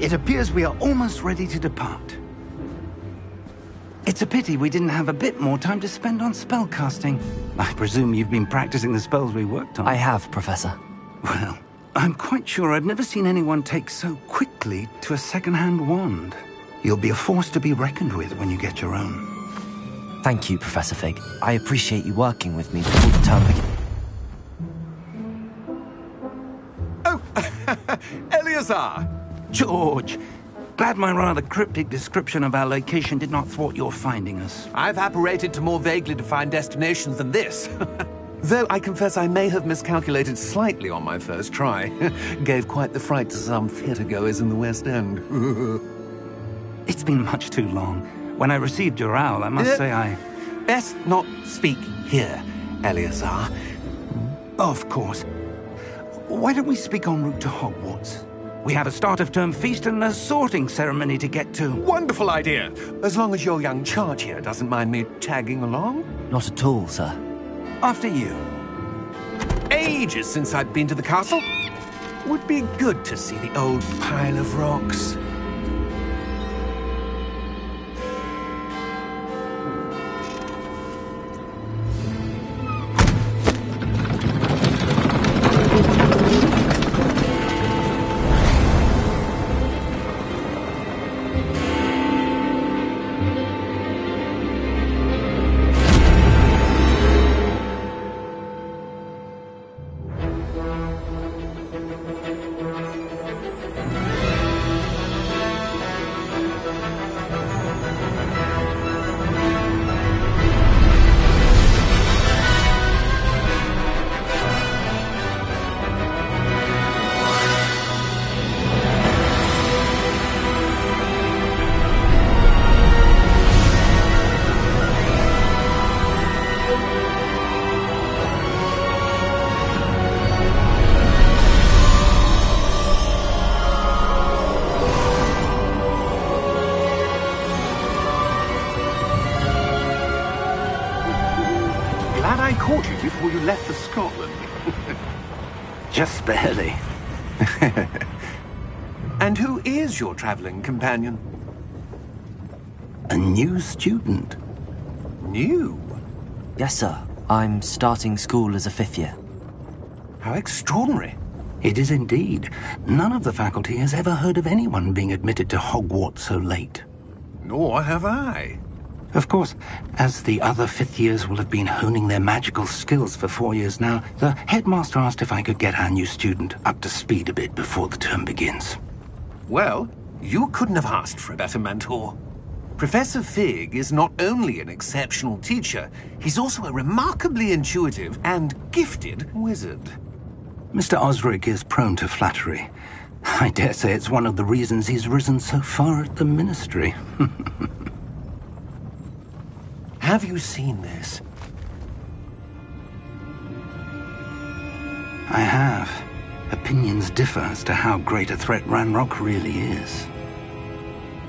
It appears we are almost ready to depart. It's a pity we didn't have a bit more time to spend on spellcasting. I presume you've been practicing the spells we worked on. I have, Professor. Well, I'm quite sure I've never seen anyone take so quickly to a second-hand wand. You'll be a force to be reckoned with when you get your own. Thank you, Professor Fig. I appreciate you working with me before the term begins. Oh, Eleazar! George! Glad my rather cryptic description of our location did not thwart your finding us. I've apparated to more vaguely defined destinations than this. Though I confess I may have miscalculated slightly on my first try. Gave quite the fright to some theatre-goers in the West End. It's been much too long. When I received your owl, I must say I... Best not speak here, Eleazar. Of course. Why don't we speak en route to Hogwarts? We have a start-of-term feast and a sorting ceremony to get to. Wonderful idea! As long as your young charge here doesn't mind me tagging along. Not at all, sir. After you. Ages since I'd been to the castle. Would be good to see the old pile of rocks. Before you left for Scotland. Just barely. And who is your traveling companion? A new student. New? Yes, sir. I'm starting school as a 5th year. How extraordinary. It is indeed. None of the faculty has ever heard of anyone being admitted to Hogwarts so late. Nor have I. Of course, as the other 5th years will have been honing their magical skills for 4 years now, the headmaster asked if I could get our new student up to speed a bit before the term begins. Well, you couldn't have asked for a better mentor. Professor Fig is not only an exceptional teacher, he's also a remarkably intuitive and gifted wizard. Mr. Osric is prone to flattery. I dare say it's one of the reasons he's risen so far at the Ministry. Have you seen this? I have. Opinions differ as to how great a threat Ranrock really is.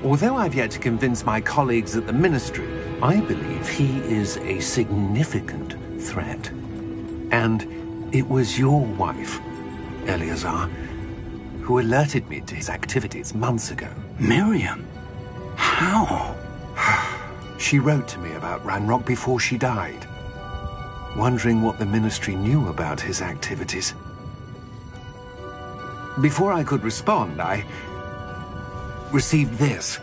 Although I've yet to convince my colleagues at the Ministry, I believe he is a significant threat. And it was your wife, Eleazar, who alerted me to his activities months ago. Miriam? How? She wrote to me about Ranrock before she died, wondering what the Ministry knew about his activities. Before I could respond, I received this.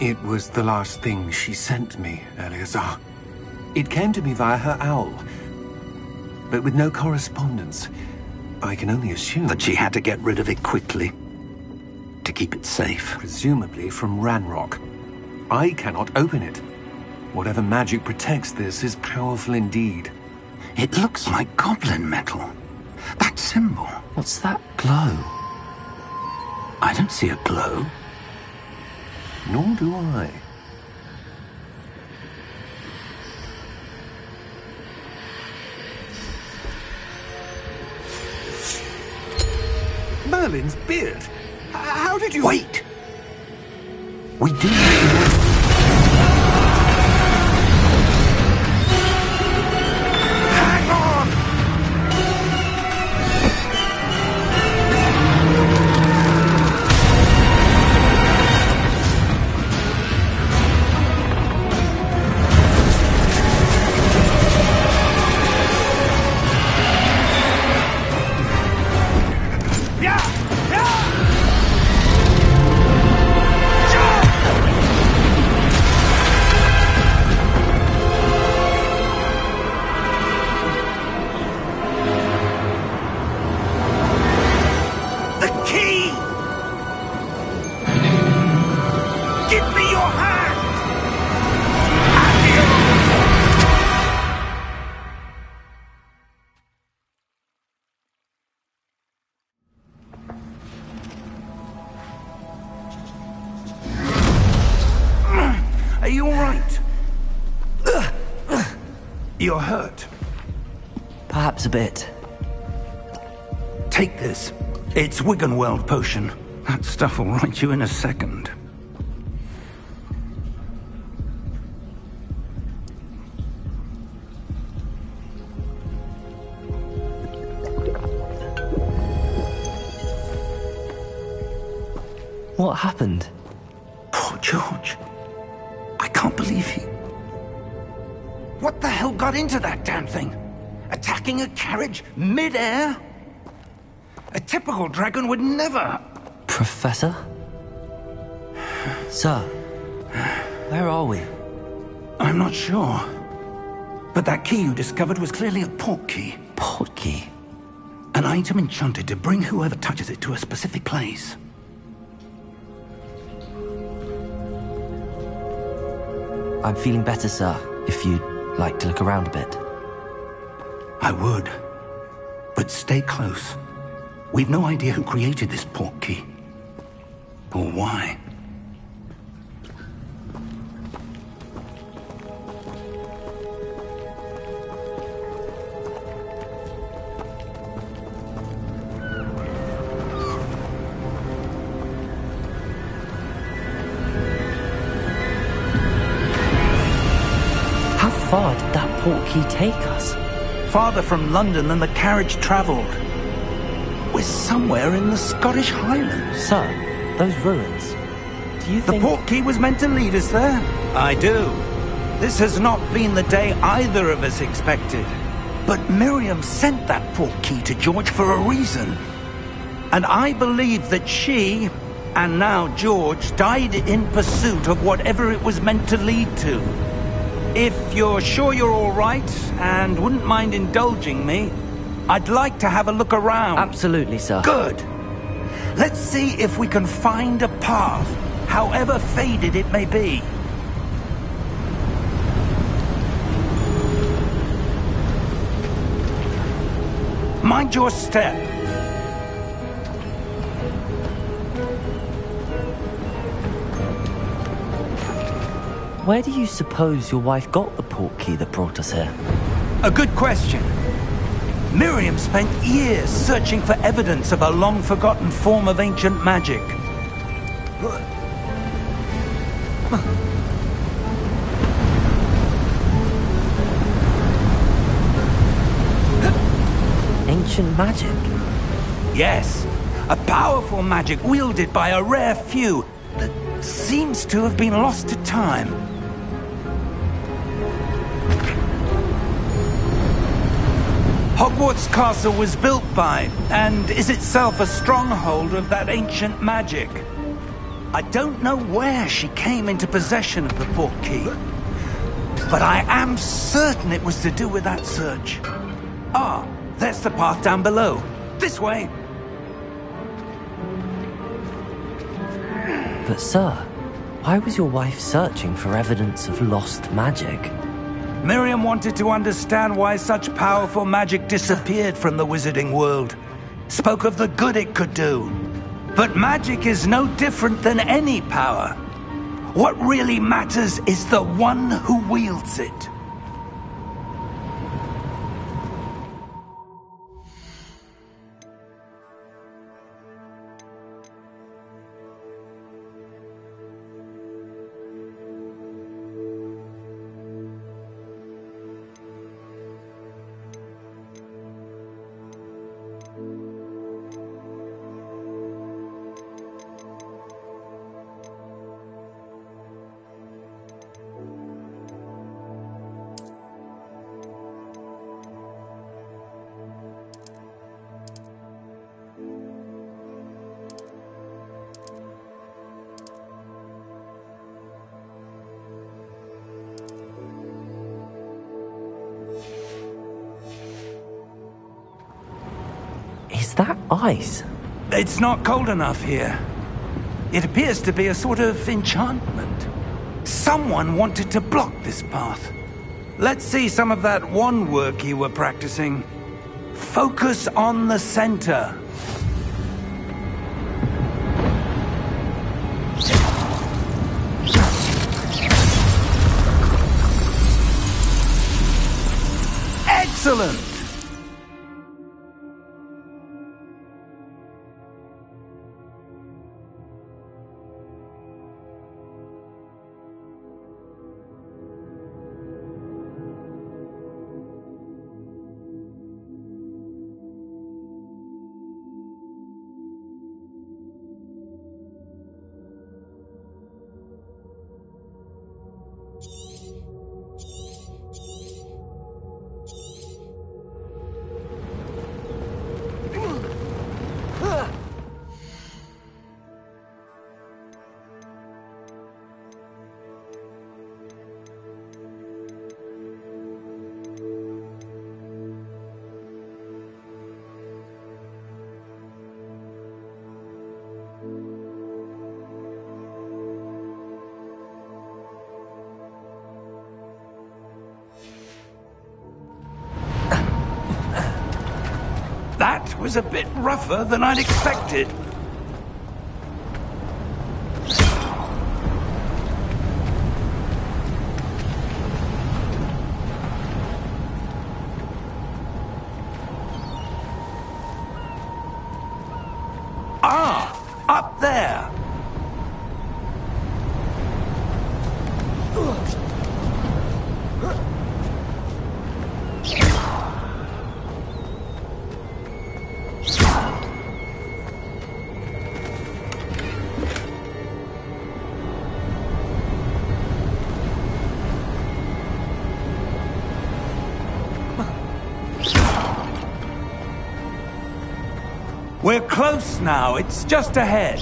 It was the last thing she sent me, Eleazar. It came to me via her owl, but with no correspondence. I can only assume that she had to get rid of it quickly, to keep it safe. Presumably from Ranrock. I cannot open it. Whatever magic protects this is powerful indeed. It looks like goblin metal. That symbol. What's that glow? I don't see a glow. Nor do I. Merlin's beard. How did you... Wait! We do... Hang on! You're hurt. Perhaps a bit. Take this. It's Wiggenweld potion. That stuff will right you in a second. What happened? Poor George. I can't believe he... What the hell got into that damn thing? Attacking a carriage mid-air? A typical dragon would never... Professor? Sir, where are we? I'm not sure. But that key you discovered was clearly a port key. Port key? An item enchanted to bring whoever touches it to a specific place. I'm feeling better, sir, if you'd like to look around a bit. I would. But stay close. We've no idea who created this port key. Or why. How far did that port key take us? Farther from London than the carriage travelled. We're somewhere in the Scottish Highlands. Sir, those ruins. Do you think... The port key was meant to lead us there? I do. This has not been the day either of us expected. But Miriam sent that port key to George for a reason. And I believe that she, and now George, died in pursuit of whatever it was meant to lead to. If you're sure you're all right, and wouldn't mind indulging me, I'd like to have a look around. Absolutely, sir. Good. Let's see if we can find a path, however faded it may be. Mind your step. Where do you suppose your wife got the port key that brought us here? A good question. Miriam spent years searching for evidence of a long-forgotten form of ancient magic. Ancient magic? Yes, a powerful magic wielded by a rare few that seems to have been lost to time. Hogwarts Castle was built by, and is itself a stronghold of that ancient magic. I don't know where she came into possession of the port key, but I am certain it was to do with that search. Ah, there's the path down below. This way. But sir, why was your wife searching for evidence of lost magic? Miriam wanted to understand why such powerful magic disappeared from the wizarding world. Spoke of the good it could do. But magic is no different than any power. What really matters is the one who wields it. Is that ice? It's not cold enough here. It appears to be a sort of enchantment. Someone wanted to block this path. Let's see some of that wand work you were practicing. Focus on the center. Excellent! That was a bit rougher than I'd expected. Ah, up there. We're close now. It's just ahead.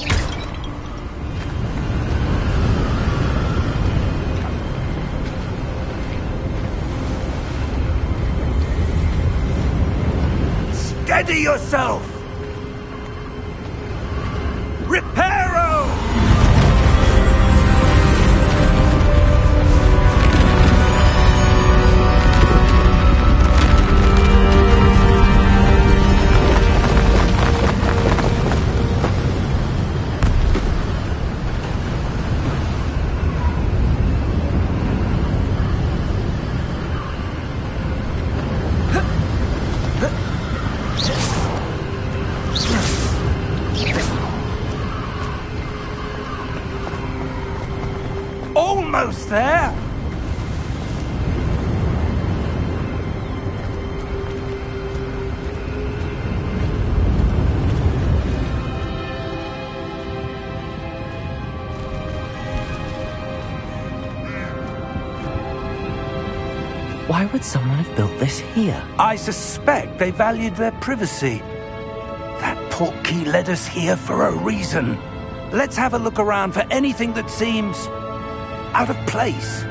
Steady yourself! Reparo! Almost there! Why would someone have built this here? I suspect they valued their privacy. That portkey led us here for a reason. Let's have a look around for anything that seems out of place.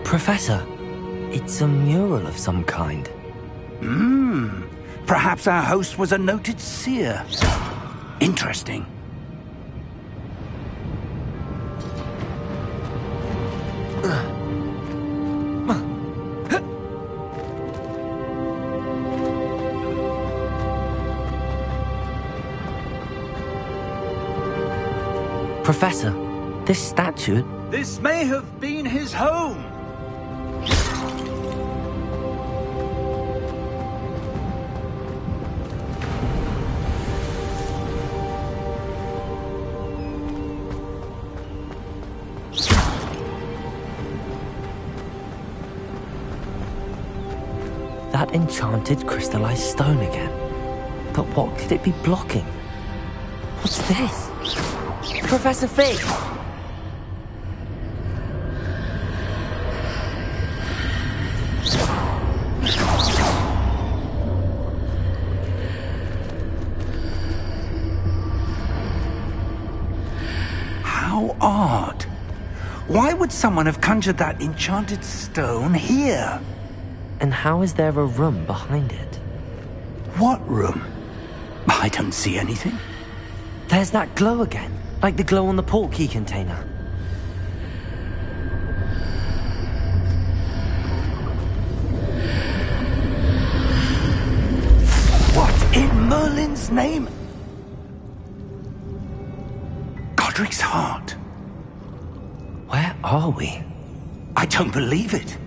Professor, it's a mural of some kind. Perhaps our host was a noted seer. Interesting. Professor, this statue... This may have been his home. That enchanted crystallized stone again. But what could it be blocking? What's this? Professor Fig! How odd. Why would someone have conjured that enchanted stone here? And how is there a room behind it? What room? I don't see anything. There's that glow again, like the glow on the portkey container. What in Merlin's name? Godric's heart. Where are we? I don't believe it.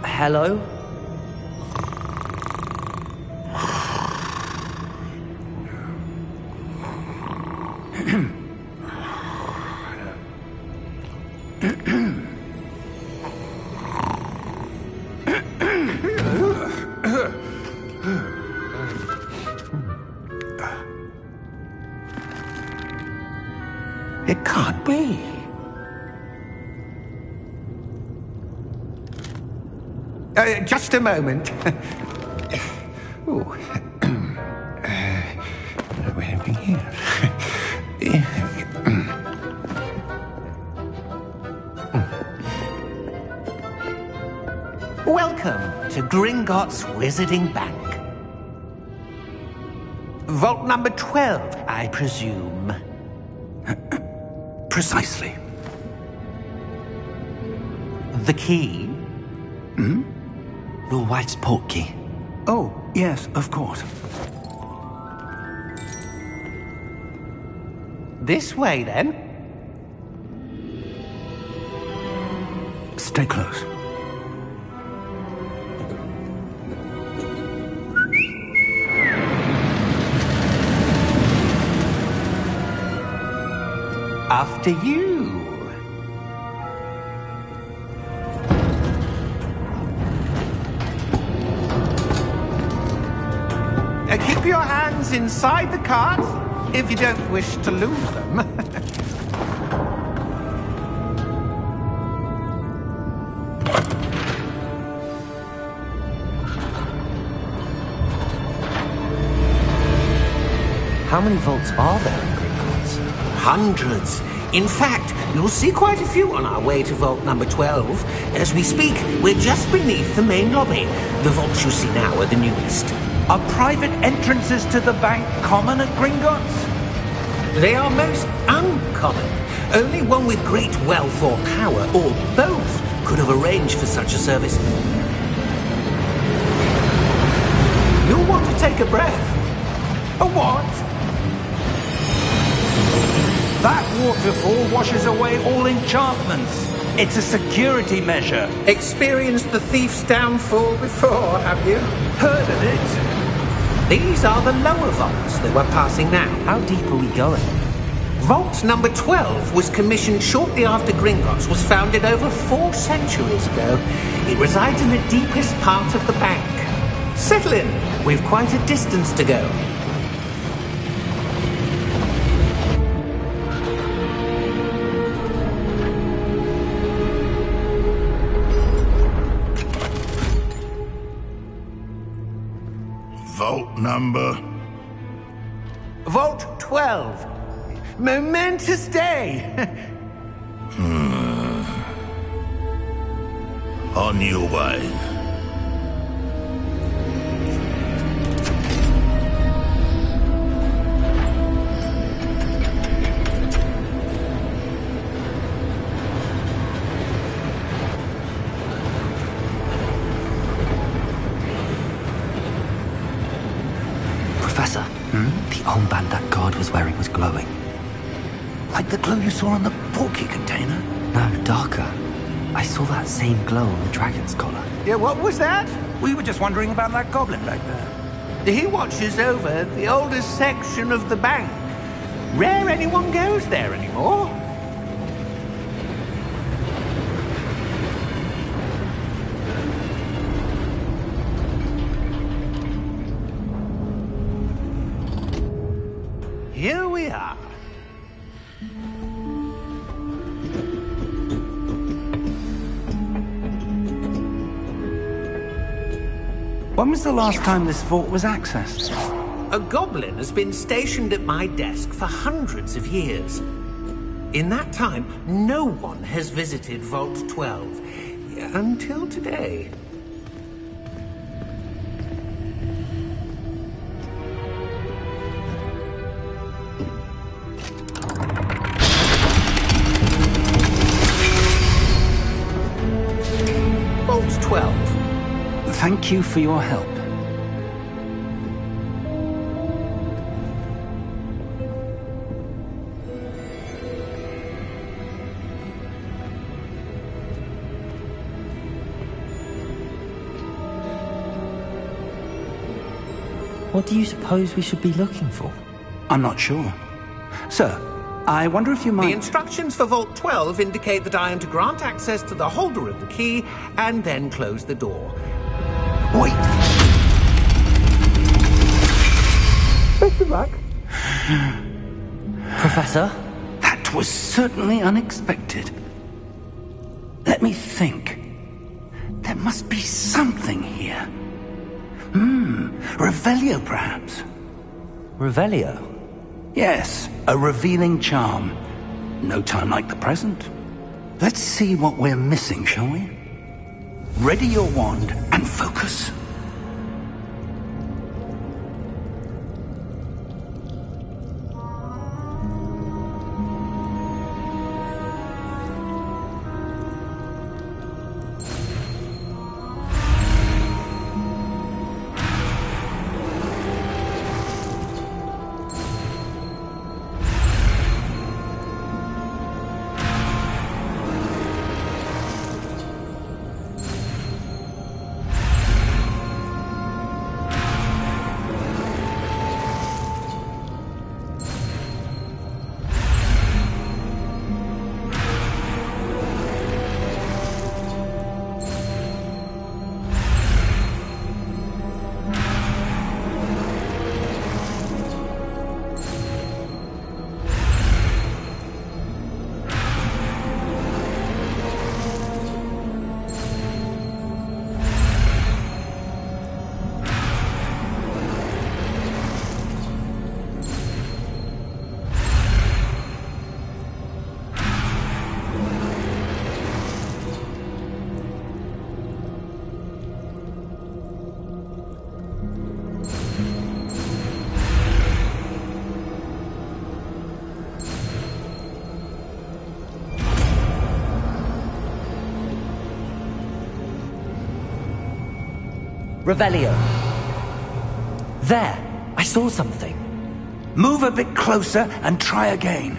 Hello? It can't be. Just a moment. Ooh. What have we here? Welcome to Gringotts Wizarding Bank. Vault number 12, I presume. Precisely. The key? Your wife's portkey. Oh, yes, of course. This way, then. Stay close. After you. Keep your hands inside the cart if you don't wish to lose them. How many vaults are there in Gringotts? Hundreds. In fact, you'll see quite a few on our way to vault number 12. As we speak, we're just beneath the main lobby. The vaults you see now are the newest. Are private entrances to the bank common at Gringotts? They are most uncommon. Only one with great wealth or power, or both, could have arranged for such a service. You'll want to take a breath. A what? That waterfall washes away all enchantments. It's a security measure. Experienced the thief's downfall before, have you? Heard of it? These are the lower vaults that we're passing now. How deep are we going? Vault number 12 was commissioned shortly after Gringotts was founded over 4 centuries ago. It resides in the deepest part of the bank. Settle in. We've quite a distance to go. Vault number? Vault 12. Momentous day. On your way. Professor, the armband that guard was wearing was glowing. Like the glow you saw on the portkey container? No, darker. I saw that same glow on the dragon's collar. Yeah, what was that? We were just wondering about that goblin back there. He watches over the oldest section of the bank. Rare anyone goes there anymore. Here we are. When was the last time this vault was accessed? A goblin has been stationed at my desk for hundreds of years. In that time, no one has visited Vault 12. until today. Vault 12. Thank you for your help. What do you suppose we should be looking for? I'm not sure. Sir, I wonder if you might... The instructions for Vault 12 indicate that I am to grant access to the holder of the key and then close the door. Wait! Best of luck. Professor? That was certainly unexpected. Let me think. There must be something here. Revelio, perhaps? Revelio? Yes, a revealing charm. No time like the present. Let's see what we're missing, shall we? Ready your wand and focus. Revelio. There! I saw something. Move a bit closer and try again.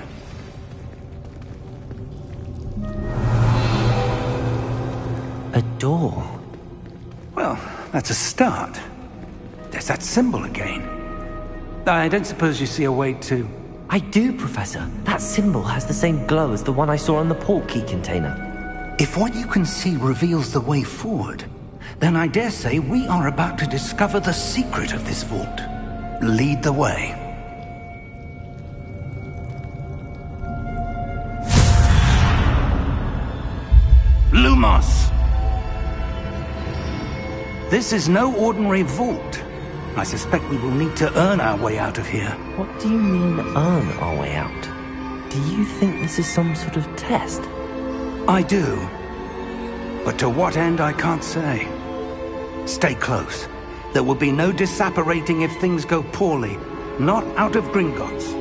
A door. Well, that's a start. There's that symbol again. I don't suppose you see a way to... I do, Professor. That symbol has the same glow as the one I saw on the port key container. If what you can see reveals the way forward, then I dare say we are about to discover the secret of this vault. Lead the way. Lumos! This is no ordinary vault. I suspect we will need to earn our way out of here. What do you mean, earn our way out? Do you think this is some sort of test? I do. But to what end, I can't say. Stay close. There will be no disapparating if things go poorly. Not out of Gringotts.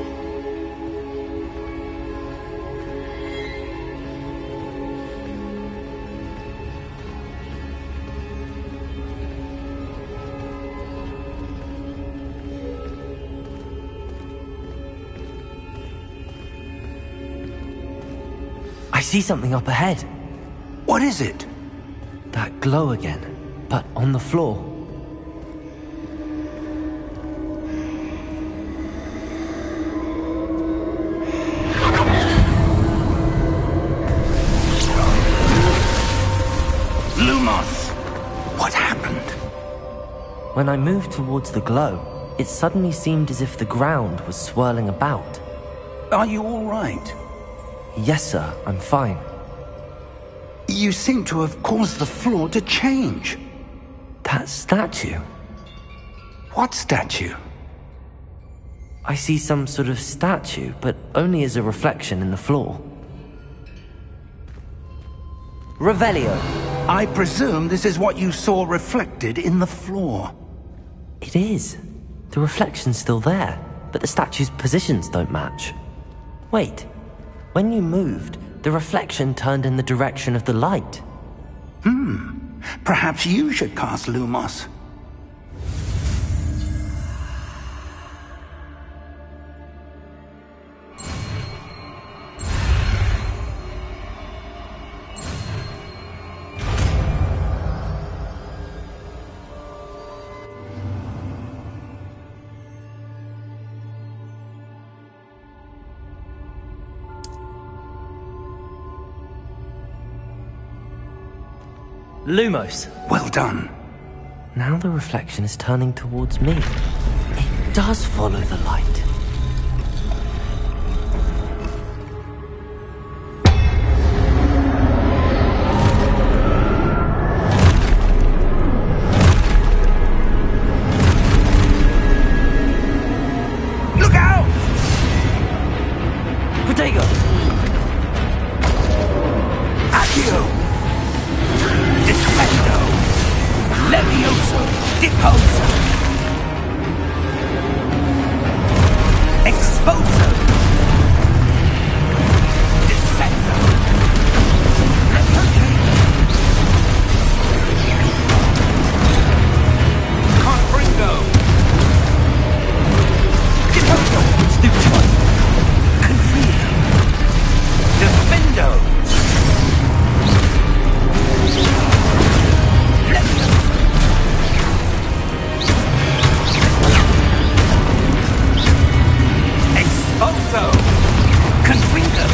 I see something up ahead. What is it? That glow again, but on the floor. Lumos! What happened? When I moved towards the glow, it suddenly seemed as if the ground was swirling about. Are you all right? Yes, sir, I'm fine. You seem to have caused the floor to change. That statue? What statue? I see some sort of statue, but only as a reflection in the floor. Revelio. I presume this is what you saw reflected in the floor. It is. The reflection's still there, but the statue's positions don't match. Wait, when you moved, the reflection turned in the direction of the light. Perhaps you should cast Lumos. Lumos. Well done. Now the reflection is turning towards me. It does follow the light. Look out! Protego! Accio! Defendo! Levioso! Deposo! Exposo! Descendo! Levioso! Confringo! Deposo! Stupid. Confrio! Defendo! Exposo! Confringo!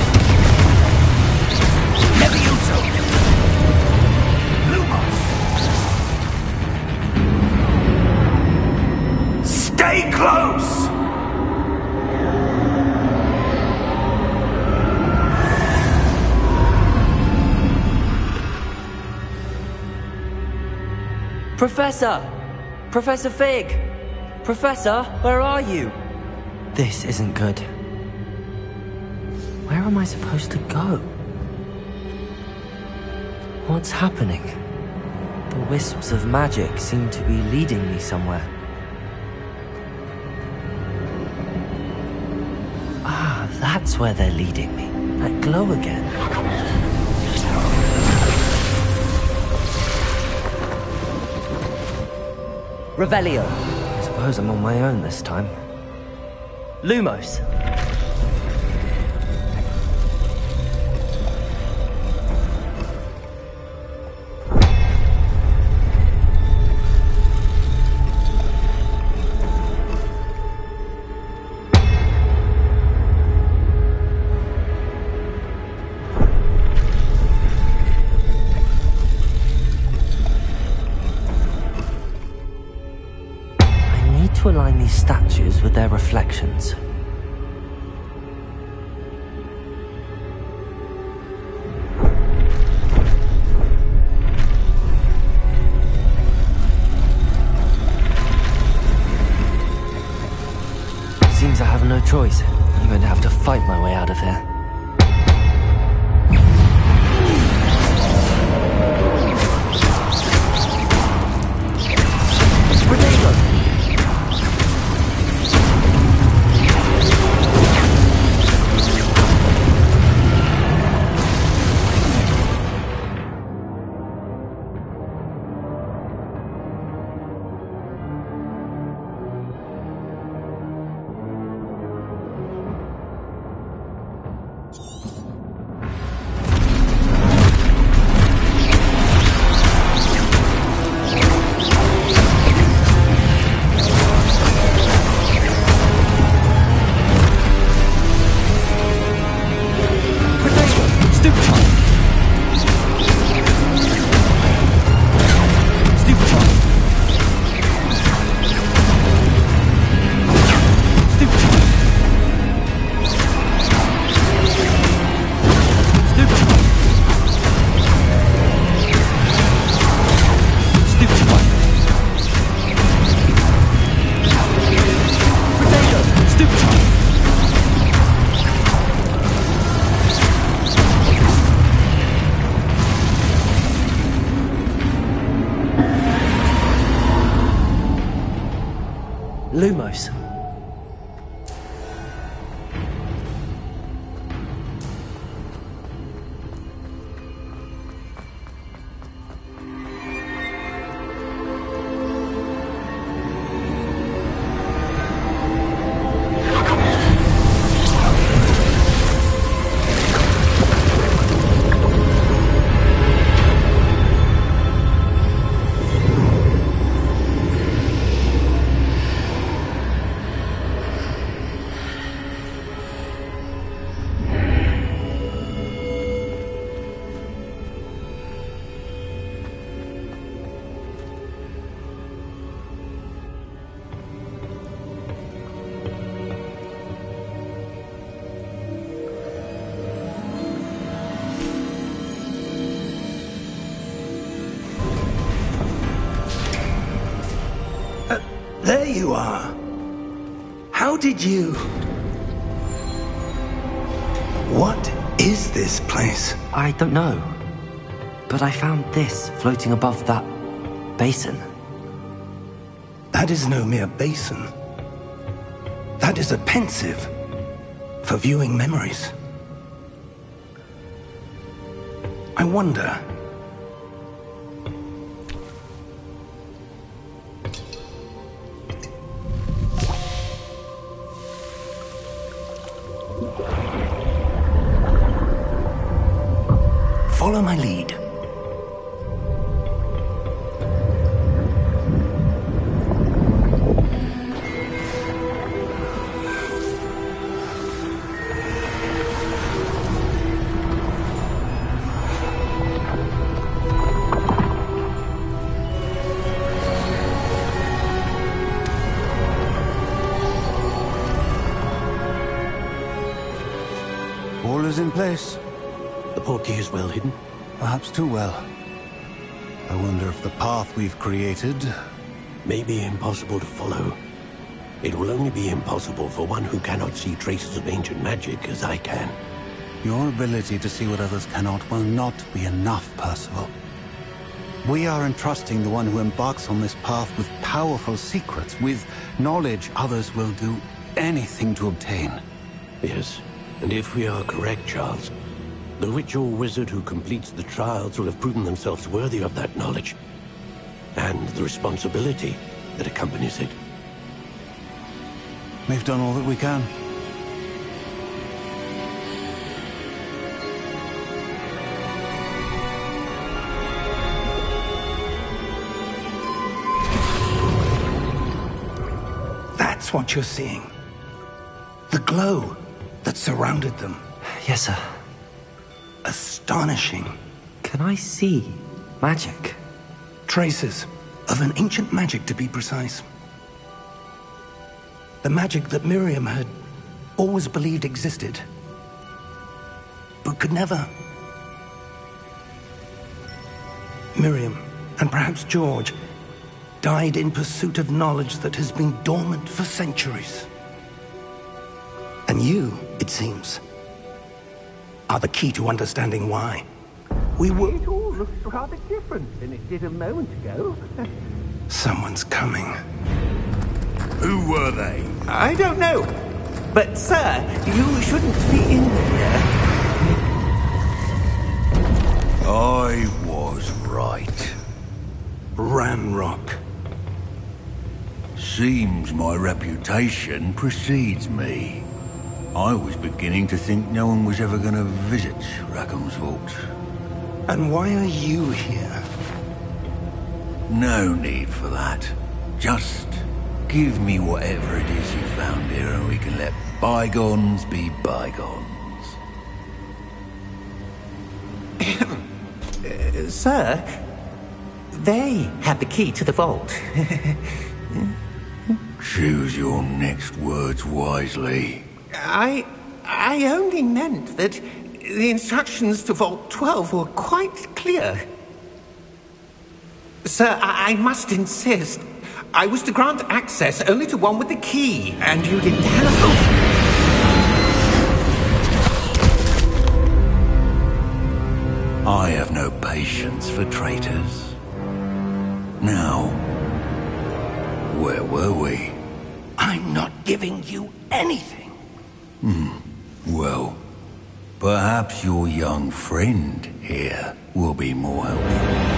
Levioso! Lumos! Stay close! Professor! Professor Fig! Professor, where are you? This isn't good. Where am I supposed to go? What's happening? The wisps of magic seem to be leading me somewhere. Ah, that's where they're leading me. That glow again. Revelio. I suppose I'm on my own this time. Lumos. To align these statues with their reflections. Seems I have no choice. I'm going to have to fight my way out of here. Lumos. There you are. How did you... What is this place? I don't know. But I found this floating above that basin. That is no mere basin. That is a pensive for viewing memories. I wonder... Follow my lead. All is in place. The portkey is well hidden. Perhaps too well. I wonder if the path we've created... May be impossible to follow. It will only be impossible for one who cannot see traces of ancient magic as I can. Your ability to see what others cannot will not be enough, Percival. We are entrusting the one who embarks on this path with powerful secrets, with knowledge others will do anything to obtain. Yes, and if we are correct, Charles, the witch or wizard who completes the trials will have proven themselves worthy of that knowledge, and the responsibility that accompanies it. We've done all that we can. That's what you're seeing. The glow that surrounded them. Yes, sir. Astonishing. Can I see magic? Traces of an ancient magic, to be precise. The magic that Miriam had always believed existed, but could never. Miriam, and perhaps George, died in pursuit of knowledge that has been dormant for centuries. And you, it seems, are the key to understanding why. We were... It all looks rather different than it did a moment ago. Someone's coming. Who were they? I don't know. But, sir, you shouldn't be in here. I was right. Ranrock. Seems my reputation precedes me. I was beginning to think no one was ever going to visit Rackham's Vault. And why are you here? No need for that. Just give me whatever it is you found here and we can let bygones be bygones. Sir, they have the key to the vault. Choose your next words wisely. I only meant that the instructions to Vault 12 were quite clear. Sir, I must insist. I was to grant access only to one with the key, and you didn't have... I have no patience for traitors. Now, where were we? I'm not giving you anything. Well, perhaps your young friend here will be more helpful.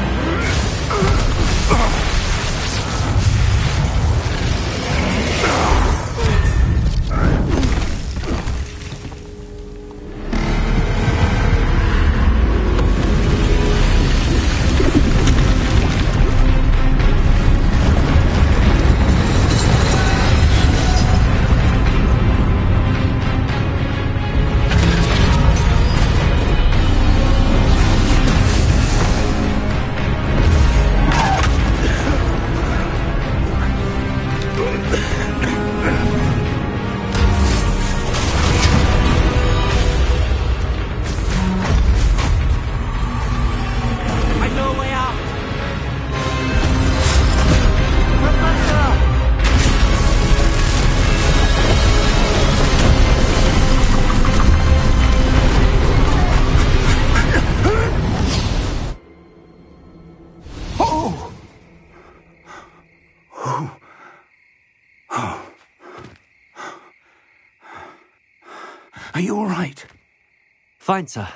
Are you all right? Fine, sir.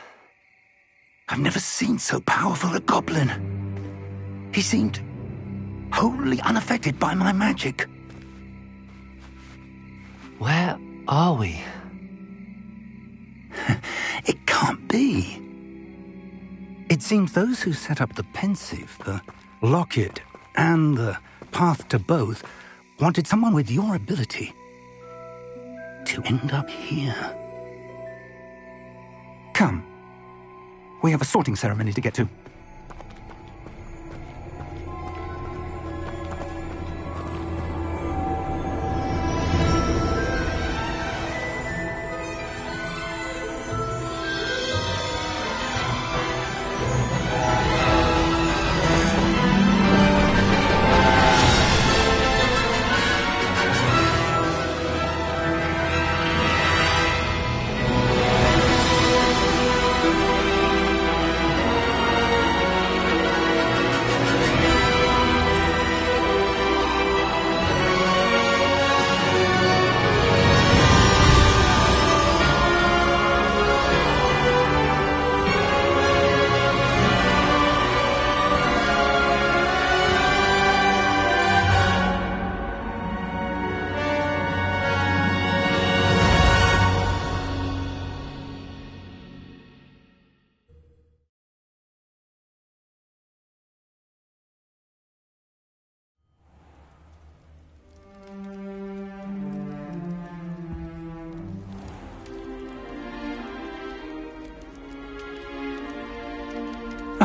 I've never seen so powerful a goblin. He seemed wholly unaffected by my magic. Where are we? It can't be. It seems those who set up the pensive, the locket, and the path to both wanted someone with your ability to end up here. Come. We have a sorting ceremony to get to.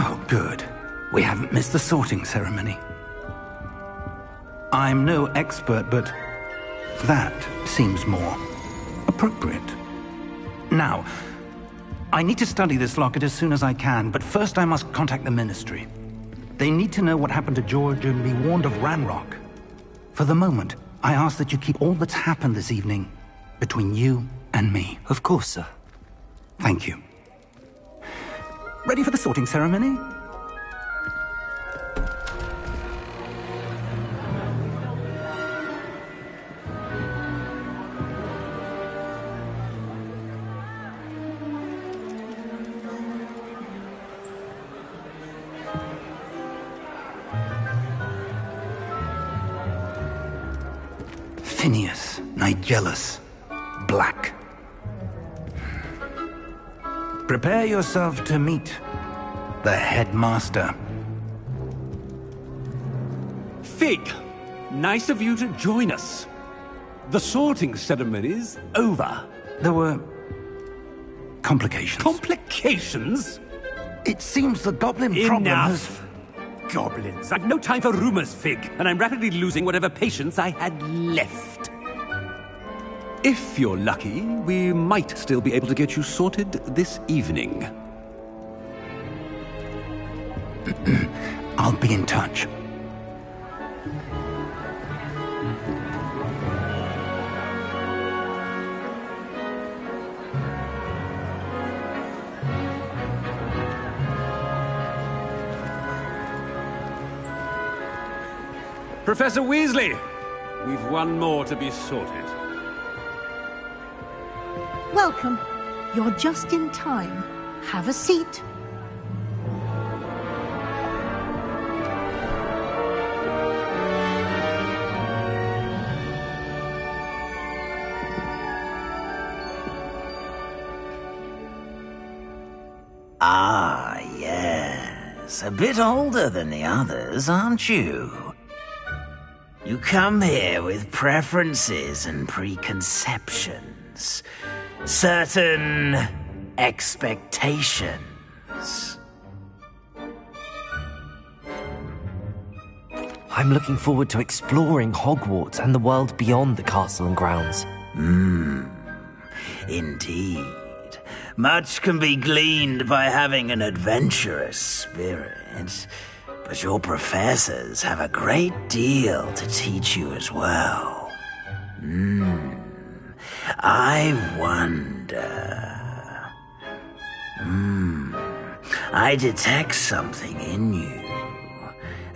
Oh, good. We haven't missed the sorting ceremony. I'm no expert, but that seems more appropriate. Now, I need to study this locket as soon as I can, but first I must contact the Ministry. They need to know what happened to George and be warned of Ranrock. For the moment, I ask that you keep all that's happened this evening between you and me. Of course, sir. Thank you. Ready for the sorting ceremony? Phineas, Nigellus, Black. Prepare yourself to meet the headmaster. Fig, nice of you to join us. The sorting ceremony's over. There were complications. Complications? It seems the goblin problem has... Enough! Goblins. I've no time for rumors, Fig, and I'm rapidly losing whatever patience I had left. If you're lucky, we might still be able to get you sorted this evening. I'll be in touch. Professor Weasley, we've one more to be sorted. Welcome. You're just in time. Have a seat. Ah, yes. A bit older than the others, aren't you? You come here with preferences and preconceptions. Certain expectations. I'm looking forward to exploring Hogwarts and the world beyond the castle and grounds. Indeed. Much can be gleaned by having an adventurous spirit, but your professors have a great deal to teach you as well. I wonder... I detect something in you.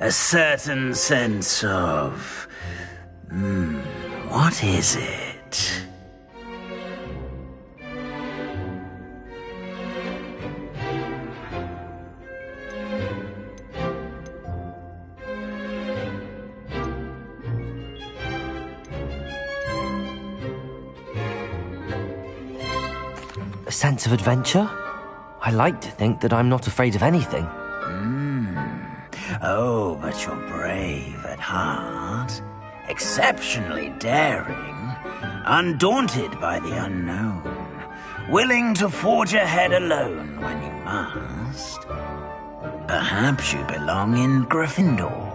A certain sense of... what is it? A sense of adventure? I like to think that I'm not afraid of anything. Oh, but you're brave at heart, exceptionally daring, undaunted by the unknown, willing to forge ahead alone when you must. Perhaps you belong in Gryffindor.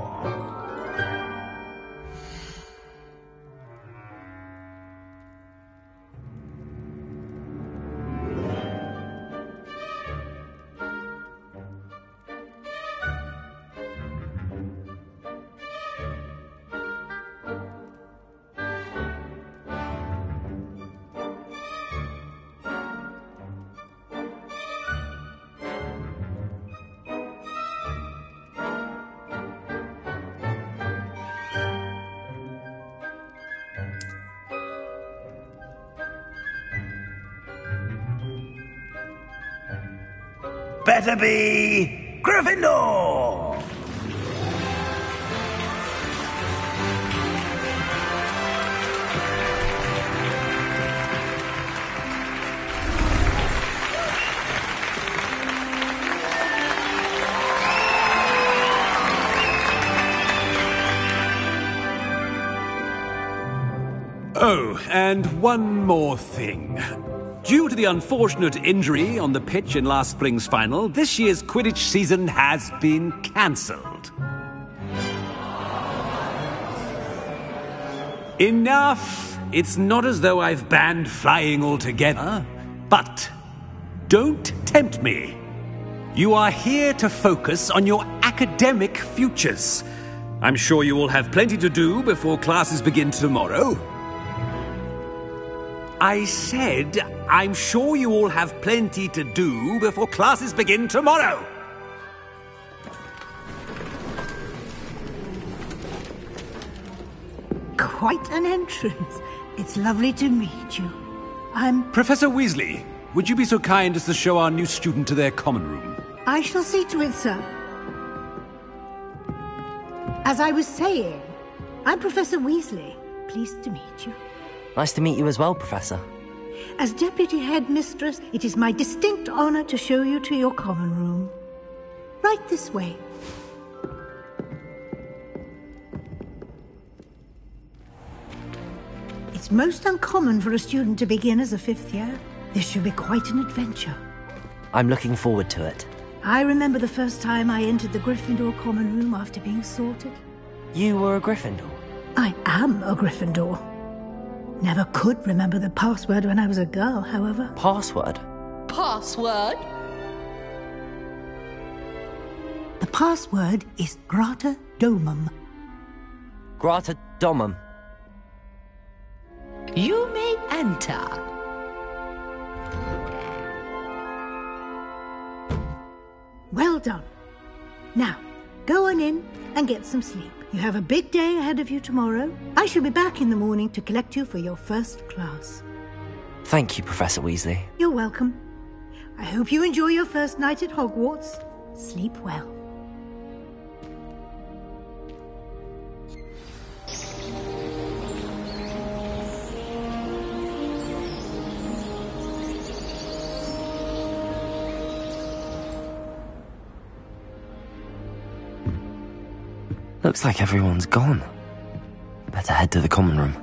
Better be Gryffindor! Oh, and one more thing. Due to the unfortunate injury on the pitch in last spring's final, this year's Quidditch season has been cancelled. Enough! It's not as though I've banned flying altogether, but don't tempt me. You are here to focus on your academic futures. I'm sure you will have plenty to do before classes begin tomorrow. I said, I'm sure you all have plenty to do before classes begin tomorrow. Quite an entrance. It's lovely to meet you. I'm... Professor Weasley, would you be so kind as to show our new student to their common room? I shall see to it, sir. As I was saying, I'm Professor Weasley. Pleased to meet you. Nice to meet you as well, Professor. As Deputy Headmistress, it is my distinct honor to show you to your common room. Right this way. It's most uncommon for a student to begin as a fifth year. This should be quite an adventure. I'm looking forward to it. I remember the first time I entered the Gryffindor common room after being sorted. You were a Gryffindor? I am a Gryffindor. Never could remember the password when I was a girl, however. Password? Password? The password is Grata Domum. Grata Domum. You may enter. Well done. Now, go on in and get some sleep. You have a big day ahead of you tomorrow. I shall be back in the morning to collect you for your first class. Thank you, Professor Weasley. You're welcome. I hope you enjoy your first night at Hogwarts. Sleep well. Looks like everyone's gone. Better head to the common room.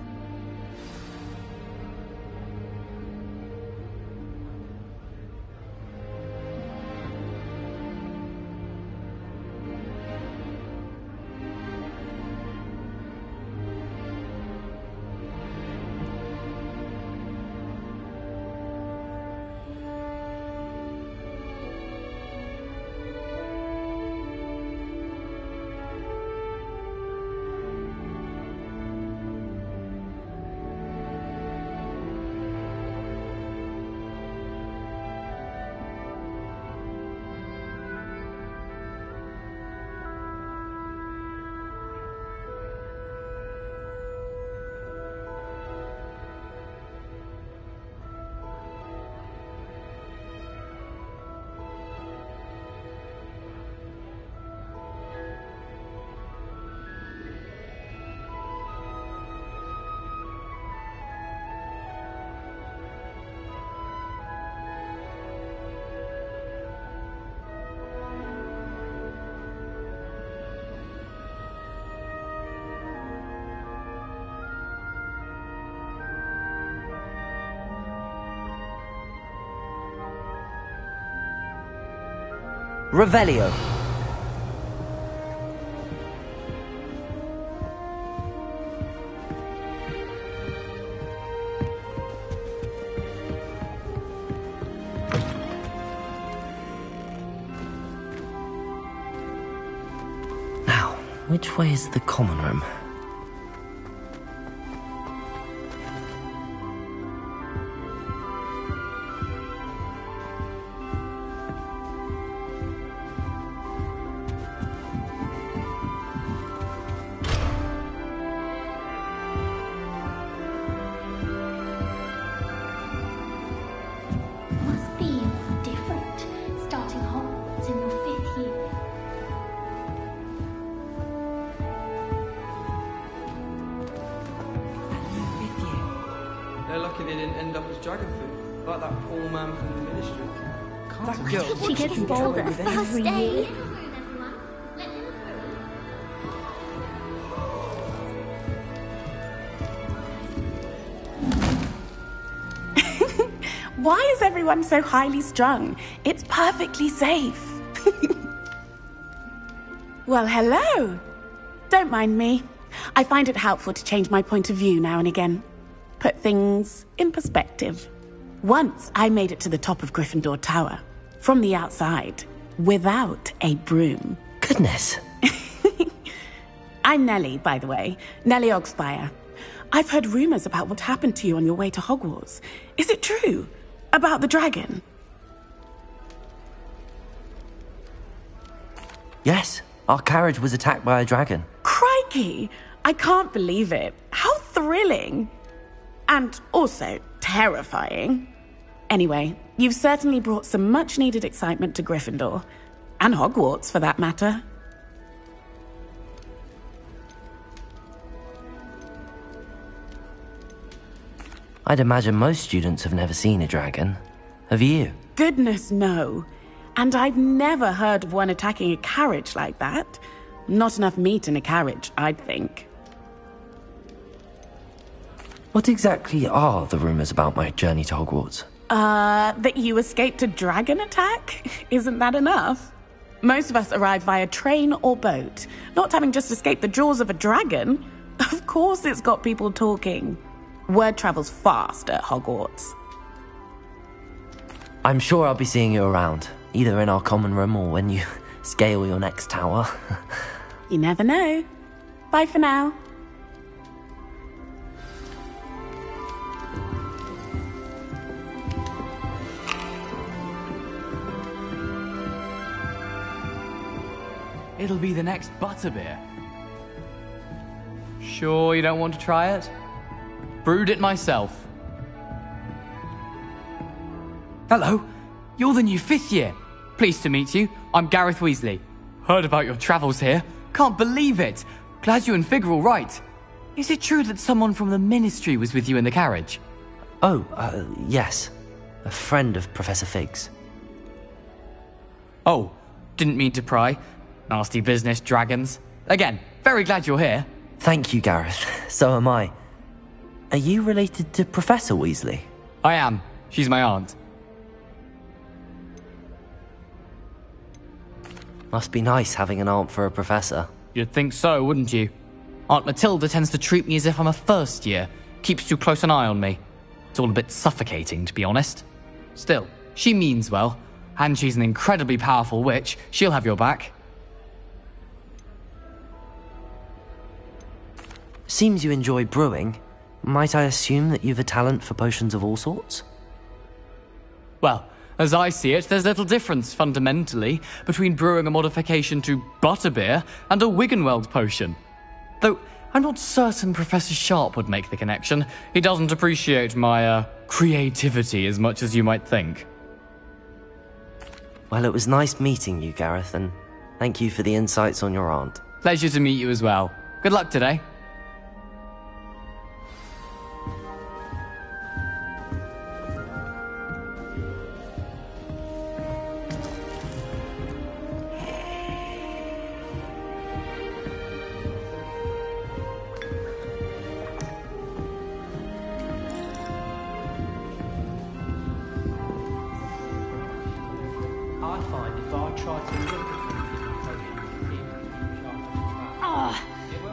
Revelio. Now, which way is the common room? She gets bolder every year. Why is everyone so highly strung? It's perfectly safe. Well, hello. Don't mind me. I find it helpful to change my point of view now and again. Put things in perspective. Once I made it to the top of Gryffindor Tower. From the outside, without a broom. Goodness. I'm Nellie, by the way. Nellie Ogspire. I've heard rumors about what happened to you on your way to Hogwarts. Is it true? About the dragon? Yes, our carriage was attacked by a dragon. Crikey! I can't believe it. How thrilling. And also terrifying. Anyway, you've certainly brought some much-needed excitement to Gryffindor. And Hogwarts, for that matter. I'd imagine most students have never seen a dragon. Have you? Goodness, no. And I've never heard of one attacking a carriage like that. Not enough meat in a carriage, I'd think. What exactly are the rumors about my journey to Hogwarts? That you escaped a dragon attack? Isn't that enough? Most of us arrive via train or boat, not having just escaped the jaws of a dragon. Of course it's got people talking. Word travels fast at Hogwarts. I'm sure I'll be seeing you around, either in our common room or when you scale your next tower. You never know. Bye for now. It'll be the next butterbeer. Sure you don't want to try it? Brewed it myself. Hello, you're the new 5th year. Pleased to meet you. I'm Gareth Weasley. Heard about your travels here. Can't believe it. Glad you and Fig are all right. Is it true that someone from the Ministry was with you in the carriage? Oh, yes. A friend of Professor Fig's. Oh, didn't mean to pry. Nasty business, dragons. Again, very glad you're here. Thank you, Gareth. So am I. Are you related to Professor Weasley? I am. She's my aunt. Must be nice having an aunt for a professor. You'd think so, wouldn't you? Aunt Matilda tends to treat me as if I'm a first year. Keeps too close an eye on me. It's all a bit suffocating, to be honest. Still, she means well. And she's an incredibly powerful witch. She'll have your back. Seems you enjoy brewing. Might I assume that you've a talent for potions of all sorts? Well, as I see it, there's little difference, fundamentally, between brewing a modification to butterbeer and a Wiggenweld potion. Though, I'm not certain Professor Sharp would make the connection. He doesn't appreciate my, creativity as much as you might think. Well, it was nice meeting you, Gareth, and thank you for the insights on your aunt. Pleasure to meet you as well. Good luck today.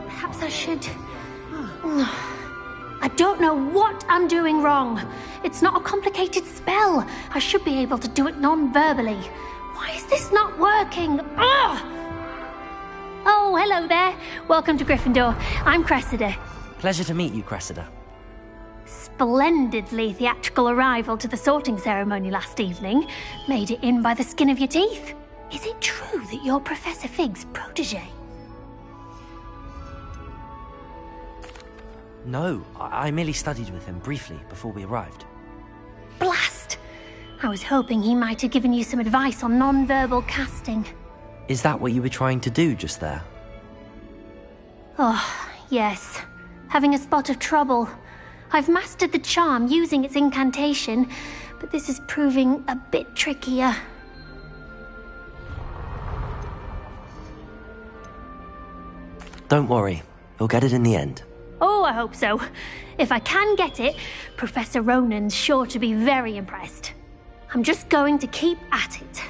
Perhaps I should... I don't know what I'm doing wrong. It's not a complicated spell. I should be able to do it non-verbally. Why is this not working? Ugh! Oh, hello there. Welcome to Gryffindor. I'm Cressida. Pleasure to meet you, Cressida. Splendidly theatrical arrival to the sorting ceremony last evening. Made it in by the skin of your teeth. Is it true that you're Professor Fig's protege? No, I merely studied with him briefly before we arrived. Blast! I was hoping he might have given you some advice on non-verbal casting. Is that what you were trying to do just there? Oh, yes. Having a spot of trouble. I've mastered the charm using its incantation, but this is proving a bit trickier. Don't worry, you'll get it in the end. Oh, I hope so. If I can get it, Professor Ronan's sure to be very impressed. I'm just going to keep at it.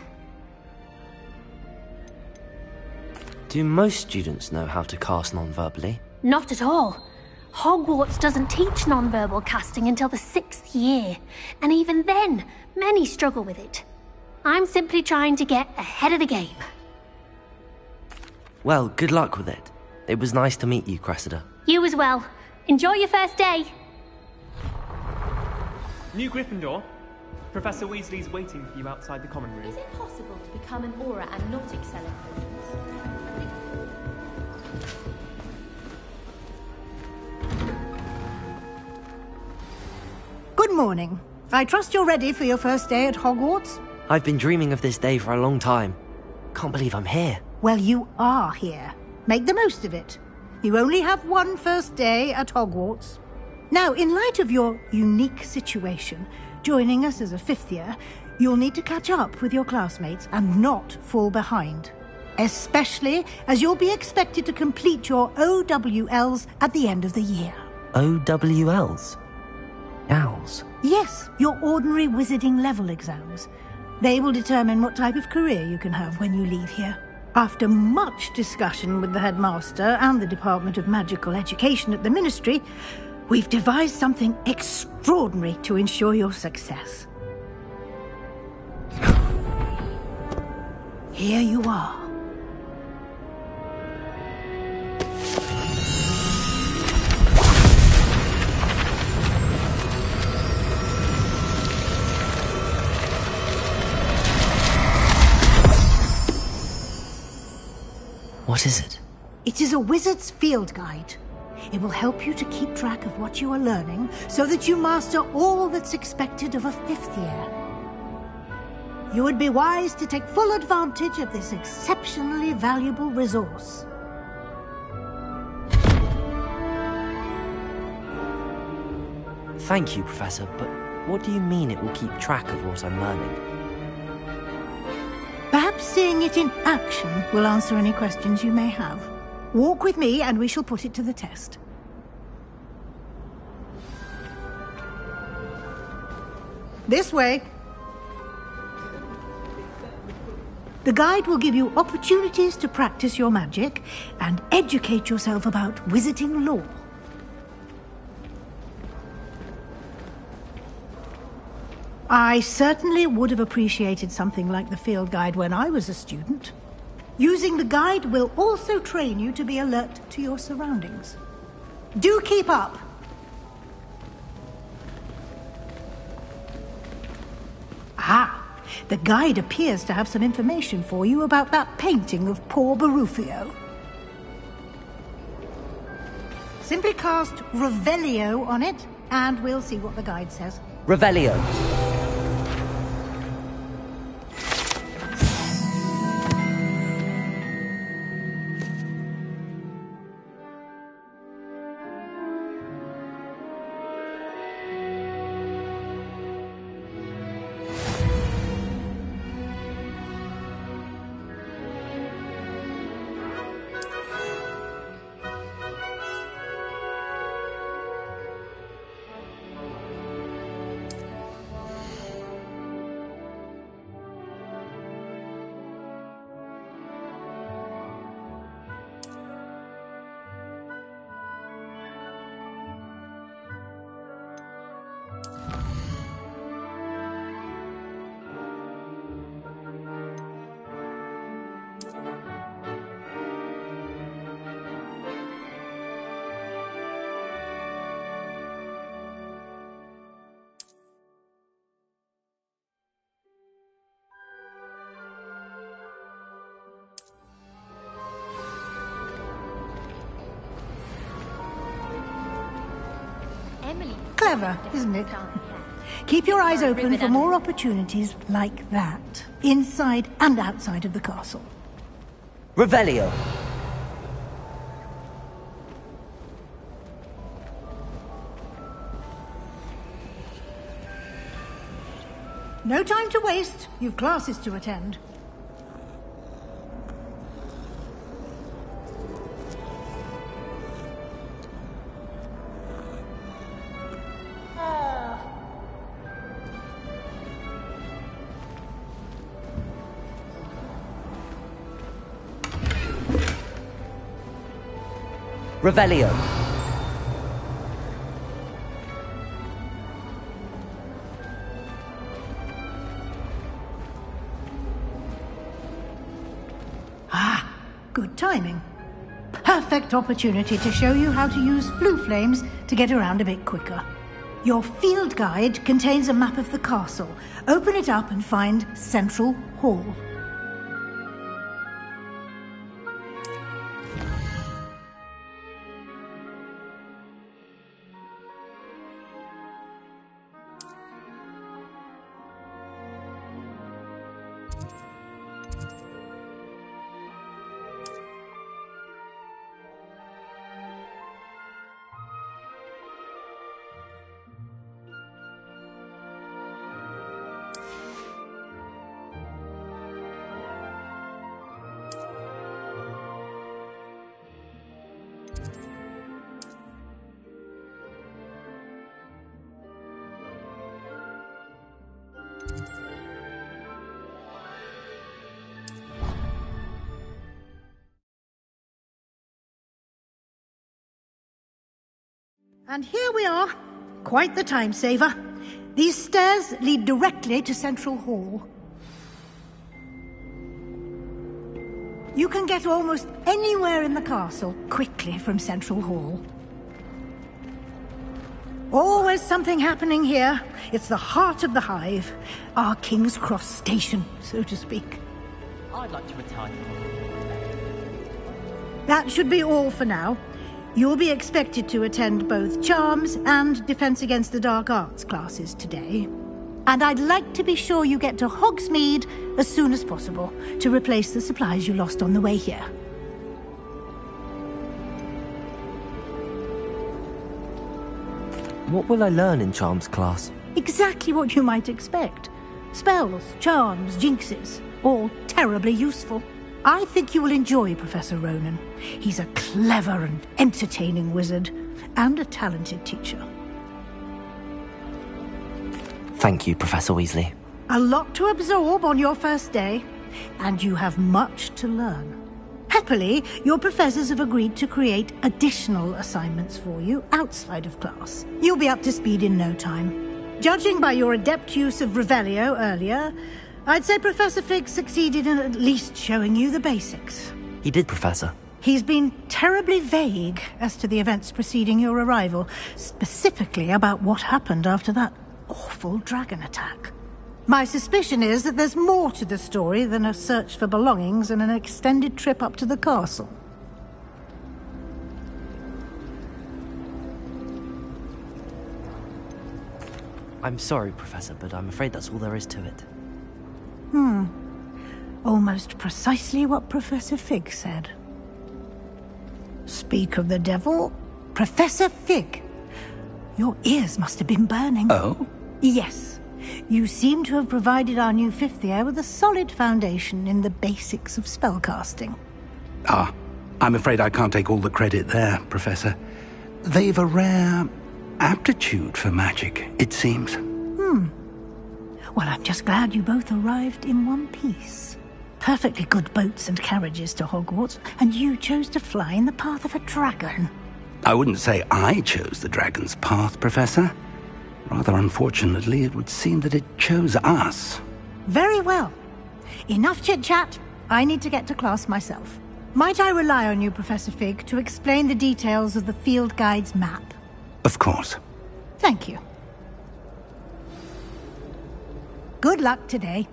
Do most students know how to cast non-verbally? Not at all. Hogwarts doesn't teach non-verbal casting until the 6th year, and even then, many struggle with it. I'm simply trying to get ahead of the game. Well, good luck with it. It was nice to meet you, Cressida. You as well. Enjoy your first day. New Gryffindor. Professor Weasley's waiting for you outside the common room. Is it possible to become an aura and not excel in potions? Good morning. I trust you're ready for your first day at Hogwarts? I've been dreaming of this day for a long time. Can't believe I'm here. Well, you are here. Make the most of it. You only have one first day at Hogwarts. Now, in light of your unique situation, joining us as a 5th year, you'll need to catch up with your classmates and not fall behind. Especially as you'll be expected to complete your OWLs at the end of the year. OWLs? Owls? Yes, your ordinary wizarding level exams. They will determine what type of career you can have when you leave here. After much discussion with the headmaster and the Department of Magical Education at the Ministry, we've devised something extraordinary to ensure your success. Here you are. What is it? It is a wizard's field guide. It will help you to keep track of what you are learning so that you master all that's expected of a 5th year. You would be wise to take full advantage of this exceptionally valuable resource. Thank you, Professor, but what do you mean it will keep track of what I'm learning? Perhaps seeing it in action will answer any questions you may have. Walk with me and we shall put it to the test. This way. The guide will give you opportunities to practice your magic and educate yourself about wizarding lore. I certainly would have appreciated something like the field guide when I was a student. Using the guide will also train you to be alert to your surroundings. Do keep up! Ah! The guide appears to have some information for you about that painting of poor Barufio. Simply cast Revelio on it, and we'll see what the guide says. Revelio. Clever, isn't it? Keep your eyes open for more opportunities like that, inside and outside of the castle. Revelio. No time to waste. You've classes to attend. Revelio. Ah, good timing. Perfect opportunity to show you how to use flue flames to get around a bit quicker. Your field guide contains a map of the castle. Open it up and find Central Hall. And here we are. Quite the time saver. These stairs lead directly to Central Hall. You can get almost anywhere in the castle quickly from Central Hall. Always something happening here. It's the heart of the hive. Our King's Cross station, so to speak. I'd like to retire. That should be all for now. You'll be expected to attend both Charms and Defense Against the Dark Arts classes today. And I'd like to be sure you get to Hogsmeade as soon as possible to replace the supplies you lost on the way here. What will I learn in Charms class? Exactly what you might expect. Spells, charms, jinxes, all terribly useful. I think you will enjoy Professor Ronan. He's a clever and entertaining wizard, and a talented teacher. Thank you, Professor Weasley. A lot to absorb on your first day, and you have much to learn. Happily, your professors have agreed to create additional assignments for you outside of class. You'll be up to speed in no time. Judging by your adept use of Revelio earlier, I'd say Professor Fig succeeded in at least showing you the basics. He did, Professor. He's been terribly vague as to the events preceding your arrival, specifically about what happened after that awful dragon attack. My suspicion is that there's more to the story than a search for belongings and an extended trip up to the castle. I'm sorry, Professor, but I'm afraid that's all there is to it. Almost precisely what Professor Fig said. Speak of the devil, Professor Fig. Your ears must have been burning. Oh? Yes. You seem to have provided our new fifth year with a solid foundation in the basics of spellcasting. Ah, I'm afraid I can't take all the credit there, Professor. They've a rare aptitude for magic, it seems. Well, I'm just glad you both arrived in one piece. Perfectly good boats and carriages to Hogwarts, and you chose to fly in the path of a dragon. I wouldn't say I chose the dragon's path, Professor. Rather unfortunately, it would seem that it chose us. Very well. Enough chit-chat. I need to get to class myself. Might I rely on you, Professor Fig, to explain the details of the field guide's map? Of course. Thank you. Good luck today.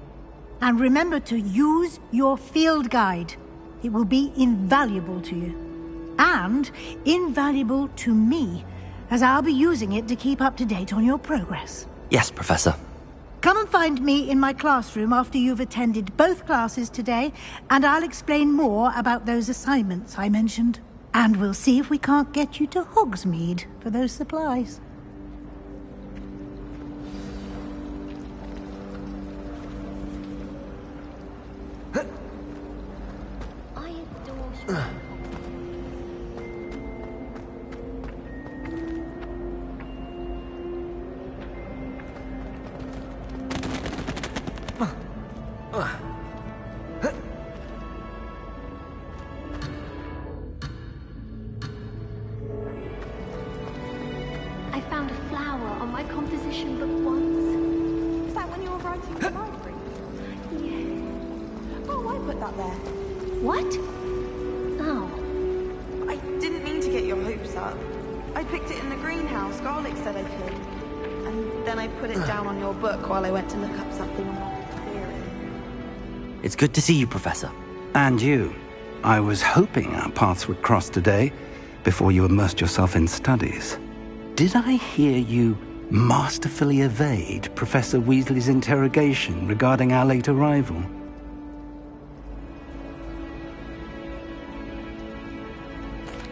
And remember to use your field guide. It will be invaluable to you. And invaluable to me, as I'll be using it to keep up to date on your progress. Yes, Professor. Come and find me in my classroom after you've attended both classes today, and I'll explain more about those assignments I mentioned. And we'll see if we can't get you to Hogsmeade for those supplies. I adore I found a flower on my composition book once. Is that when you were writing the library? Yeah. Oh, I put that there. What? Oh. I didn't mean to get your hopes up. I picked it in the greenhouse. Garlic said I could. And then I put it down on your book while I went to look up something on theory. It's good to see you, Professor. And you. I was hoping our paths would cross today, before you immersed yourself in studies. Did I hear you masterfully evade Professor Weasley's interrogation regarding our late arrival?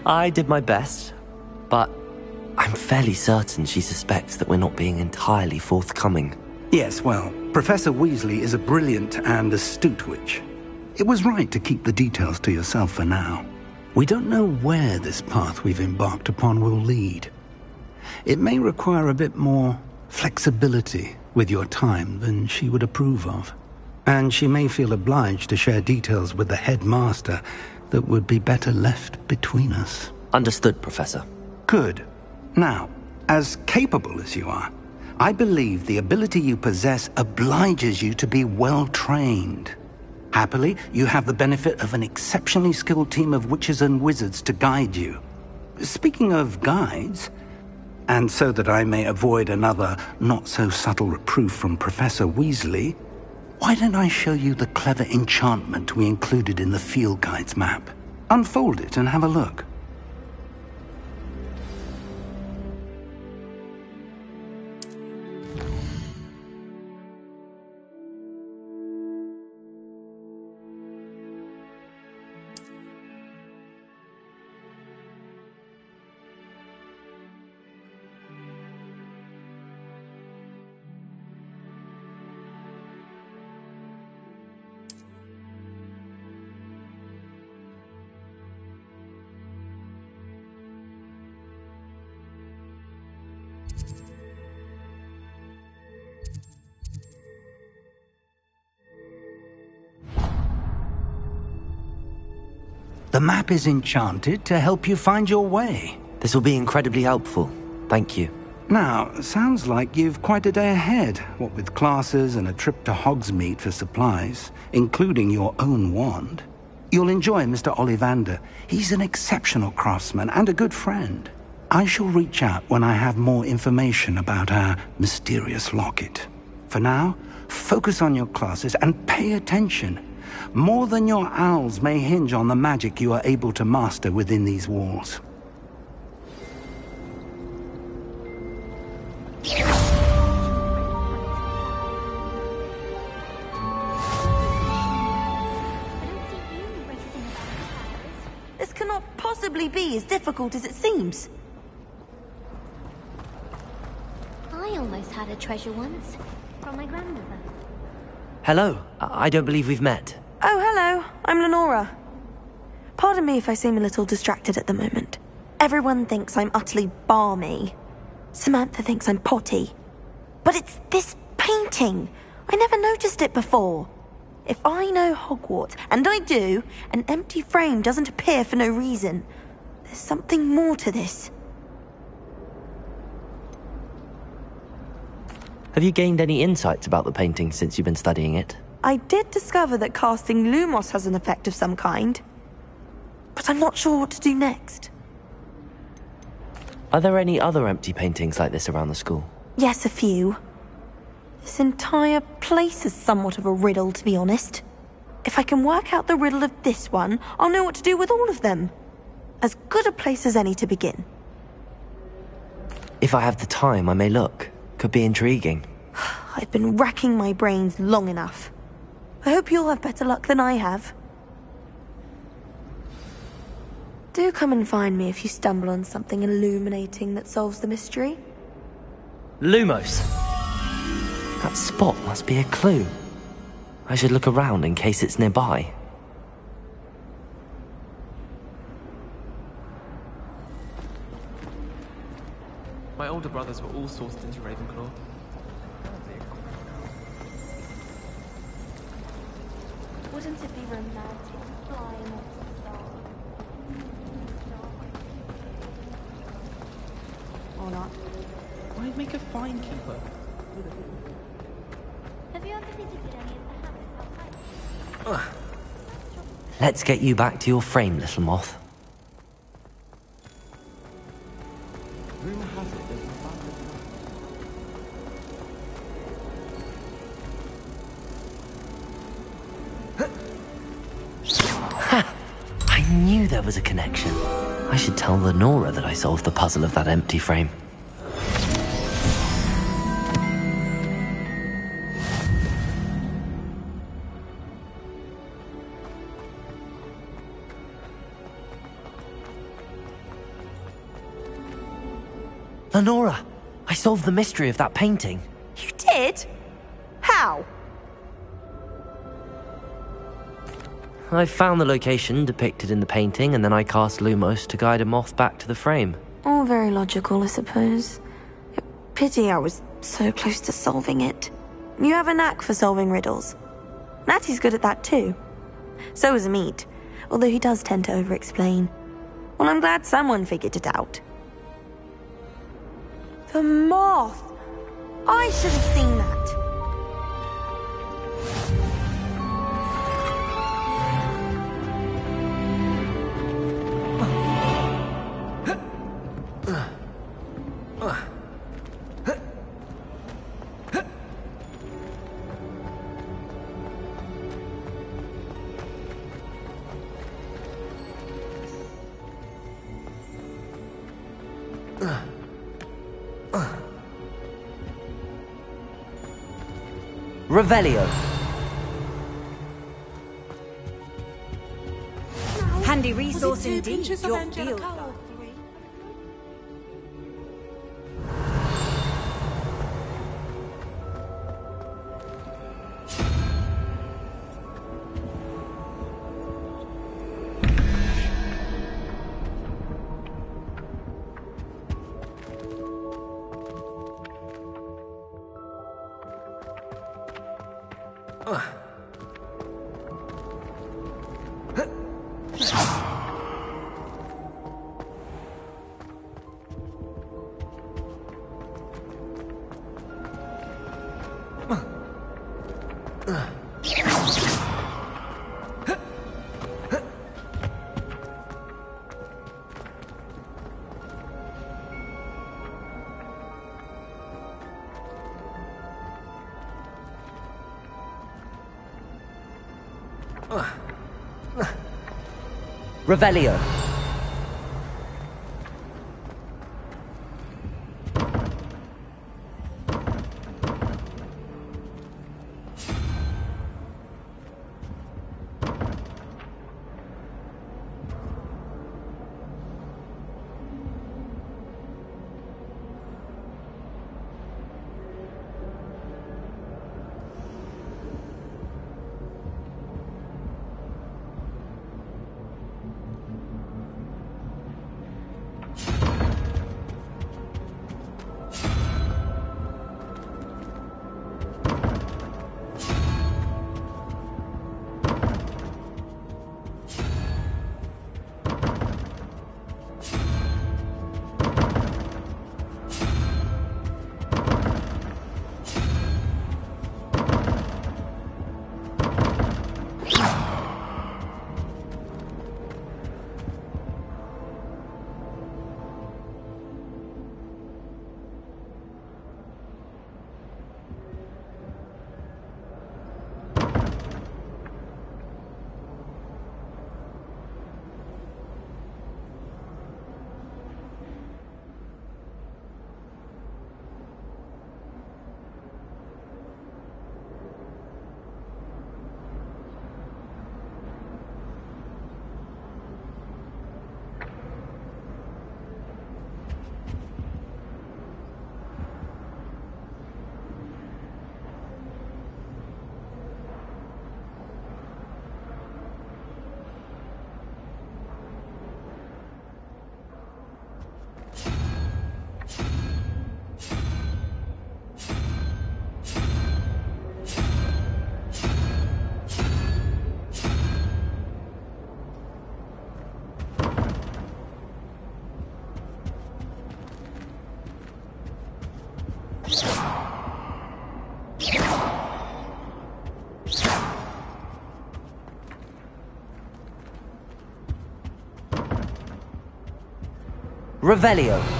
I did my best, but I'm fairly certain she suspects that we're not being entirely forthcoming. Yes, well, Professor Weasley is a brilliant and astute witch. It was right to keep the details to yourself for now. We don't know where this path we've embarked upon will lead. It may require a bit more flexibility with your time than she would approve of. And she may feel obliged to share details with the headmaster that would be better left between us. Understood, Professor. Good. Now, as capable as you are, I believe the ability you possess obliges you to be well-trained. Happily, you have the benefit of an exceptionally skilled team of witches and wizards to guide you. Speaking of guides, and so that I may avoid another not-so-subtle reproof from Professor Weasley, why don't I show you the clever enchantment we included in the field guide's map? Unfold it and have a look. The map is enchanted to help you find your way. This will be incredibly helpful. Thank you. Now, sounds like you've quite a day ahead, what with classes and a trip to Hogsmeade for supplies, including your own wand. You'll enjoy Mr. Ollivander. He's an exceptional craftsman and a good friend. I shall reach out when I have more information about our mysterious locket. For now, focus on your classes and pay attention. More than your owls may hinge on the magic you are able to master within these walls. This cannot possibly be as difficult as it seems. I almost had a treasure once, from my grandmother. Hello. I don't believe we've met. Oh, hello. I'm Lenora. Pardon me if I seem a little distracted at the moment. Everyone thinks I'm utterly balmy. Samantha thinks I'm potty. But it's this painting. I never noticed it before. If I know Hogwarts, and I do, an empty frame doesn't appear for no reason. There's something more to this. Have you gained any insights about the painting since you've been studying it? I did discover that casting Lumos has an effect of some kind. But I'm not sure what to do next. Are there any other empty paintings like this around the school? Yes, a few. This entire place is somewhat of a riddle, to be honest. If I can work out the riddle of this one, I'll know what to do with all of them. As good a place as any to begin. If I have the time, I may look. Could be intriguing. I've been racking my brains long enough. I hope you'll have better luck than I have. Do come and find me if you stumble on something illuminating that solves the mystery. Lumos! That spot must be a clue. I should look around in case it's nearby. My older brothers were all sourced into Ravenclaw. Wouldn't it be romantic flying off the star? Or not? I'd make a fine keeper. Have you ever visited any of the hamlets outside? Let's get you back to your frame, little moth. Rumor has it there's a father. Ha! I knew there was a connection. I should tell Lenora that I solved the puzzle of that empty frame. Lenora, I solved the mystery of that painting. You did? How? I found the location depicted in the painting, and then I cast Lumos to guide a moth back to the frame. All very logical, I suppose. Pity I was so close to solving it. You have a knack for solving riddles. Natty's good at that too. So is Amit, although he does tend to over-explain. Well, I'm glad someone figured it out. The moth! I should have seen that. Revelio. Handy resource indeed. Your field. Revelio. Revelio.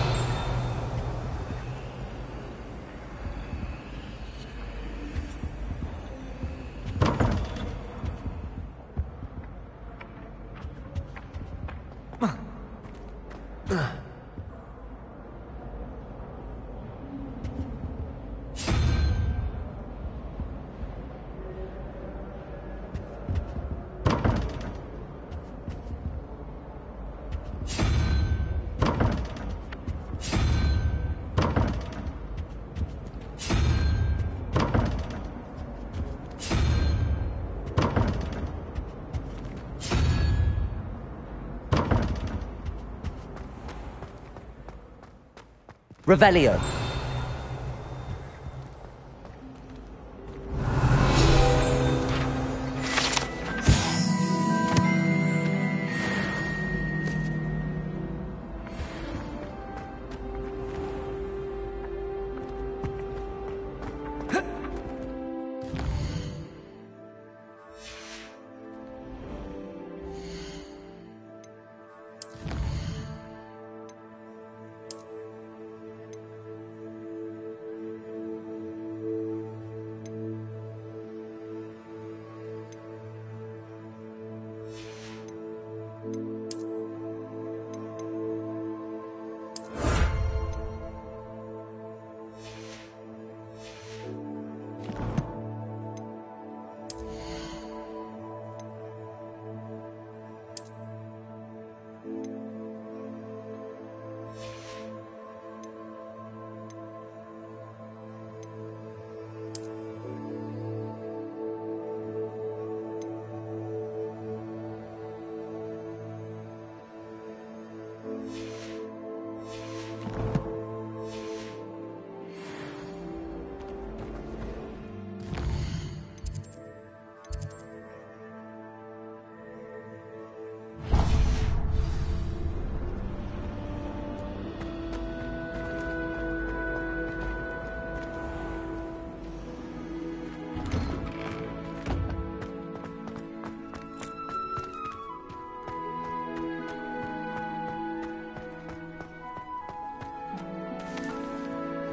Revelio.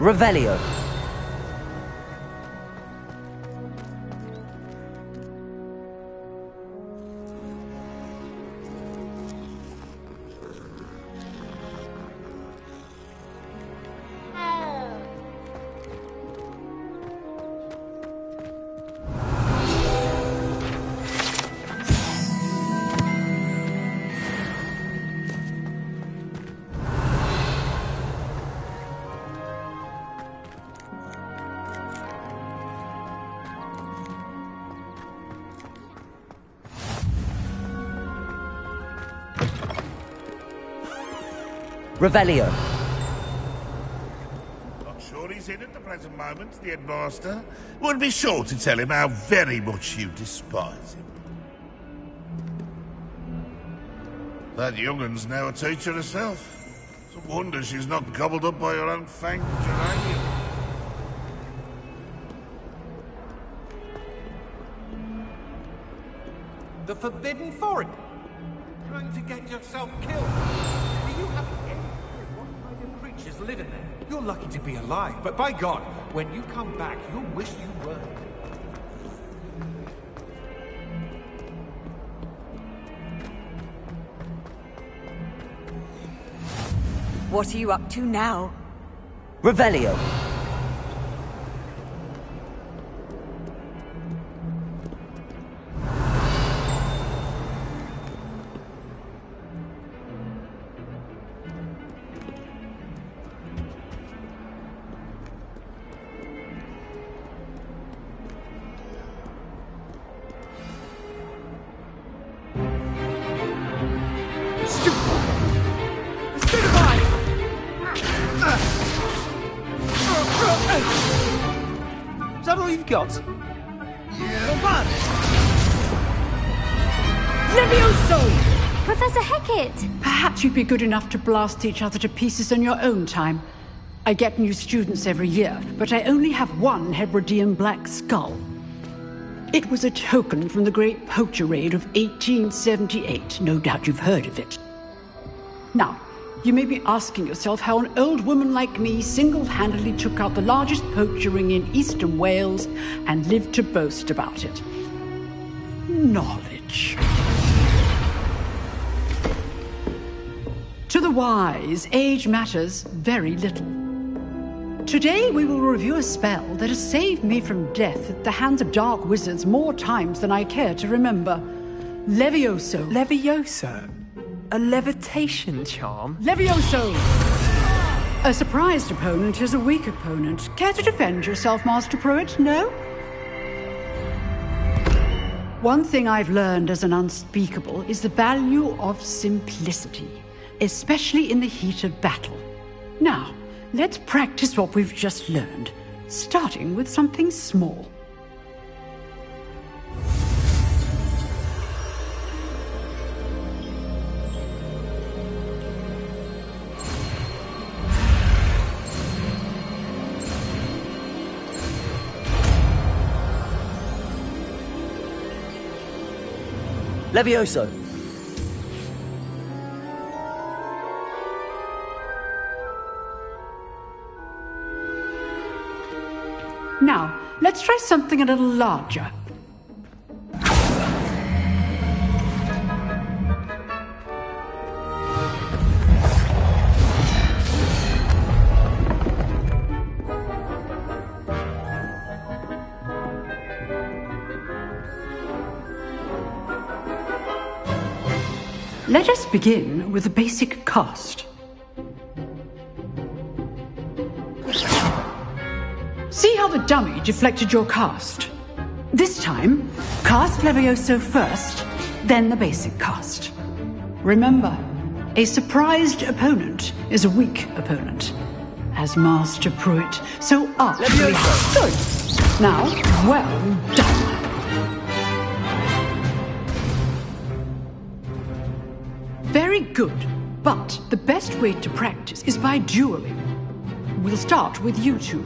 Revelio. Revelio. Not sure he's in at the present moment, the headmaster. Would be sure to tell him how very much you despise him. That young'un's now a teacher herself. It's a wonder she's not gobbled up by her own fanged geranium. The Forbidden Forest. Trying to get yourself killed. Do you have any idea what kind of creatures live in there? You're lucky to be alive, but by God, when you come back, you'll wish you were. What are you up to now? Revelio. Is that all you've got? Yeah. Levioso! Professor Hecat! Perhaps you'd be good enough to blast each other to pieces on your own time. I get new students every year, but I only have one Hebridean black skull. It was a token from the Great Poacher Raid of 1878. No doubt you've heard of it. Now, you may be asking yourself how an old woman like me single-handedly took out the largest poacher ring in eastern Wales and lived to boast about it. Knowledge. To the wise, age matters very little. Today we will review a spell that has saved me from death at the hands of dark wizards more times than I care to remember. Levioso. Levioso? A levitation charm? Levioso! A surprised opponent is a weak opponent. Care to defend yourself, Master Pruitt? No? One thing I've learned as an unspeakable is the value of simplicity, especially in the heat of battle. Now, let's practice what we've just learned, starting with something small. Levioso. Now, let's try something a little larger. Let us begin with the basic cast. See how the dummy deflected your cast? This time, cast Levioso first, then the basic cast. Remember, a surprised opponent is a weak opponent. As Master Pruitt, so artfully. Good. Now, well done. Very good, but the best way to practice is by dueling. We'll start with you two.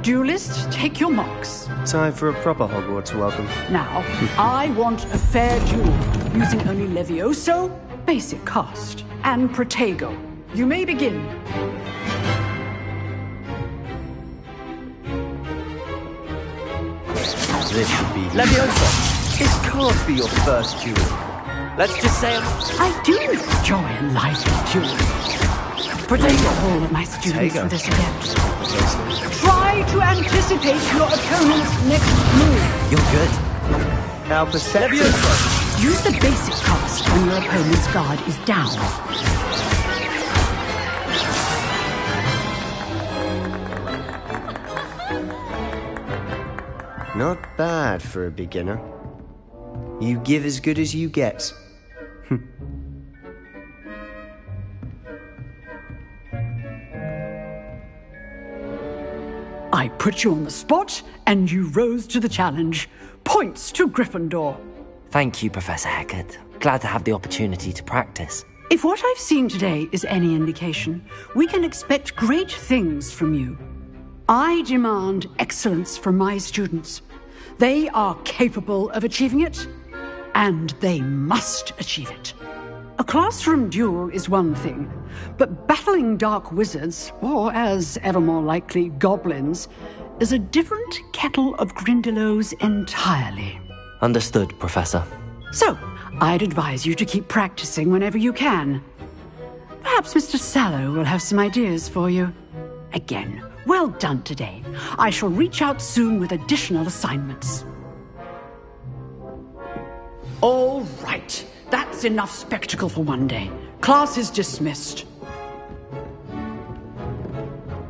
Duelists, take your marks. Time for a proper Hogwarts welcome. Now, I want a fair duel, using only Levioso, basic cast, and Protego. You may begin. This should be... Leviosa, this can't be your first duel. Let's just say... I do enjoy life dueling. Protect all of my students for this event. Try to anticipate your opponent's next move. You're good. How perceptive. Leviosa, use the basic cast when your opponent's guard is down. Not bad for a beginner. You give as good as you get. I put you on the spot, and you rose to the challenge. Points to Gryffindor. Thank you, Professor Hecat. Glad to have the opportunity to practice. If what I've seen today is any indication, we can expect great things from you. I demand excellence from my students. They are capable of achieving it, and they must achieve it. A classroom duel is one thing, but battling dark wizards, or as ever more likely, goblins, is a different kettle of Grindylows entirely. Understood, Professor. So, I'd advise you to keep practicing whenever you can. Perhaps Mr. Sallow will have some ideas for you. Again, well done today. I shall reach out soon with additional assignments. All right. That's enough spectacle for one day. Class is dismissed.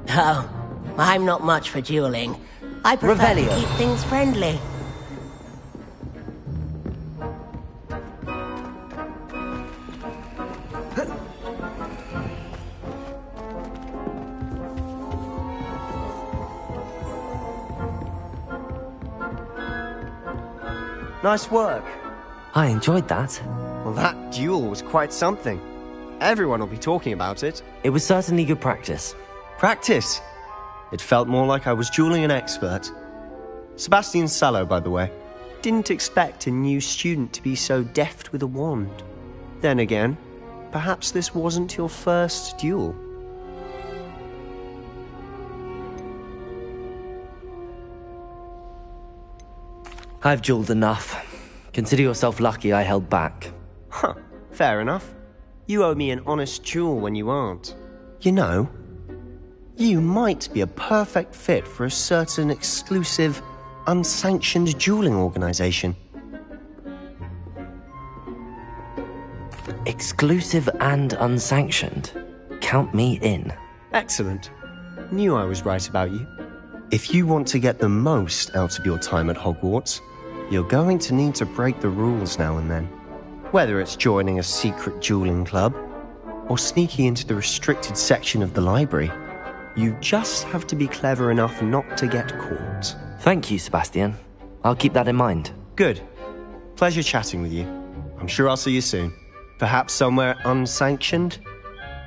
Oh, I'm not much for dueling. I prefer to keep things friendly. Nice work. I enjoyed that. Well, that duel was quite something. Everyone will be talking about it. It was certainly good practice. Practice? It felt more like I was dueling an expert. Sebastian Sallow, by the way. Didn't expect a new student to be so deft with a wand. Then again, perhaps this wasn't your first duel. I've dueled enough. Consider yourself lucky I held back. Huh, fair enough. You owe me an honest duel when you aren't. You know, you might be a perfect fit for a certain exclusive, unsanctioned dueling organization. Exclusive and unsanctioned? Count me in. Excellent. Knew I was right about you. If you want to get the most out of your time at Hogwarts, you're going to need to break the rules now and then. Whether it's joining a secret dueling club, or sneaking into the restricted section of the library, you just have to be clever enough not to get caught. Thank you, Sebastian. I'll keep that in mind. Good. Pleasure chatting with you. I'm sure I'll see you soon. Perhaps somewhere unsanctioned?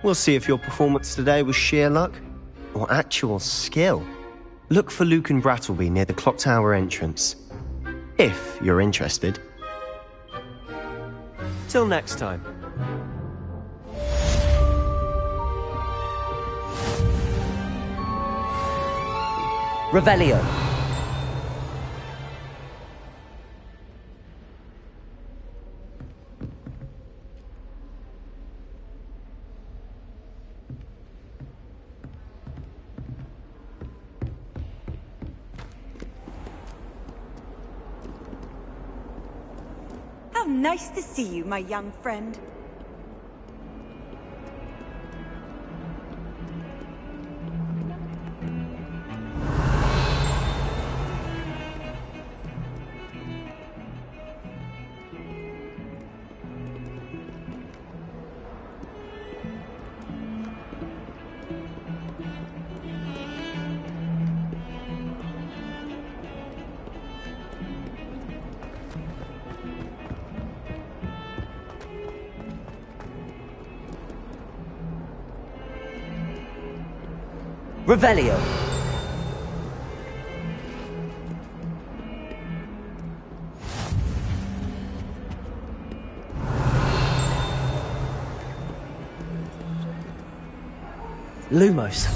We'll see if your performance today was sheer luck, or actual skill. Look for Luke and Brattleby near the clock tower entrance. If you're interested. Till next time. Revelio. How nice to see you, my young friend. Revelio. Lumos.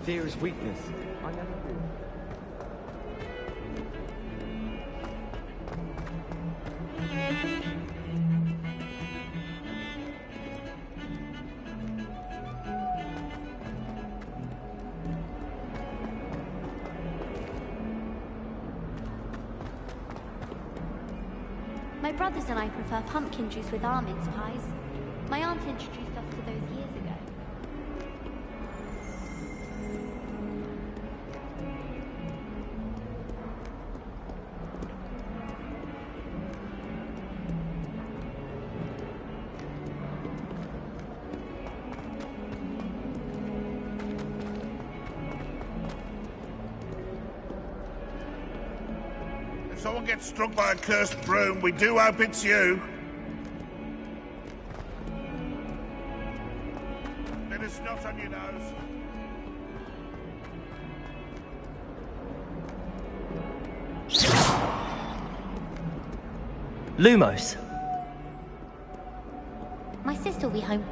Fear is weakness. My brothers and I prefer pumpkin juice with our mince pies. My aunt introduced us to those years ago. If someone gets struck by a cursed broom, we do hope it's you. Bit of snot on your nose. Lumos. My sister will be home.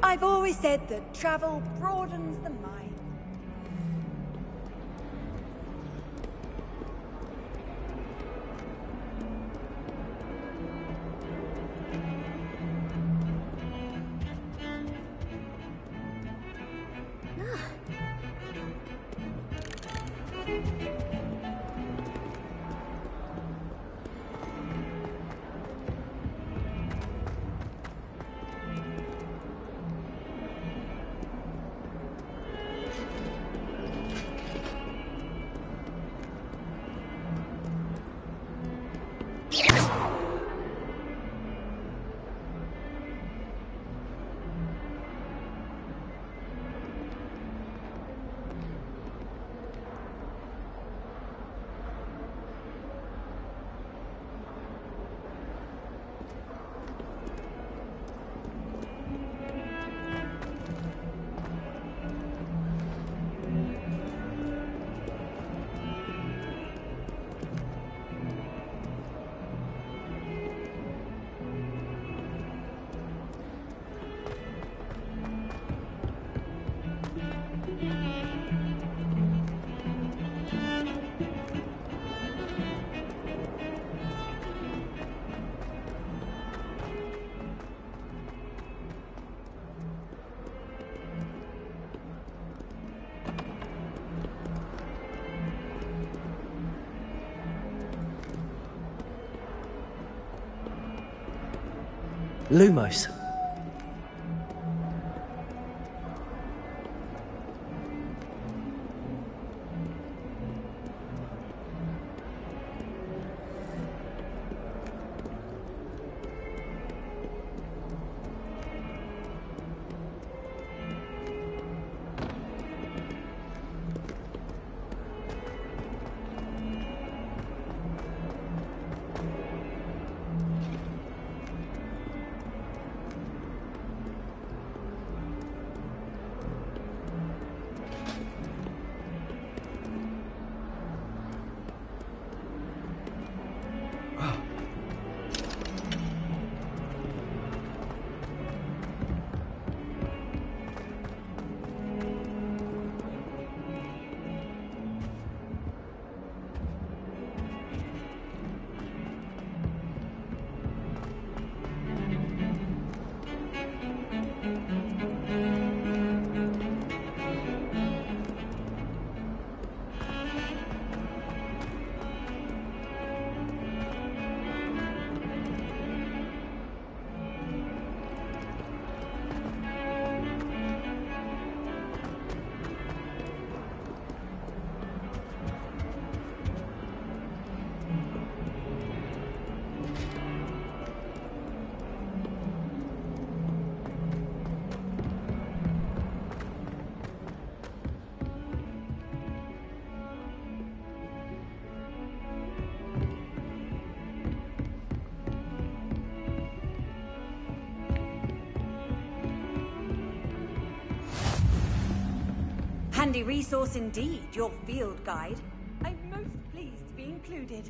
I've always said that travel broadens the mind. Lumos. handy resource indeed, your field guide. I'm most pleased to be included.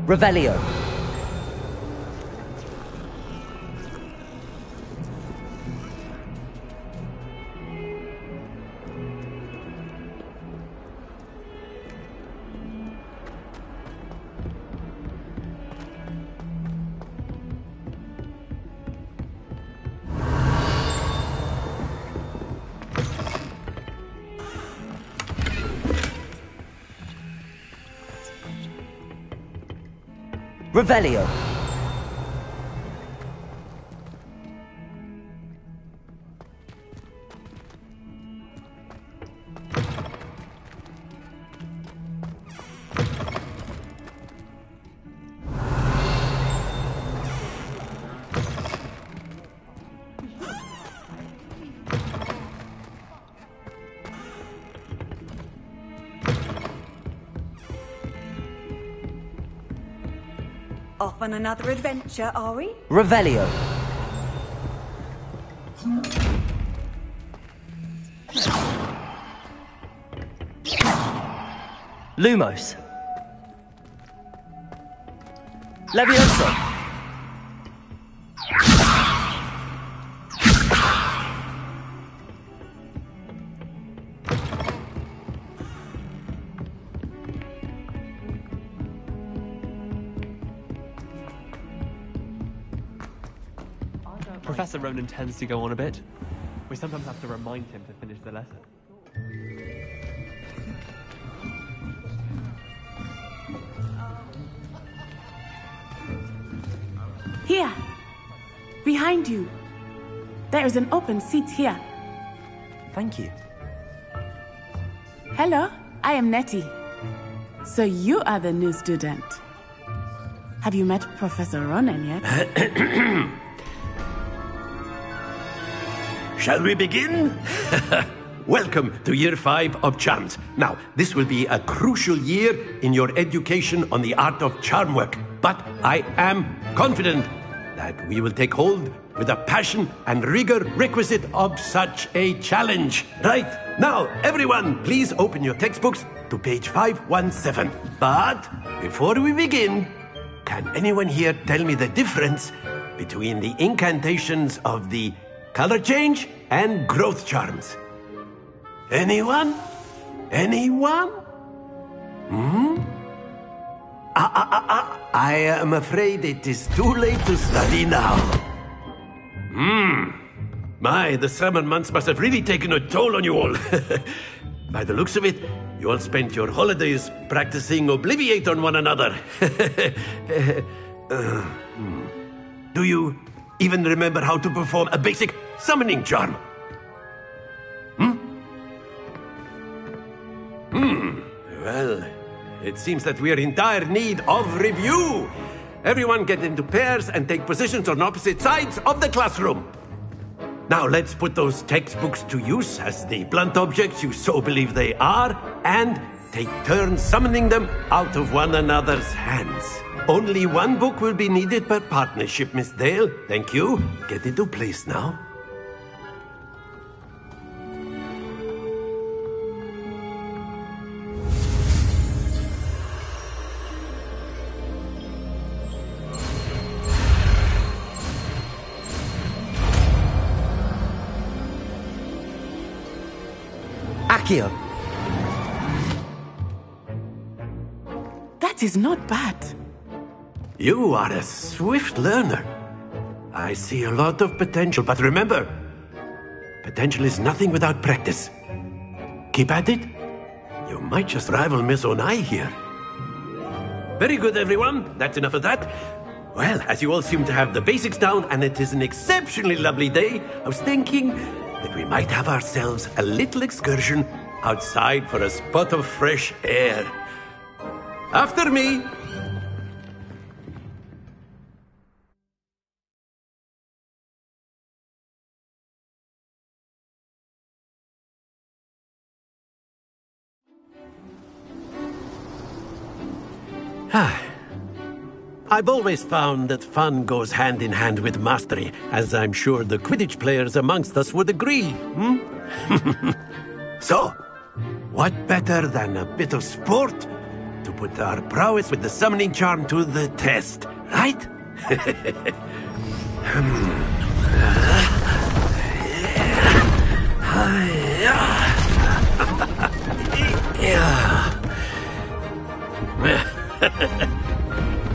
Revelio. Revelio. Off on another adventure, are we? Revelio. Lumos. Levioso. Professor Ronan tends to go on a bit. We sometimes have to remind him to finish the lesson. Here! Behind you! There is an open seat here. Thank you. Hello, I am Nettie. So you are the new student. Have you met Professor Ronan yet? Shall we begin? Welcome to Year 5 of Charms. Now, this will be a crucial year in your education on the art of charm work. But I am confident that we will take hold with the passion and rigor requisite of such a challenge. Right, now, everyone, please open your textbooks to page 517. But before we begin, can anyone here tell me the difference between the incantations of the color change and growth charms? Anyone? Anyone? I am afraid it is too late to study now. My, the summer months must have really taken a toll on you all. By the looks of it, you all spent your holidays practicing Obliviate on one another. Do you even remember how to perform a basic summoning charm? Well, it seems that we are in dire need of review. Everyone get into pairs and take positions on opposite sides of the classroom. Now let's put those textbooks to use as the blunt objects you so believe they are, and take turns summoning them out of one another's hands. Only one book will be needed per partnership, Miss Dale. Thank you. Get into place now. Accio. That is not bad. You are a swift learner. I see a lot of potential, but remember, potential is nothing without practice. Keep at it. You might just rival Miss Onai here. Very good, everyone. That's enough of that. Well, as you all seem to have the basics down, and it is an exceptionally lovely day, I was thinking that we might have ourselves a little excursion outside for a spot of fresh air. After me! I've always found that fun goes hand in hand with mastery, as I'm sure the Quidditch players amongst us would agree, So, what better than a bit of sport to put our prowess with the summoning charm to the test, right?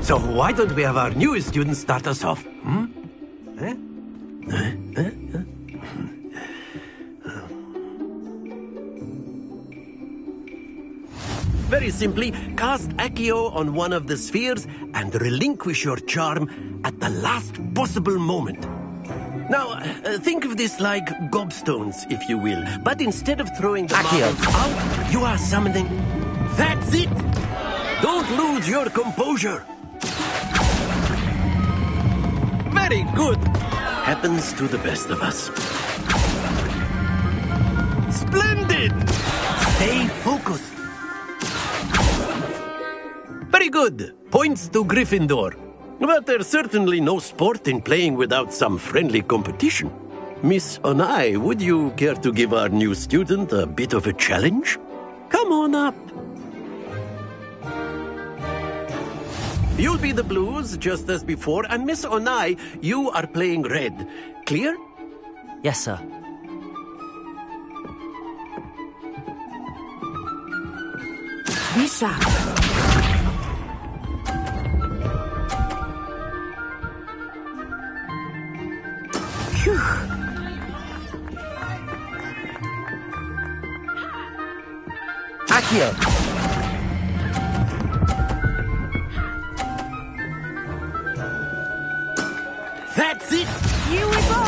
So why don't we have our newest student start us off? Very simply, cast Accio on one of the spheres and relinquish your charm at the last possible moment. Now, think of this like gobstones, if you will. But instead of throwing the marbles out, you are summoning... That's it! Don't lose your composure! Very good! Happens to the best of us. Splendid! Stay focused. Very good. Points to Gryffindor. But there's certainly no sport in playing without some friendly competition. Miss Onai, would you care to give our new student a bit of a challenge? Come on up. You'll be the blues, just as before, and Miss Onai, you are playing red. Clear? Yes, sir. Be sharp. Phew. Accio. That's it! Here we go!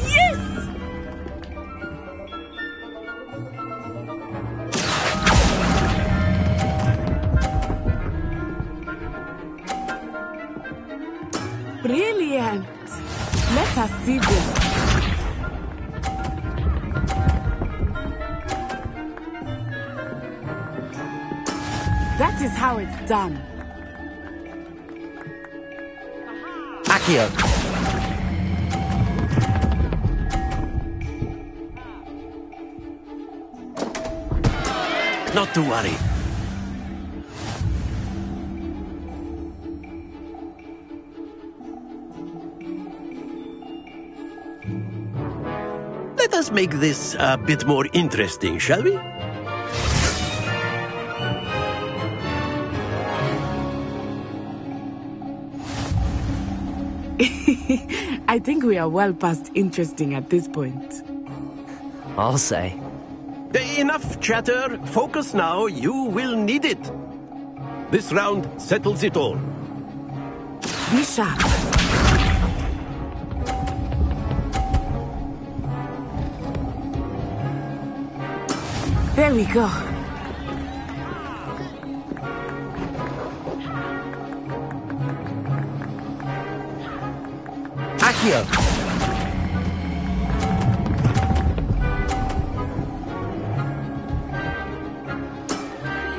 Yes! Brilliant! Let us see this. That is how it's done. Accio. Not to worry. Let us make this a bit more interesting, shall we? I think we are well past interesting at this point. I'll say. Enough chatter. Focus now. You will need it. This round settles it all. Be sharp. There we go. Accio.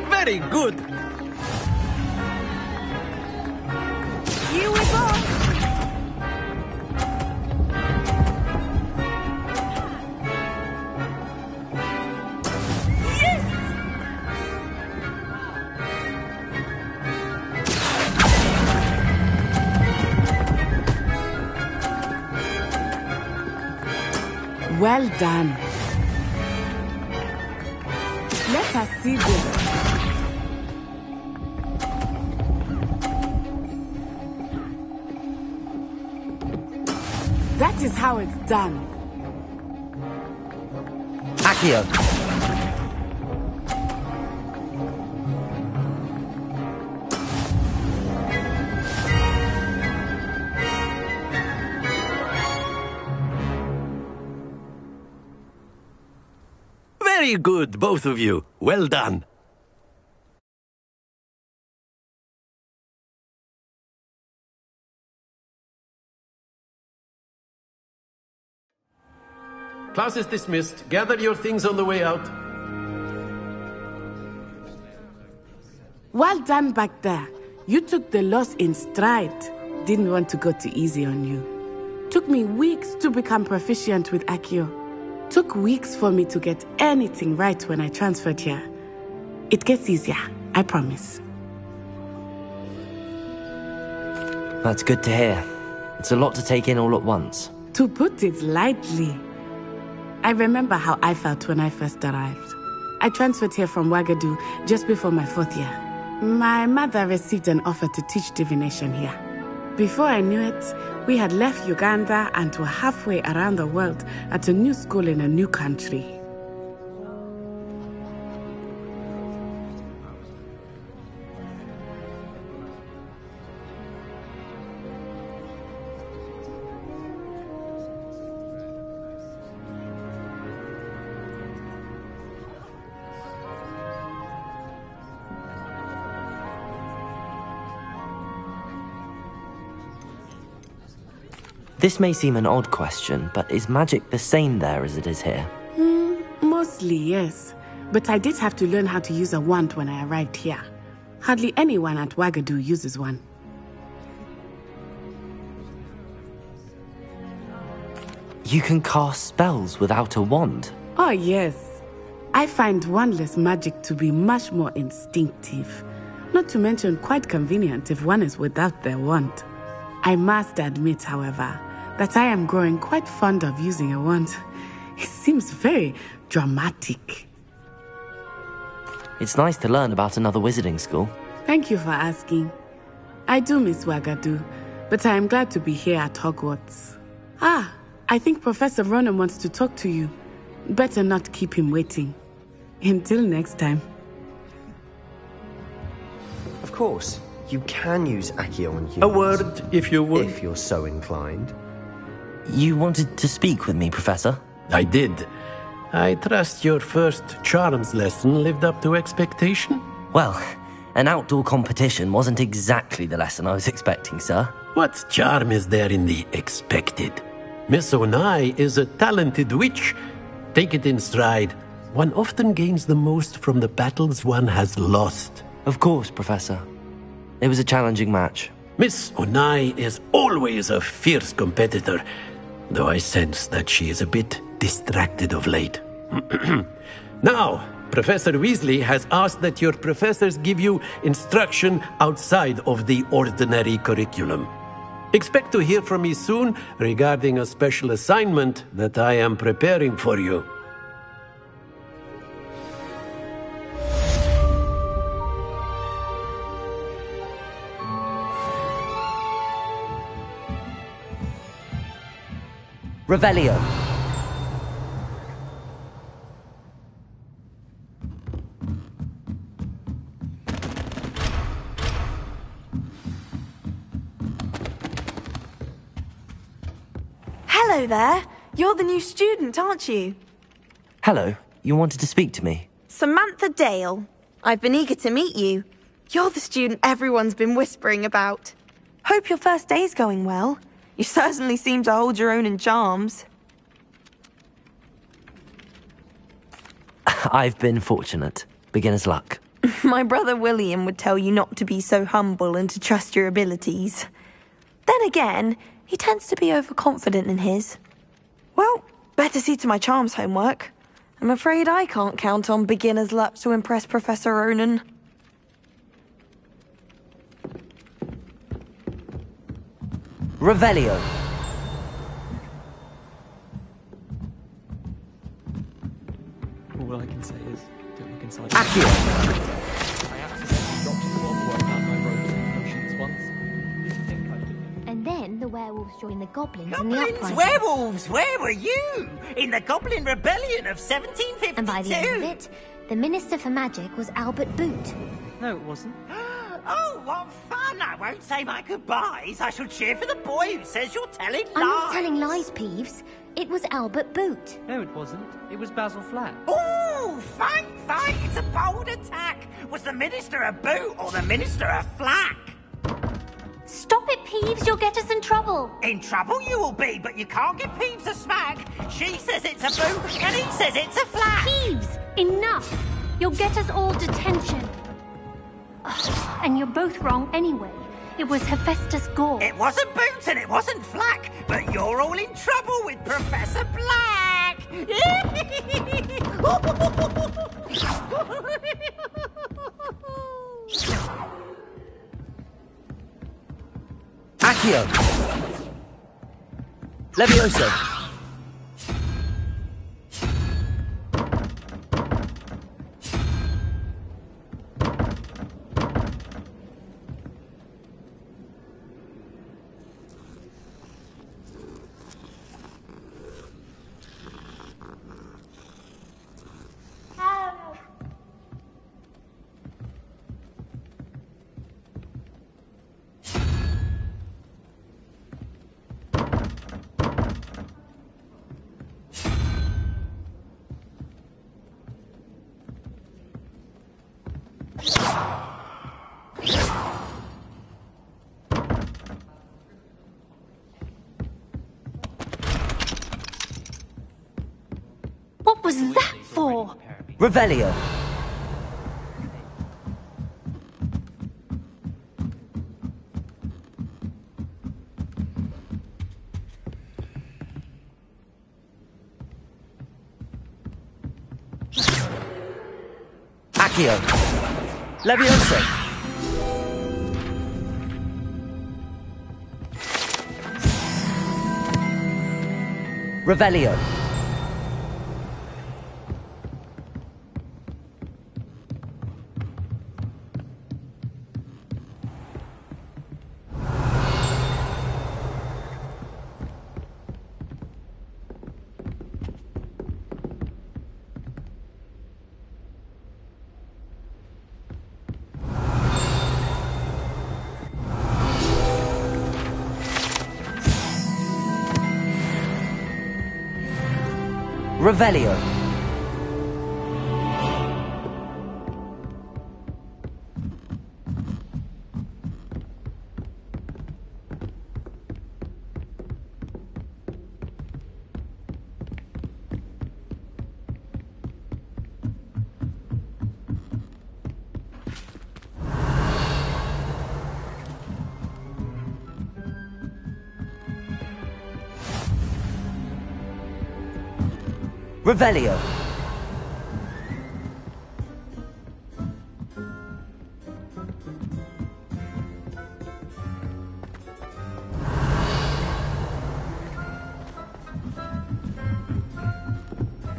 Very good. Here we go. Yes! Well done. Let us see this. That is how it's done. Accio. Very good, both of you. Well done. Class is dismissed. Gather your things on the way out. Well done back there. You took the loss in stride. Didn't want to go too easy on you. Took me weeks to become proficient with Accio. Took weeks for me to get anything right when I transferred here. It gets easier, I promise. That's good to hear. It's a lot to take in all at once. To put it lightly, I remember how I felt when I first arrived. I transferred here from Ouagadougou just before my 4th year. My mother received an offer to teach divination here. Before I knew it, we had left Uganda and were halfway around the world at a new school in a new country. This may seem an odd question, but is magic the same there as it is here? Mostly, yes. But I did have to learn how to use a wand when I arrived here. Hardly anyone at Ouagadougou uses one. You can cast spells without a wand? Oh, yes. I find wandless magic to be much more instinctive. Not to mention quite convenient if one is without their wand. I must admit, however, that I am growing quite fond of using a wand. It seems very dramatic. It's nice to learn about another wizarding school. Thank you for asking. I do miss Ouagadougou, but I am glad to be here at Hogwarts. Ah, I think Professor Ronan wants to talk to you. Better not keep him waiting. Until next time. Of course. You can use Accio on humans. A word, if you would. If you're so inclined. You wanted to speak with me, Professor? I did. I trust your first charms lesson lived up to expectation? Well, an outdoor competition wasn't exactly the lesson I was expecting, sir. What charm is there in the expected? Miss Onai is a talented witch. Take it in stride. One often gains the most from the battles one has lost. Of course, Professor. It was a challenging match. Miss Onai is always a fierce competitor, though I sense that she is a bit distracted of late. Now, Professor Weasley has asked that your professors give you instruction outside of the ordinary curriculum. Expect to hear from me soon regarding a special assignment that I am preparing for you. Revelio. Hello there. You're the new student, aren't you? Hello. You wanted to speak to me? Samantha Dale. I've been eager to meet you. You're the student everyone's been whispering about. Hope your first day's going well. You certainly seem to hold your own in charms. I've been fortunate. Beginner's luck. My brother William would tell you not to be so humble and to trust your abilities. Then again, he tends to be overconfident in his. Well, better see to my charms homework. I'm afraid I can't count on beginner's luck to impress Professor Ronan. Revelio. werewolves joined the goblins in the uprising. Werewolves! Where were you? In the Goblin Rebellion of 1752? And by the end of it, the Minister for Magic was Albert Boot. No, it wasn't. Oh, what fun! I won't say my goodbyes. I shall cheer for the boy who says you're telling lies. I'm not telling lies, Peeves. It was Albert Boot. No, it wasn't. It was Basil Flack. Oh, fight! It's a bold attack. Was the Minister a Boot or the Minister a Flack? Stop it, Peeves. You'll get us in trouble. In trouble you will be, but you can't give Peeves a smack. She says it's a Boot and he says it's a Flack. Peeves, enough. You'll get us all detention. Ugh, and you're both wrong anyway. It was Hephaestus Gore. It wasn't Boot and it wasn't Flack, but you're all in trouble with Professor Black. Accio! Levioso! What was that for? Revelio. Accio. Levioso. Revelio. Revelio. Revelio.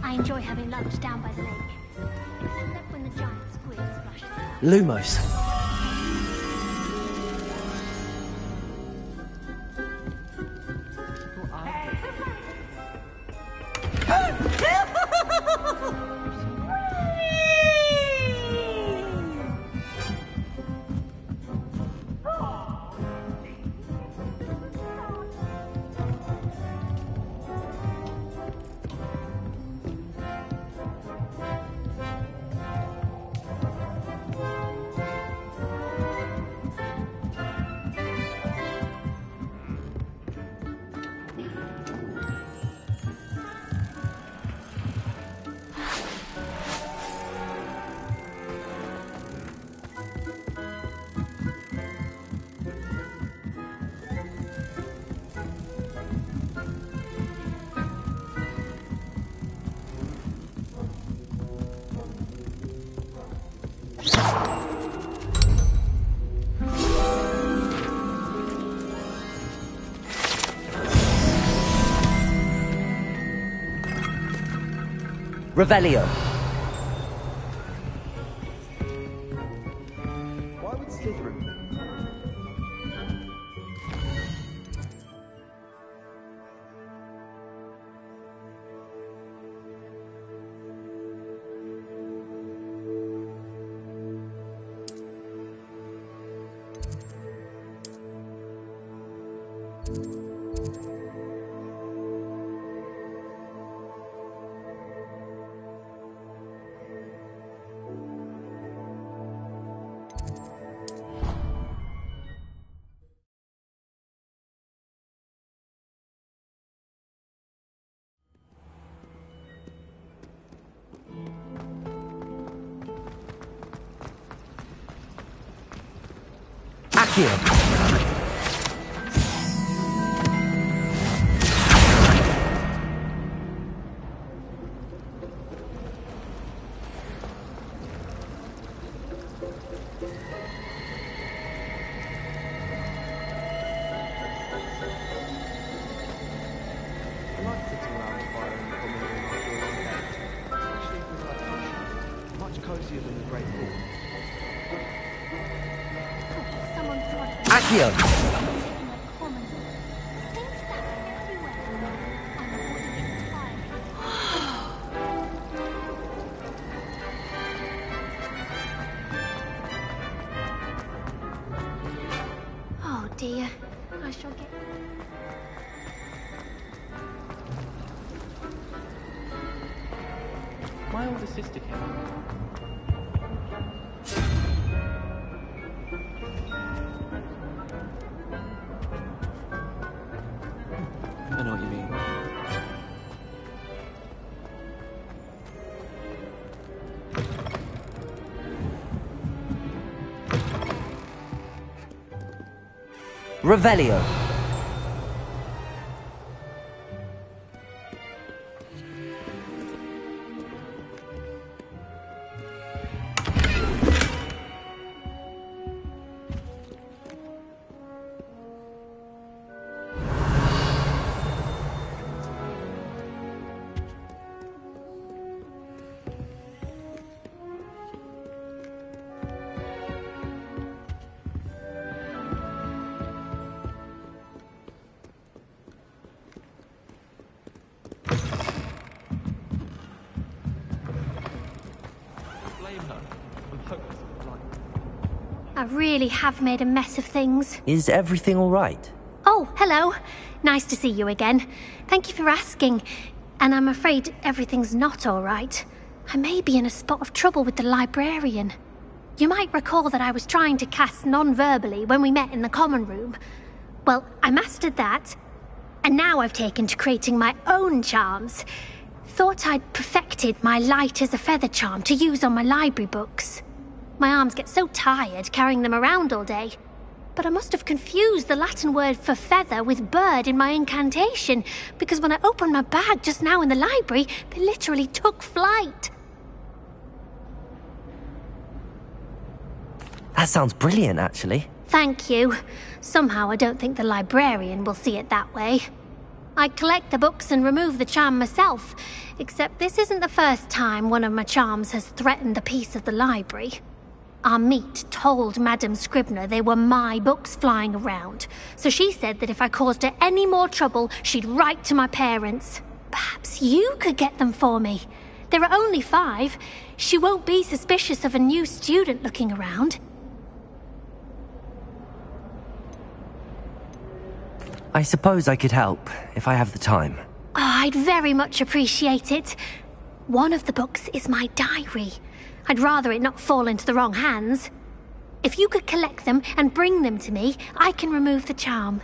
I enjoy having lunch down by the lake. Except when the giant squid splashes out. Lumos. Revelio. Why would Slytherin? Oh dear, I shall get... My older sister came. I know what you mean. Revelio. I really have made a mess of things. Is everything all right? Oh, hello. Nice to see you again. Thank you for asking. And I'm afraid everything's not all right. I may be in a spot of trouble with the librarian. You might recall that I was trying to cast non-verbally when we met in the common room. Well, I mastered that. And now I've taken to creating my own charms. Thought I'd perfected my light as a feather charm to use on my library books. My arms get so tired carrying them around all day. But I must have confused the Latin word for feather with bird in my incantation, because when I opened my bag just now in the library, they literally took flight. That sounds brilliant, actually. Thank you. Somehow I don't think the librarian will see it that way. I collect the books and remove the charm myself, except this isn't the first time one of my charms has threatened the peace of the library. Our meet told Madame Scribner they were my books flying around, so she said that if I caused her any more trouble, she'd write to my parents. Perhaps you could get them for me. There are only 5. She won't be suspicious of a new student looking around. I suppose I could help, if I have the time. Oh, I'd very much appreciate it. One of the books is my diary. I'd rather it not fall into the wrong hands. If you could collect them and bring them to me, I can remove the charm.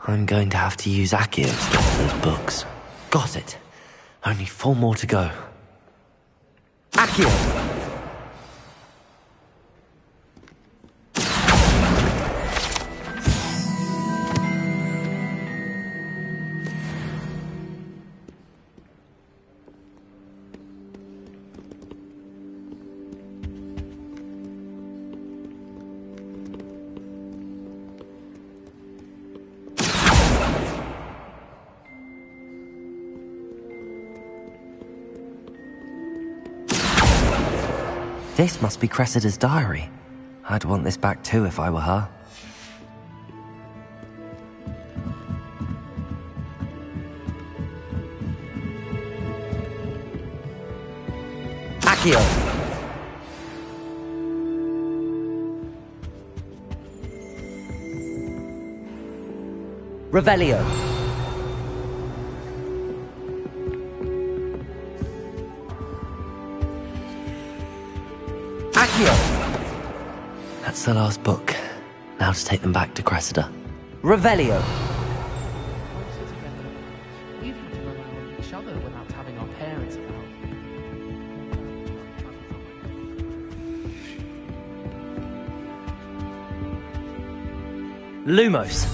I'm going to have to use Accio to get to those books. Got it. Only 4 more to go. Accio! This must be Cressida's diary. I'd want this back too if I were her. Accio. Revelio. Accio. That's the last book. Now to take them back to Cressida. Revelio. We've had to rely on each other without having our parents around. Lumos.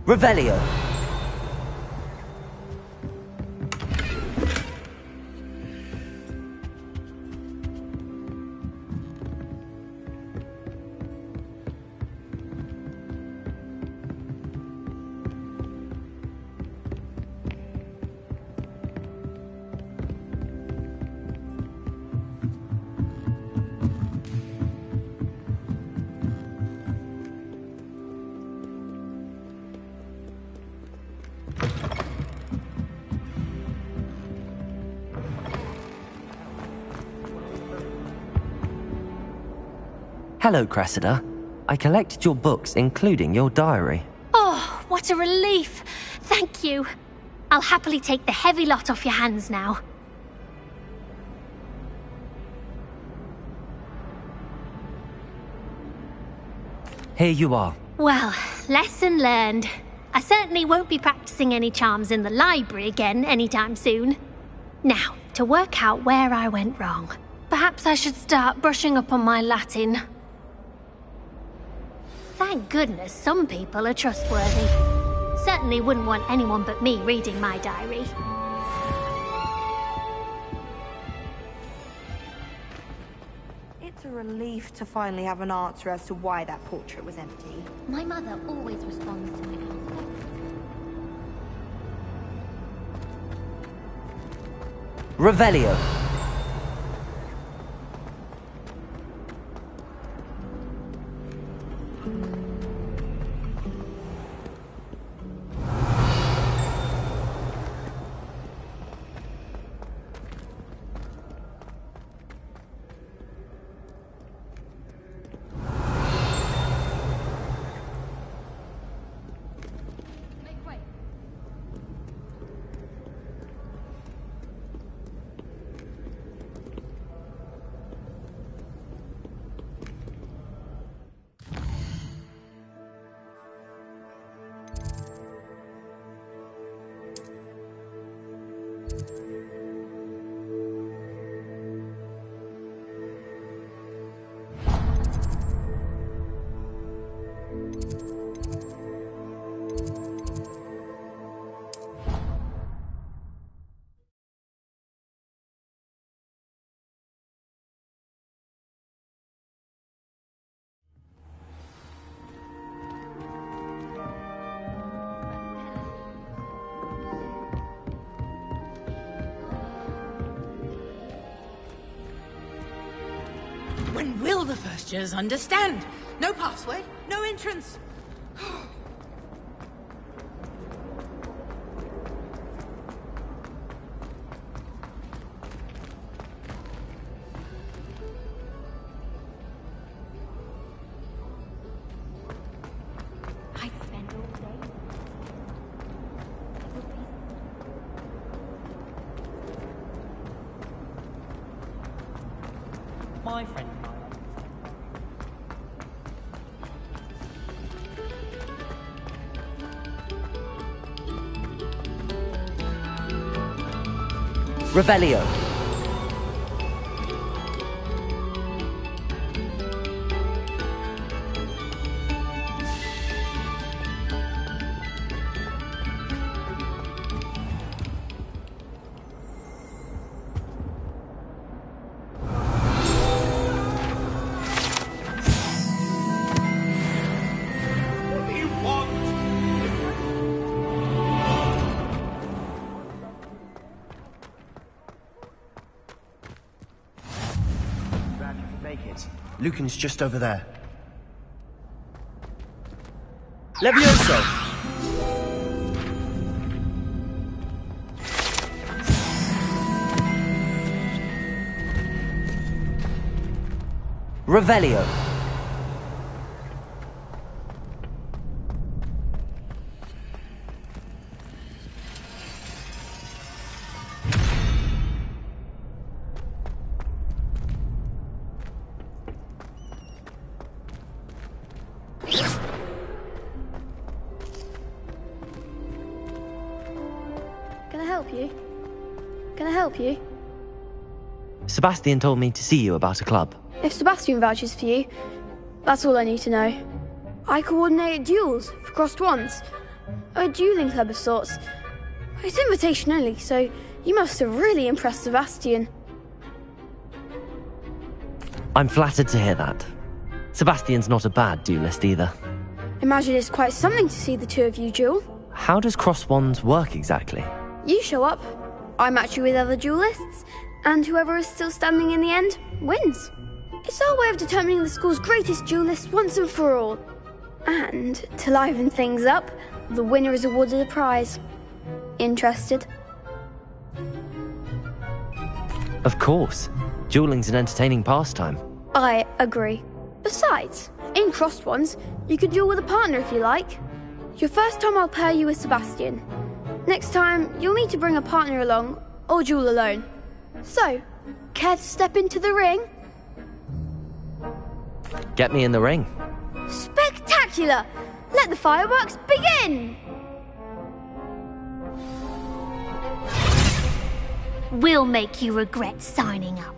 Revelio. Hello, Cressida. I collected your books, including your diary. Oh, what a relief. Thank you. I'll happily take the heavy lot off your hands now. Here you are. Well, lesson learned. I certainly won't be practicing any charms in the library again anytime soon. Now, to work out where I went wrong. Perhaps I should start brushing up on my Latin. Thank goodness some people are trustworthy. Certainly wouldn't want anyone but me reading my diary. It's a relief to finally have an answer as to why that portrait was empty. My mother always responds to my Revelio. When will the first years understand? No password, no entrance. My friend and I. Revelio. make it. Lucan's just over there. Levioso! Revelio. Can I help you? Sebastian told me to see you about a club. If Sebastian vouches for you, that's all I need to know. I coordinate duels for crossed wands. A dueling club of sorts. It's invitation only, so you must have really impressed Sebastian. I'm flattered to hear that. Sebastian's not a bad duelist either. Imagine it's quite something to see the two of you duel. How does cross wands work exactly? You show up, I match you with other duelists, and whoever is still standing in the end wins. It's our way of determining the school's greatest duelist once and for all. And to liven things up, the winner is awarded a prize. Interested? Of course. Dueling's an entertaining pastime. I agree. Besides, in crossed ones, you can duel with a partner if you like. Your first time I'll pair you with Sebastian. Next time, you'll need to bring a partner along, or duel alone. So, care to step into the ring? Get me in the ring. Spectacular! Let the fireworks begin! We'll make you regret signing up.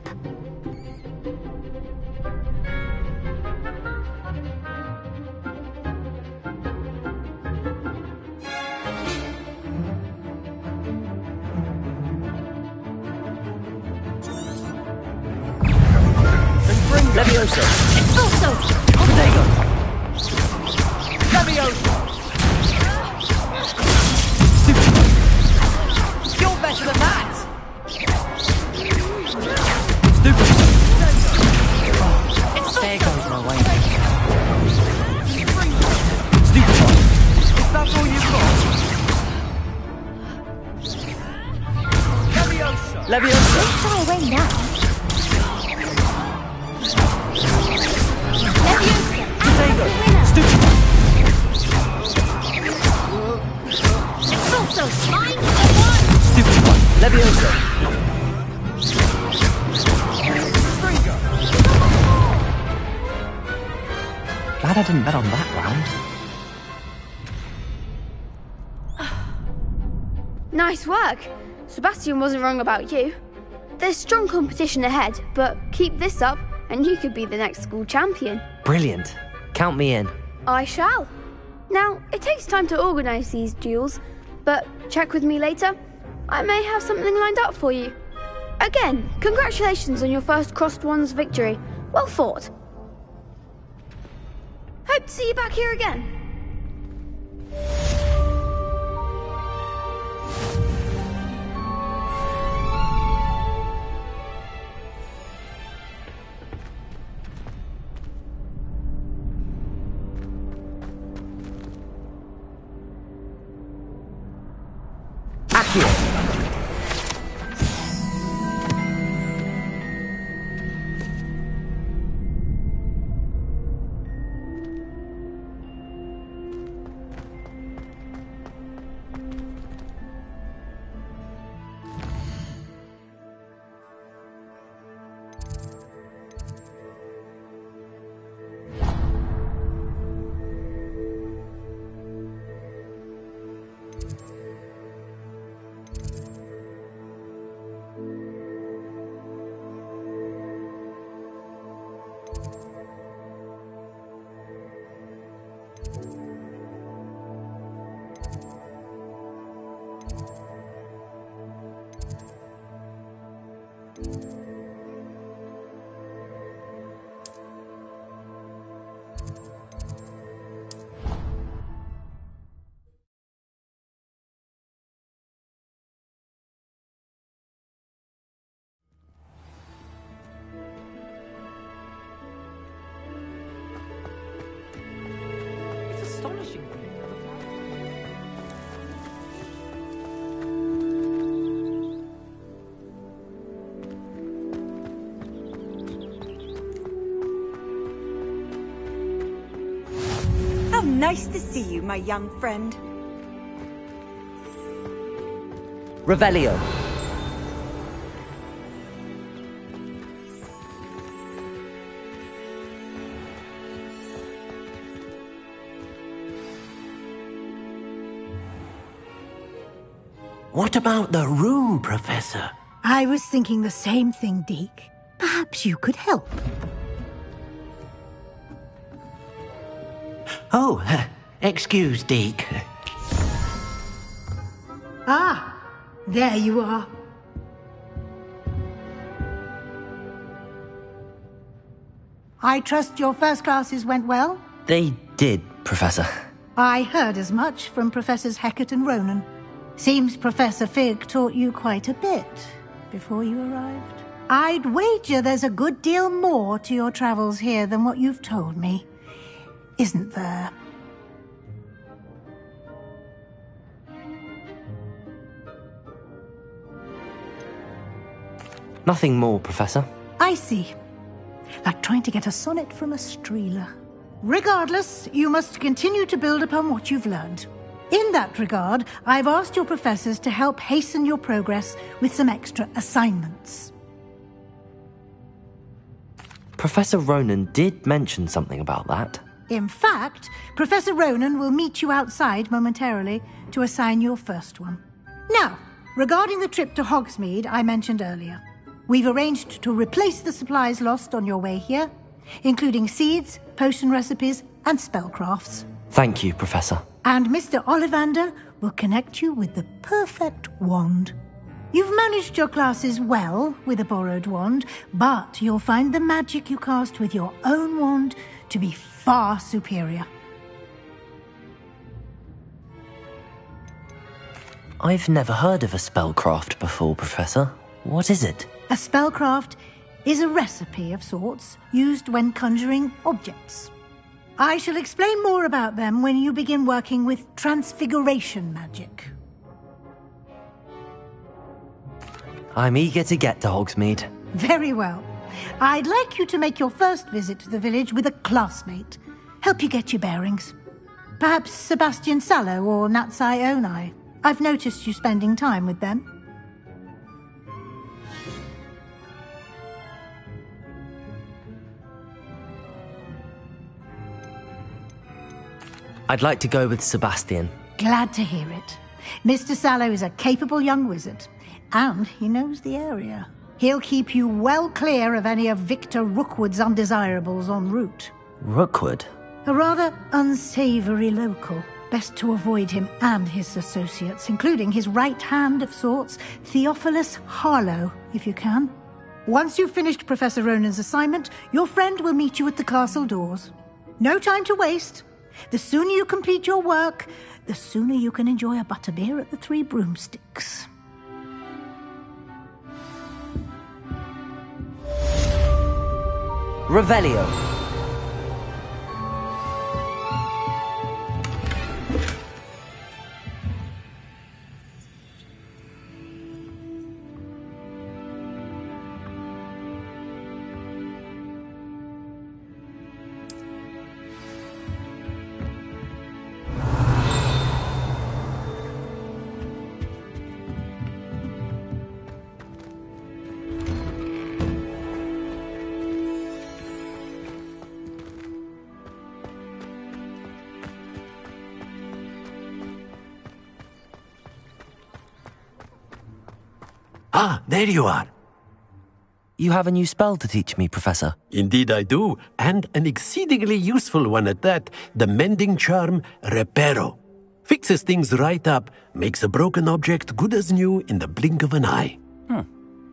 Levioso! Expulso! Protego! Levioso! You're better than that! Stupid! There goes my way. Stupid one! Is that all you've got? Levioso! Levioso! Don't shy away now. Protego! Stupid one! Expulso! Mine for one! Stupid one! Levioso! Glad I didn't bet on that round. Nice work. Sebastian wasn't wrong about you. There's strong competition ahead, but keep this up and you could be the next school champion. Brilliant. Count me in. I shall. Now, it takes time to organise these duels, but check with me later. I may have something lined up for you. Again, congratulations on your first crossed wands victory. Well fought. Hope to see you back here again. Accio! nice to see you, my young friend. Revelio. What about the room, Professor? I was thinking the same thing, Deke. Perhaps you could help. Oh, excuse, Deke. Ah, there you are. I trust your first classes went well? They did, Professor. I heard as much from Professors Hecat and Ronan. Seems Professor Fig taught you quite a bit before you arrived. I'd wager there's a good deal more to your travels here than what you've told me. Isn't there? Nothing more, Professor. I see. Like trying to get a sonnet from a streeler. Regardless, you must continue to build upon what you've learned. In that regard, I've asked your professors to help hasten your progress with some extra assignments. Professor Ronan did mention something about that. In fact, Professor Ronan will meet you outside momentarily to assign your first one. Now, regarding the trip to Hogsmeade I mentioned earlier, we've arranged to replace the supplies lost on your way here, including seeds, potion recipes, and spellcrafts. Thank you, Professor. And Mr. Ollivander will connect you with the perfect wand. You've managed your classes well with a borrowed wand, but you'll find the magic you cast with your own wand to be far superior. I've never heard of a spellcraft before, Professor. What is it? A spellcraft is a recipe of sorts used when conjuring objects. I shall explain more about them when you begin working with transfiguration magic. I'm eager to get to Hogsmeade. Very well. I'd like you to make your first visit to the village with a classmate. Help you get your bearings. Perhaps Sebastian Sallow or Natsai Onai. I've noticed you spending time with them. I'd like to go with Sebastian. Glad to hear it. Mr. Sallow is a capable young wizard, and he knows the area. He'll keep you well clear of any of Victor Rookwood's undesirables en route. Rookwood? A rather unsavory local. Best to avoid him and his associates, including his right hand of sorts, Theophilus Harlow, if you can. Once you've finished Professor Ronan's assignment, your friend will meet you at the castle doors. No time to waste. The sooner you complete your work, the sooner you can enjoy a butterbeer at the Three Broomsticks. Revelio. Ah, there you are. You have a new spell to teach me, Professor. Indeed I do, and an exceedingly useful one at that, the mending charm Reparo. Fixes things right up, makes a broken object good as new in the blink of an eye.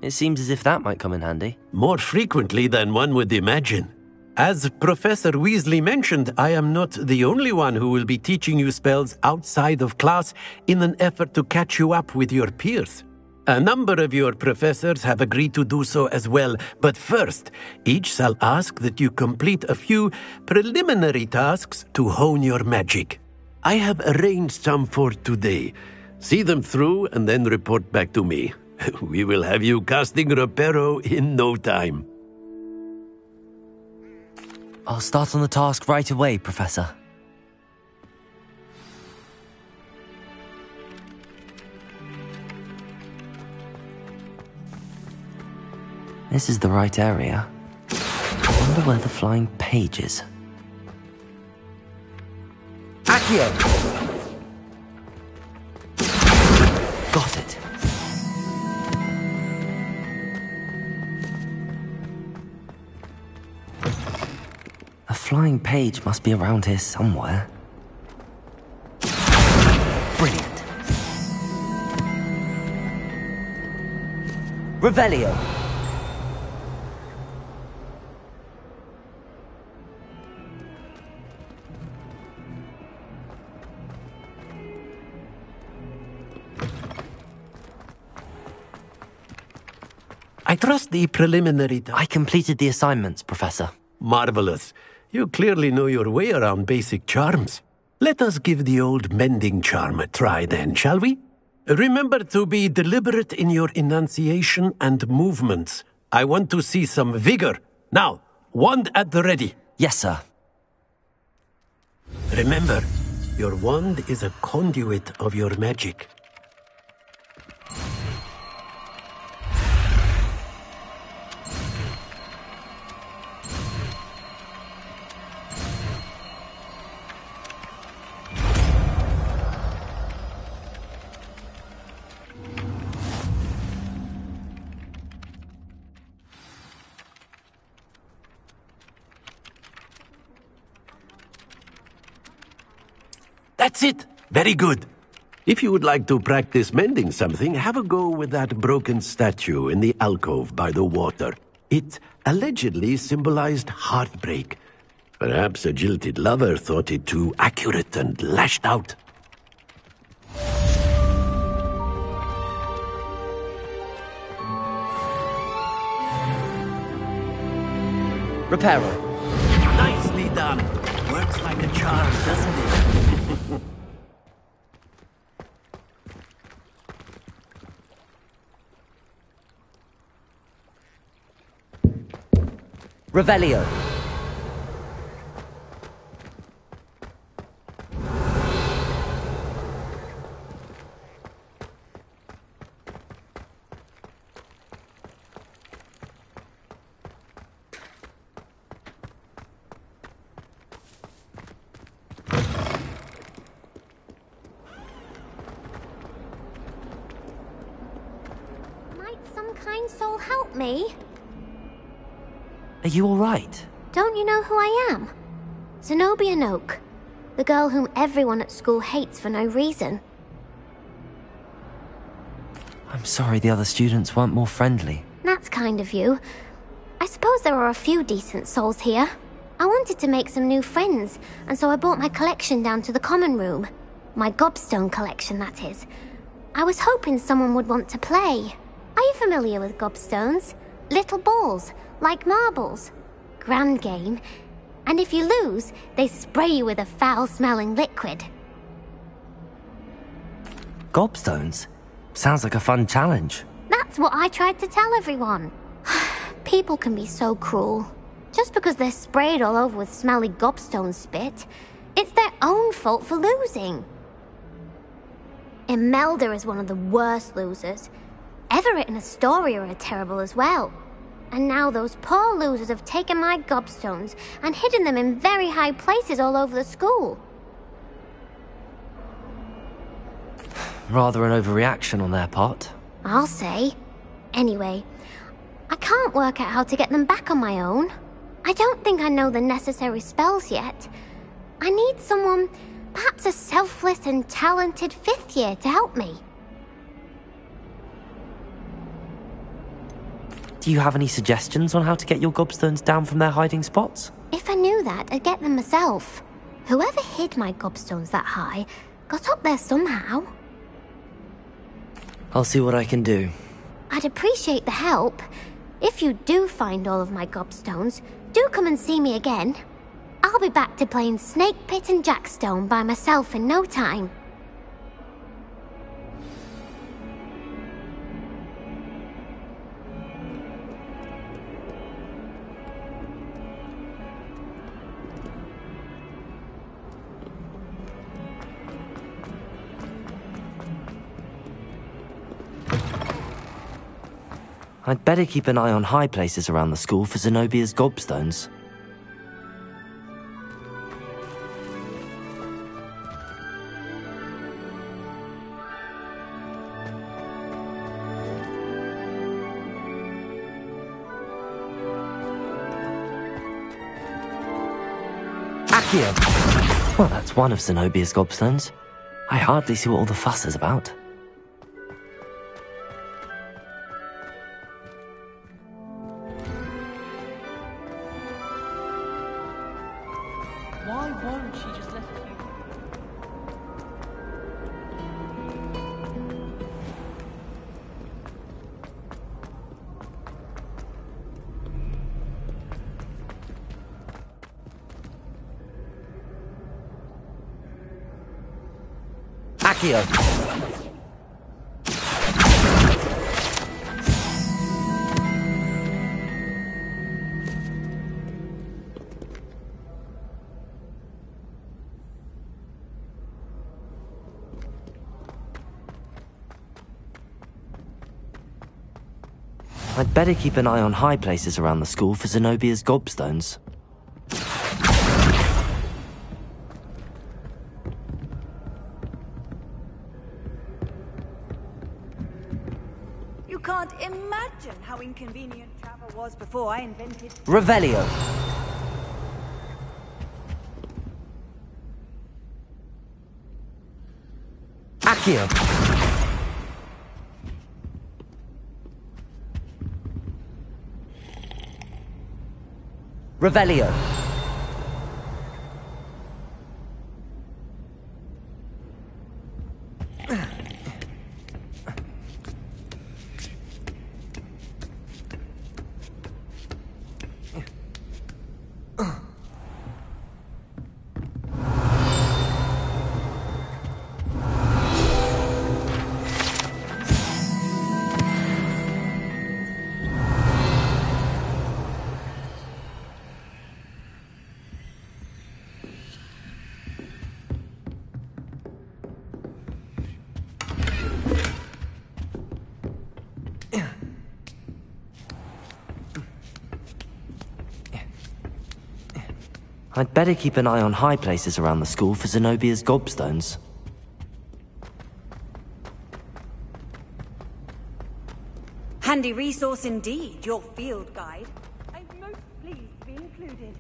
It seems as if that might come in handy. More frequently than one would imagine. As Professor Weasley mentioned, I am not the only one who will be teaching you spells outside of class in an effort to catch you up with your peers. A number of your professors have agreed to do so as well, but first, each shall ask that you complete a few preliminary tasks to hone your magic. I have arranged some for today. See them through and then report back to me. We will have you casting Reparo in no time. I'll start on the task right away, Professor. This is the right area. I wonder where the flying page is. Accio! Got it. A flying page must be around here somewhere. Brilliant. Revelio. I trust the preliminary... I completed the assignments, Professor. Marvelous. You clearly know your way around basic charms. Let us give the old mending charm a try then, shall we? Remember to be deliberate in your enunciation and movements. I want to see some vigor. Now, wand at the ready. Yes, sir. Remember, your wand is a conduit of your magic. That's it! Very good. If you would like to practice mending something, have a go with that broken statue in the alcove by the water. It allegedly symbolized heartbreak. Perhaps a jilted lover thought it too accurate and lashed out. Reparo. Nicely done. Works like a charm, doesn't it? Revelio. Might some kind soul help me? Are you all right? Don't you know who I am? Zenobia Noak, the girl whom everyone at school hates for no reason. I'm sorry the other students weren't more friendly. That's kind of you. I suppose there are a few decent souls here. I wanted to make some new friends, and so I brought my collection down to the common room. My gobstone collection, that is. I was hoping someone would want to play. Are you familiar with gobstones? Little balls, like marbles. Grand game. And if you lose, they spray you with a foul-smelling liquid. Gobstones? Sounds like a fun challenge. That's what I tried to tell everyone. People can be so cruel. Just because they're sprayed all over with smelly gobstone spit, it's their own fault for losing. Imelda is one of the worst losers. Everett and Astoria are terrible as well. And now those poor losers have taken my gobstones and hidden them in very high places all over the school. Rather an overreaction on their part. I'll say. Anyway, I can't work out how to get them back on my own. I don't think I know the necessary spells yet. I need someone, perhaps a selfless and talented 5th year to help me. Do you have any suggestions on how to get your gobstones down from their hiding spots? If I knew that, I'd get them myself. Whoever hid my gobstones that high got up there somehow. I'll see what I can do. I'd appreciate the help. If you do find all of my gobstones, do come and see me again. I'll be back to playing Snake Pit and Jackstone by myself in no time. I'd better keep an eye on high places around the school for Zenobia's gobstones. Accio! Well, that's one of Zenobia's gobstones. I hardly see what all the fuss is about. Why won't she just let you? Accio! I'd better keep an eye on high places around the school for Zenobia's gobstones. You can't imagine how inconvenient travel was before I invented... Revelio! Accio! Revelio! I'd better keep an eye on high places around the school for Zenobia's gobstones. Handy resource indeed, your field guide. I'm most pleased to be included.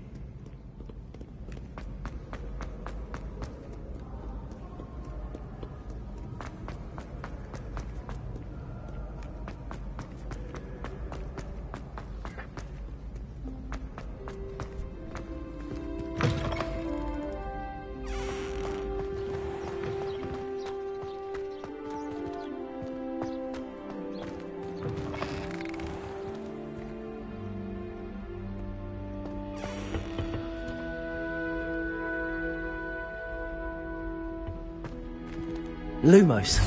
Lumos.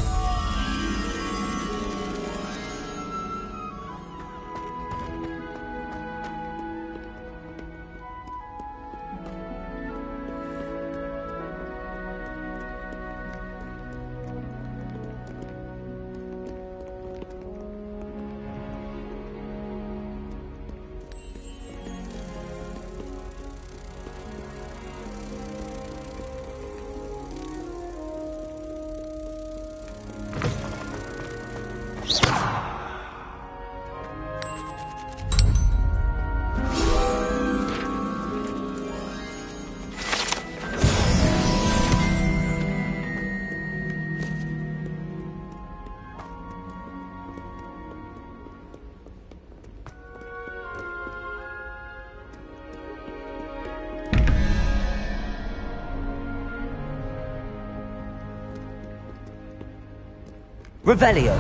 Revelio.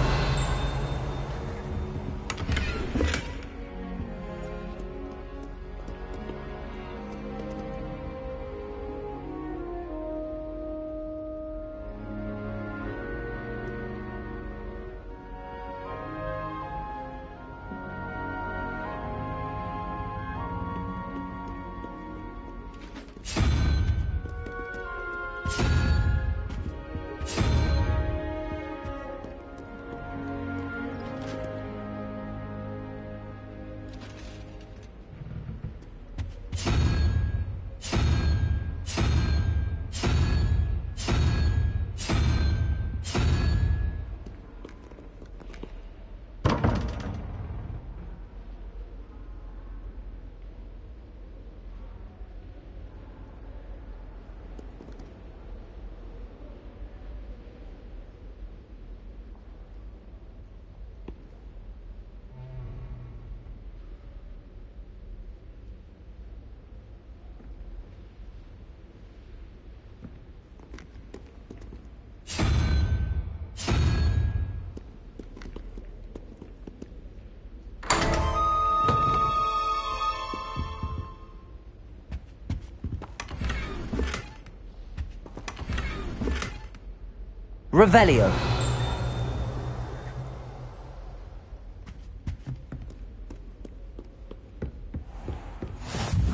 Revelio.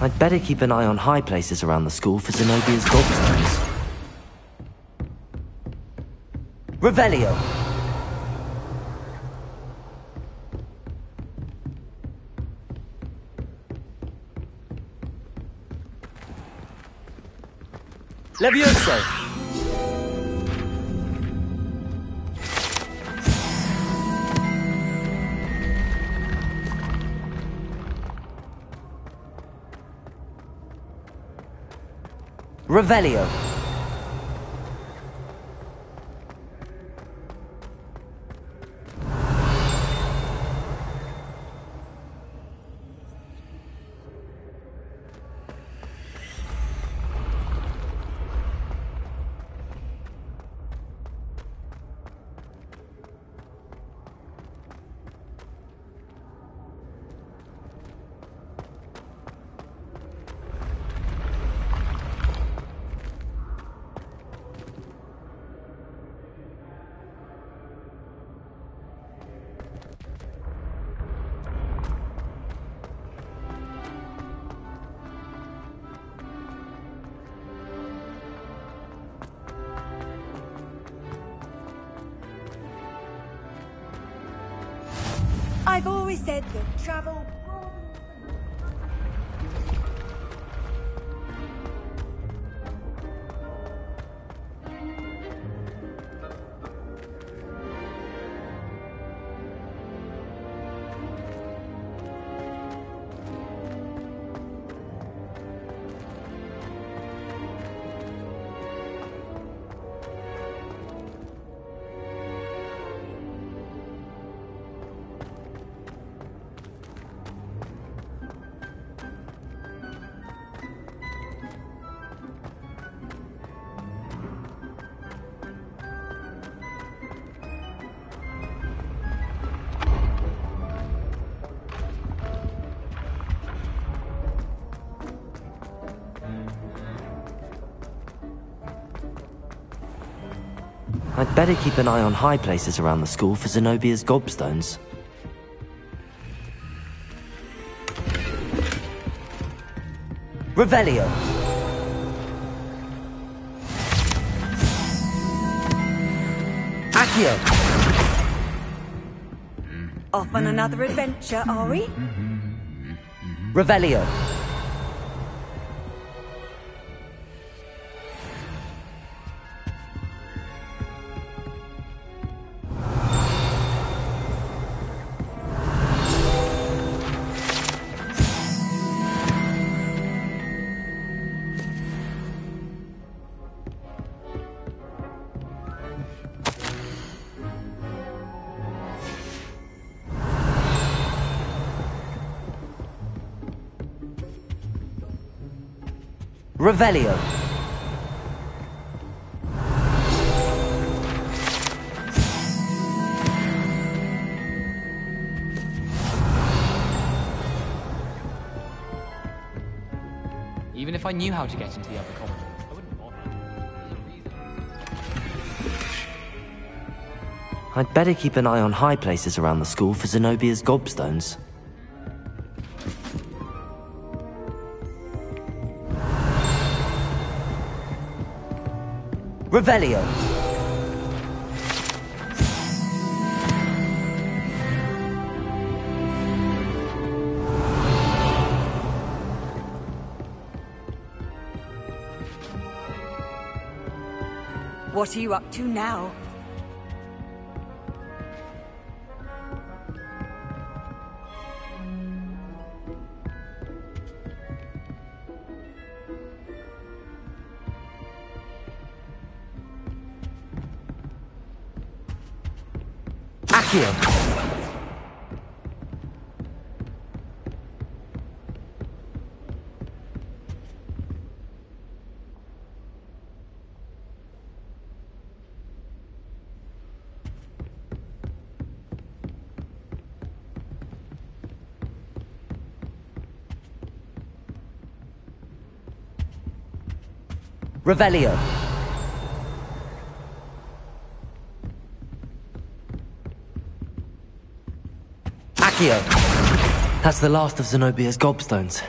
I'd better keep an eye on high places around the school for Zenobia's gobstones. Revelio. Levioso. Revelio. I've always said that travel... I'd better keep an eye on high places around the school for Zenobia's gobstones. Revelio. Accio. Off on another adventure, are we? Revelio. Revelio. Even if I knew how to get into the other common room, I wouldn't bother. I'd better keep an eye on high places around the school for Zenobia's gobstones. Revelio. What are you up to now? Accio. Revelio. Accio! That's the last of Zenobia's gobstones.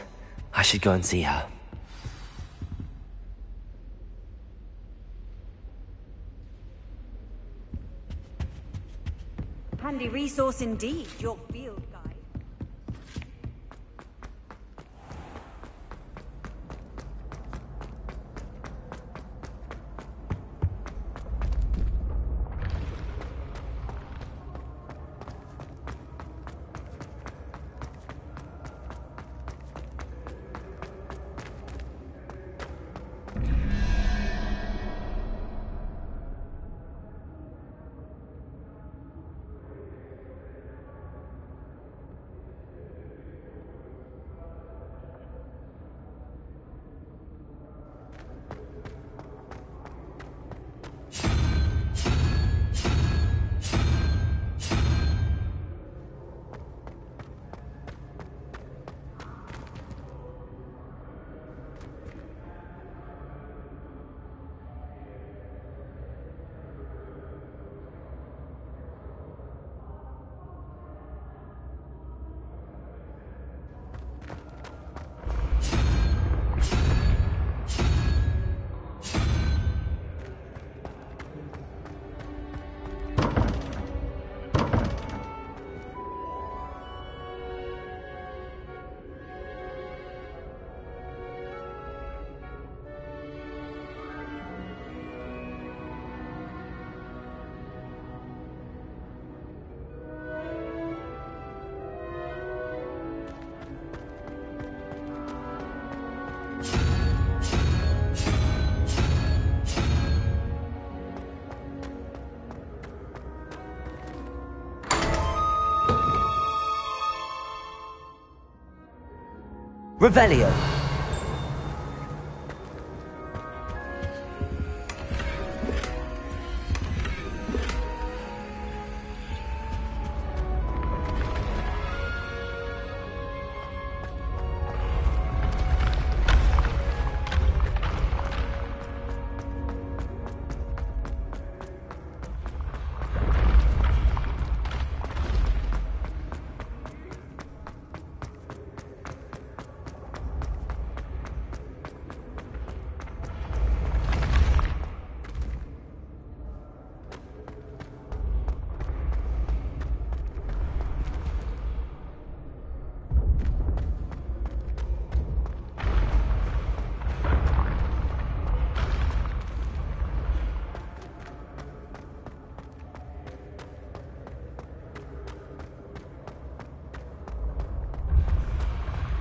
I should go and see her. Handy resource indeed, your field guide. Revelio.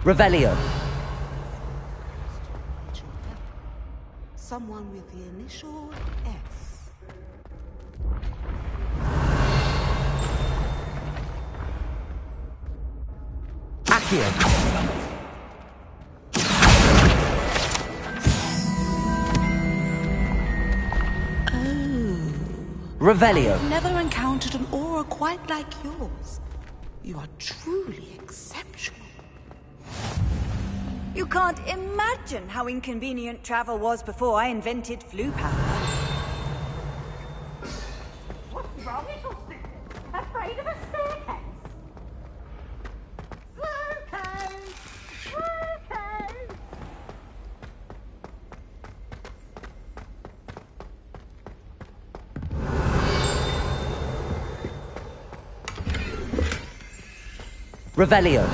Revelio. Someone with the initial S. Accio. Oh. Revelio. I've never encountered an aura quite like yours. You are truly exceptional. You can't imagine how inconvenient travel was before I invented flu power. What's wrong with us? Afraid of a staircase? Staircase! Staircase! Revelio.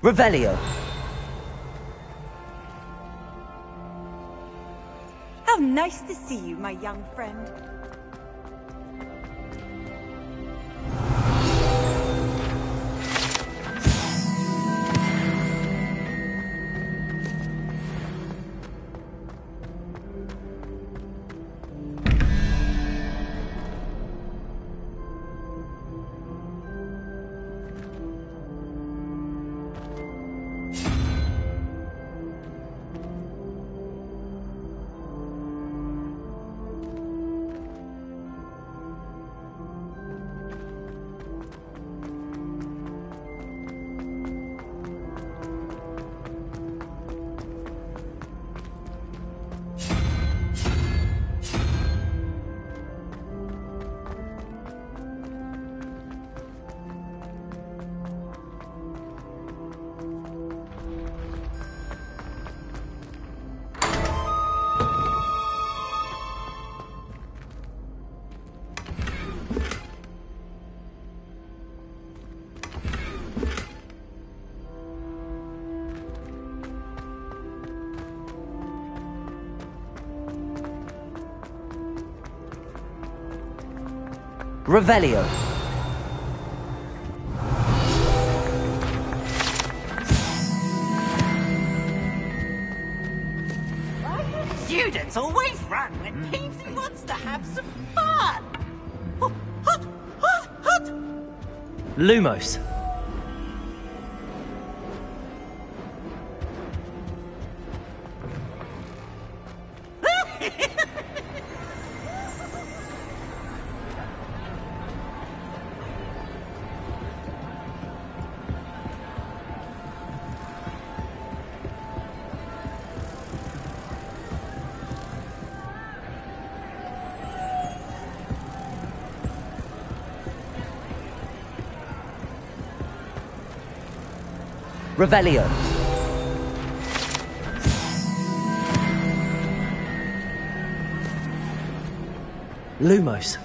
Revelio. How nice to see you, my young friend. Revelio. Students always run when Peavesy wants to have some fun. Hut, hut, hut. Lumos. Revelio. Lumos.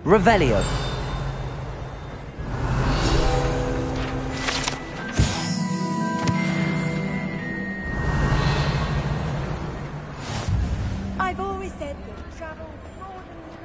Revelio. I've always said that travel broadens.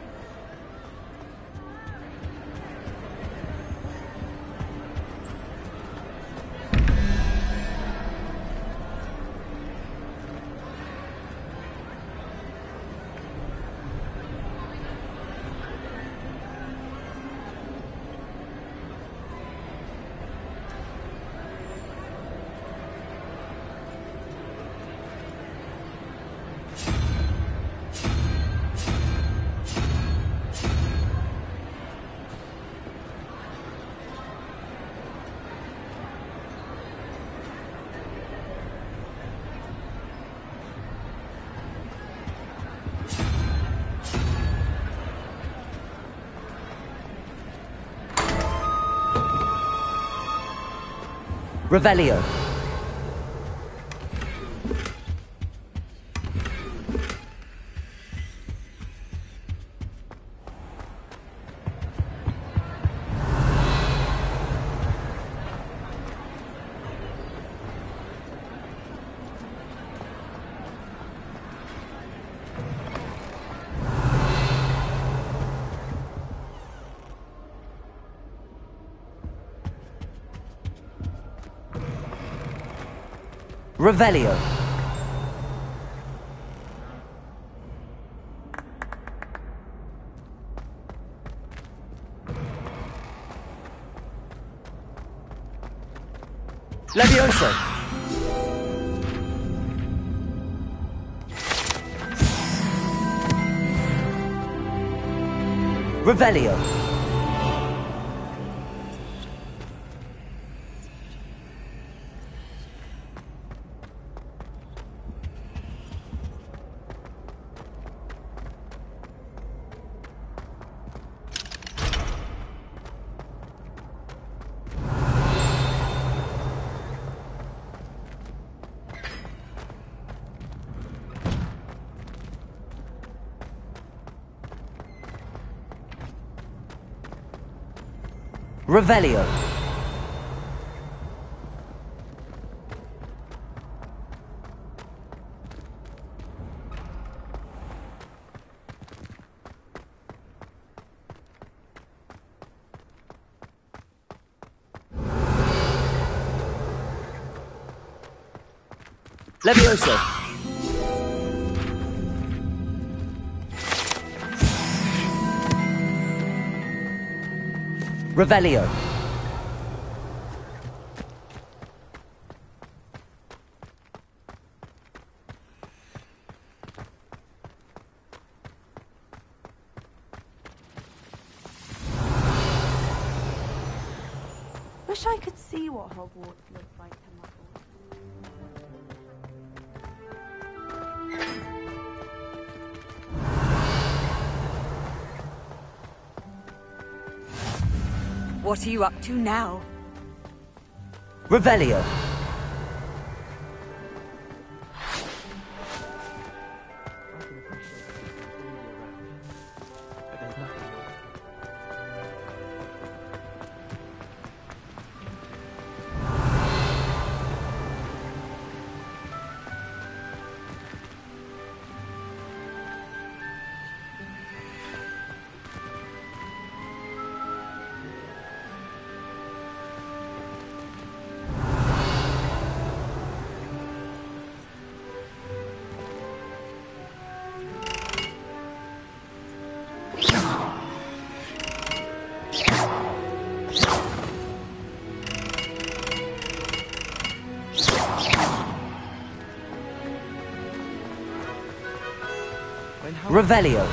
Revelio. Revelio. Levioso. Revelio. Revelio. Levioso. Revelio. Wish I could see what Hogwarts looks like to Muggles. What are you up to now? Revelio. Revelio.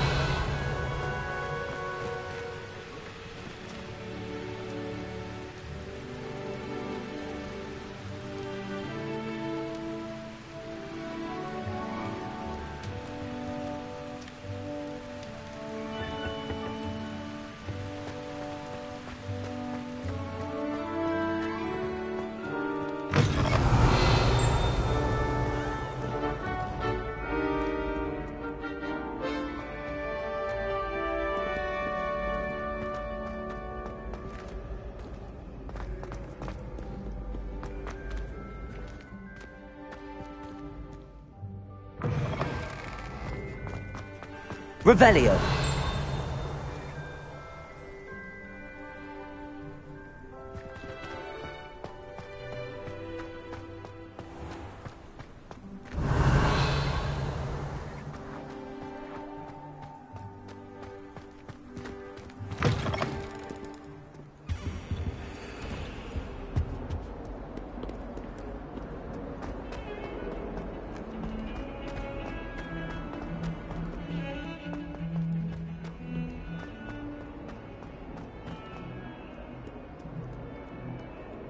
Revelio.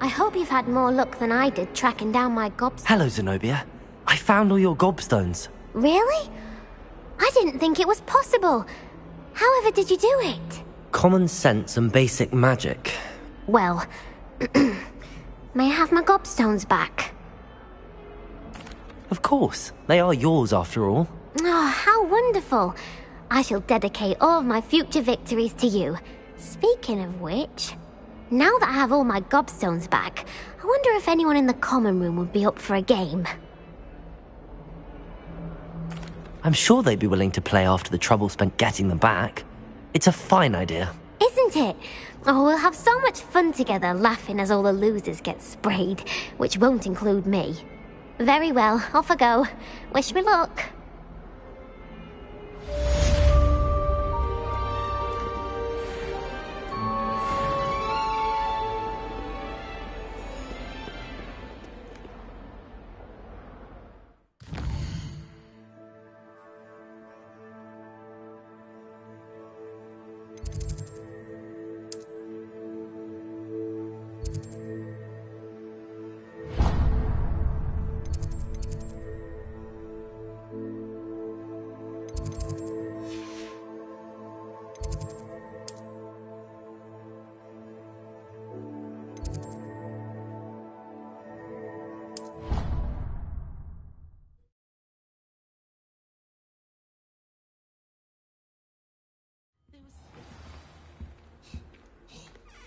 I hope you've had more luck than I did tracking down my gobstones. Hello, Zenobia. I found all your gobstones. Really? I didn't think it was possible. However did you do it? Common sense and basic magic. Well, may I have my gobstones back? Of course. They are yours after all. Oh, how wonderful. I shall dedicate all of my future victories to you. Speaking of which, now that I have all my gobstones back, I wonder if anyone in the common room would be up for a game. I'm sure they'd be willing to play after the trouble spent getting them back. It's a fine idea. Isn't it? Oh, we'll have so much fun together, laughing as all the losers get sprayed, which won't include me. Very well, off I go. Wish me luck.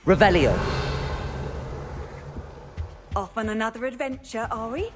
Revelio. Off on another adventure, are we?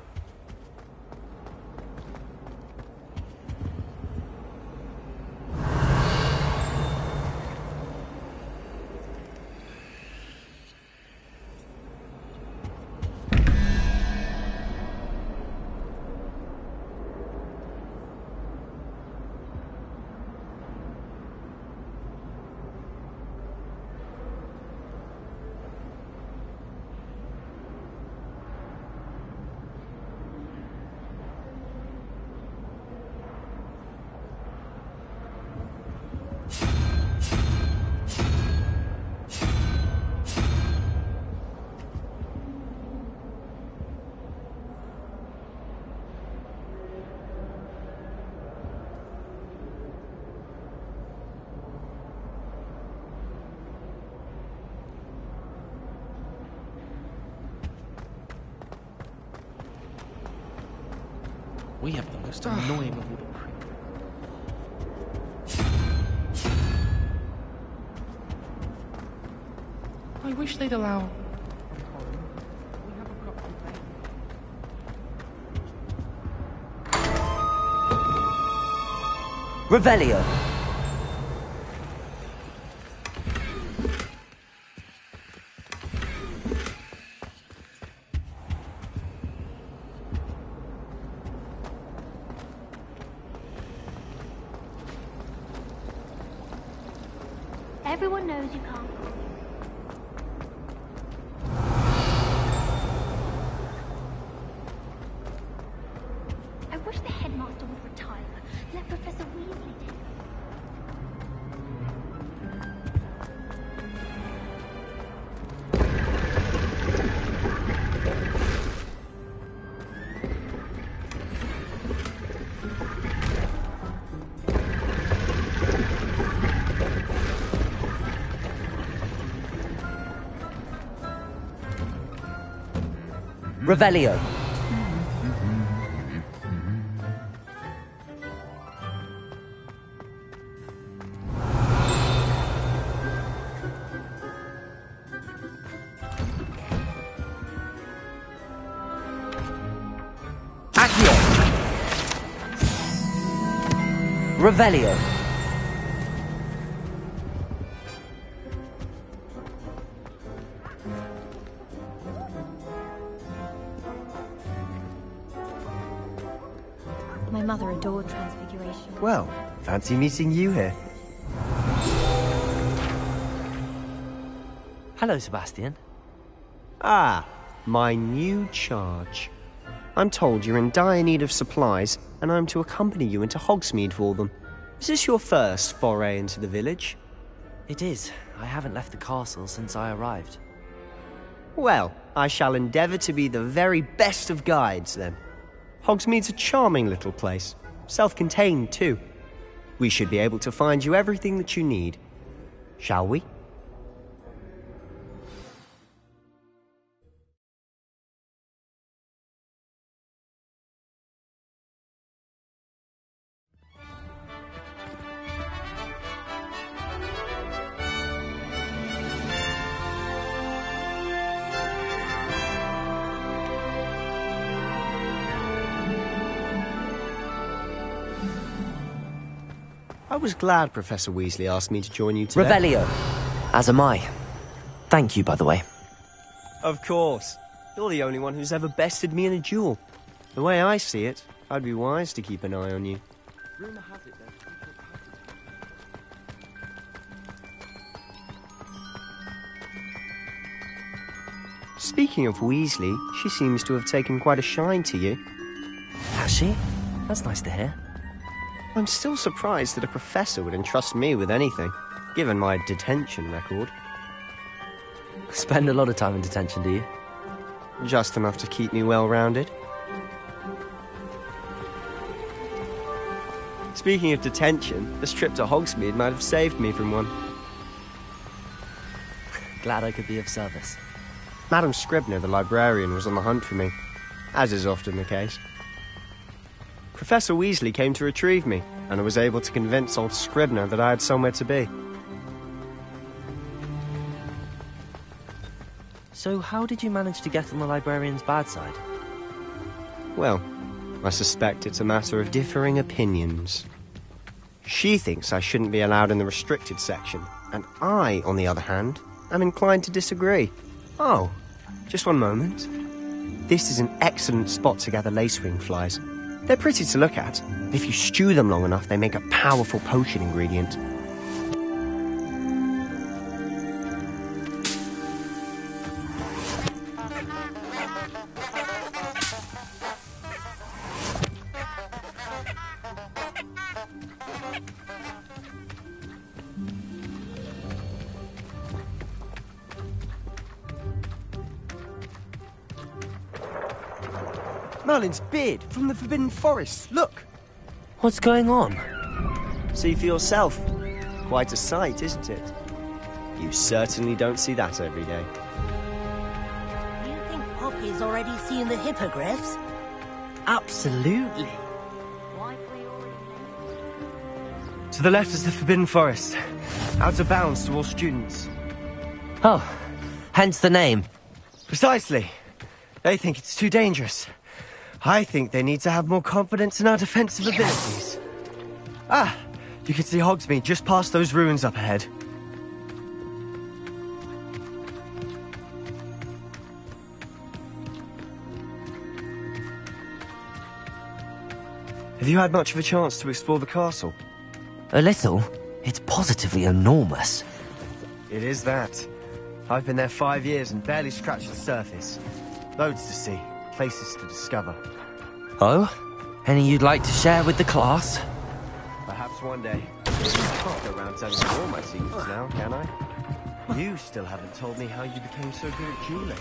Most annoying of all the... I wish they'd allow... Revelio. Everyone knows you can't. I wish the headmaster would retire. Let Professor Weasley take it. Revelio. Accio. Revelio. My mother adored Transfiguration. Well, fancy meeting you here. Hello, Sebastian. Ah, my new charge. I'm told you're in dire need of supplies, and I'm to accompany you into Hogsmeade for them. Is this your first foray into the village? It is. I haven't left the castle since I arrived. Well, I shall endeavour to be the very best of guides, then. Hogsmeade's a charming little place. Self-contained, too. We should be able to find you everything that you need. Shall we? I was glad Professor Weasley asked me to join you today. Revelio. As am I. Thank you, by the way. Of course. You're the only one who's ever bested me in a duel. The way I see it, I'd be wise to keep an eye on you. Rumor has it that... Speaking of Weasley, she seems to have taken quite a shine to you. Has she? That's nice to hear. I'm still surprised that a professor would entrust me with anything, given my detention record. Spend a lot of time in detention, do you? Just enough to keep me well-rounded. Speaking of detention, this trip to Hogsmeade might have saved me from one. Glad I could be of service. Madam Scribner, the librarian, was on the hunt for me, as is often the case. Professor Weasley came to retrieve me, and I was able to convince old Scribner that I had somewhere to be. So how did you manage to get on the librarian's bad side? Well, I suspect it's a matter of differing opinions. She thinks I shouldn't be allowed in the restricted section, and I, on the other hand, am inclined to disagree. Oh, just one moment. This is an excellent spot to gather lacewing flies. They're pretty to look at, but if you stew them long enough, they make a powerful potion ingredient. Merlin's beard from the Forbidden Forest, look! What's going on? See for yourself. Quite a sight, isn't it? You certainly don't see that every day. Do you think Poppy's already seen the hippogriffs? Absolutely. To the left is the Forbidden Forest. Out of bounds to all students. Oh, hence the name. Precisely. They think it's too dangerous. I think they need to have more confidence in our defensive abilities. Ah, you can see Hogsmeade just past those ruins up ahead. Have you had much of a chance to explore the castle? A little. It's positively enormous. It is that. I've been there 5 years and barely scratched the surface. Loads to see, places to discover. Oh? Any you'd like to share with the class? Perhaps one day. I can't go around telling you all my secrets now, can I? You still haven't told me how you became so good at dueling.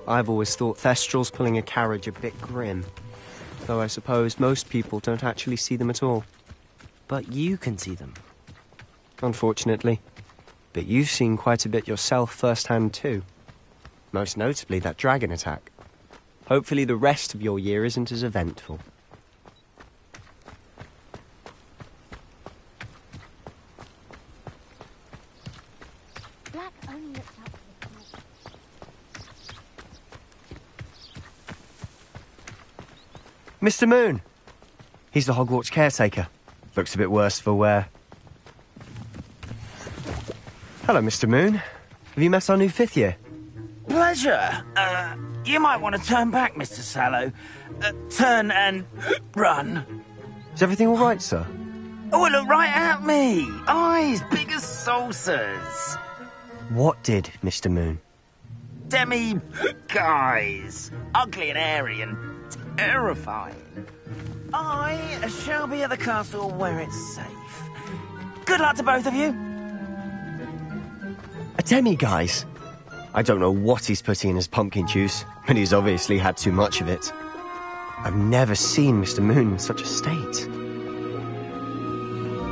I've always thought Thestrals pulling a carriage a bit grim. Though I suppose most people don't actually see them at all. But you can see them. Unfortunately. But you've seen quite a bit yourself firsthand too. Most notably that dragon attack. Hopefully the rest of your year isn't as eventful. Mr. Moon! He's the Hogwarts caretaker. Looks a bit worse for wear. Hello, Mr. Moon. Have you met our new 5th year? Pleasure. You might want to turn back, Mr. Sallow. Turn and run. Is everything all right, sir? Oh, look right at me. Eyes big as saucers. What did, Mr. Moon? Guys. Ugly and hairy and terrifying. I shall be at the castle where it's safe. Good luck to both of you. A demi-guise? I don't know what he's putting in his pumpkin juice, but he's obviously had too much of it. I've never seen Mr. Moon in such a state.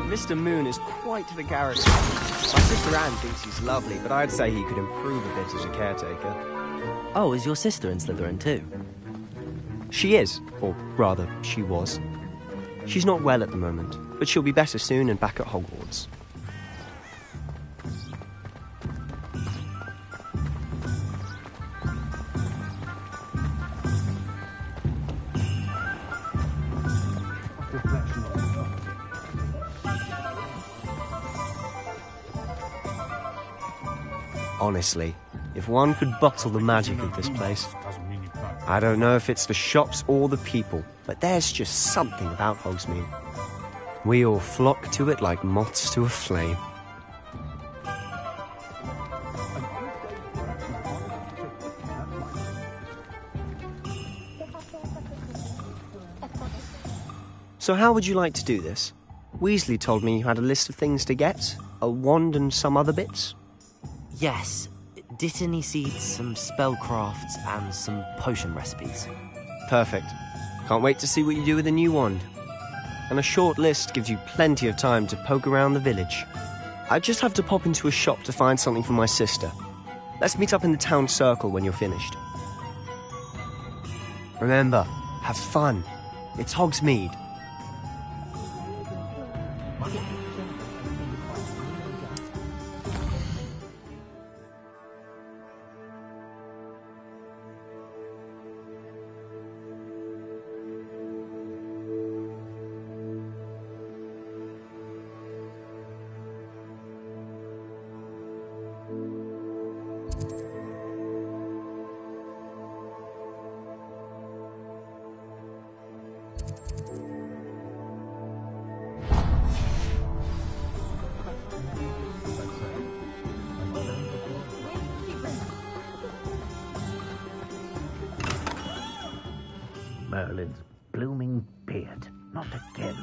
Mr. Moon is quite the character. My sister Anne thinks he's lovely, but I'd say he could improve a bit as a caretaker. Oh, is your sister in Slytherin too? She is, or rather, she was. She's not well at the moment, but she'll be better soon and back at Hogwarts. Honestly, if one could bottle the magic of this place. I don't know if it's the shops or the people, but there's just something about Hogsmeade. We all flock to it like moths to a flame. So how would you like to do this? Weasley told me you had a list of things to get, a wand and some other bits. Yes. Dittany seeds, some spellcrafts, and some potion recipes. Perfect. Can't wait to see what you do with the new wand. And a short list gives you plenty of time to poke around the village. I just have to pop into a shop to find something for my sister. Let's meet up in the town circle when you're finished. Remember, have fun. It's Hogsmeade. Marilyn, blooming beard. Not again.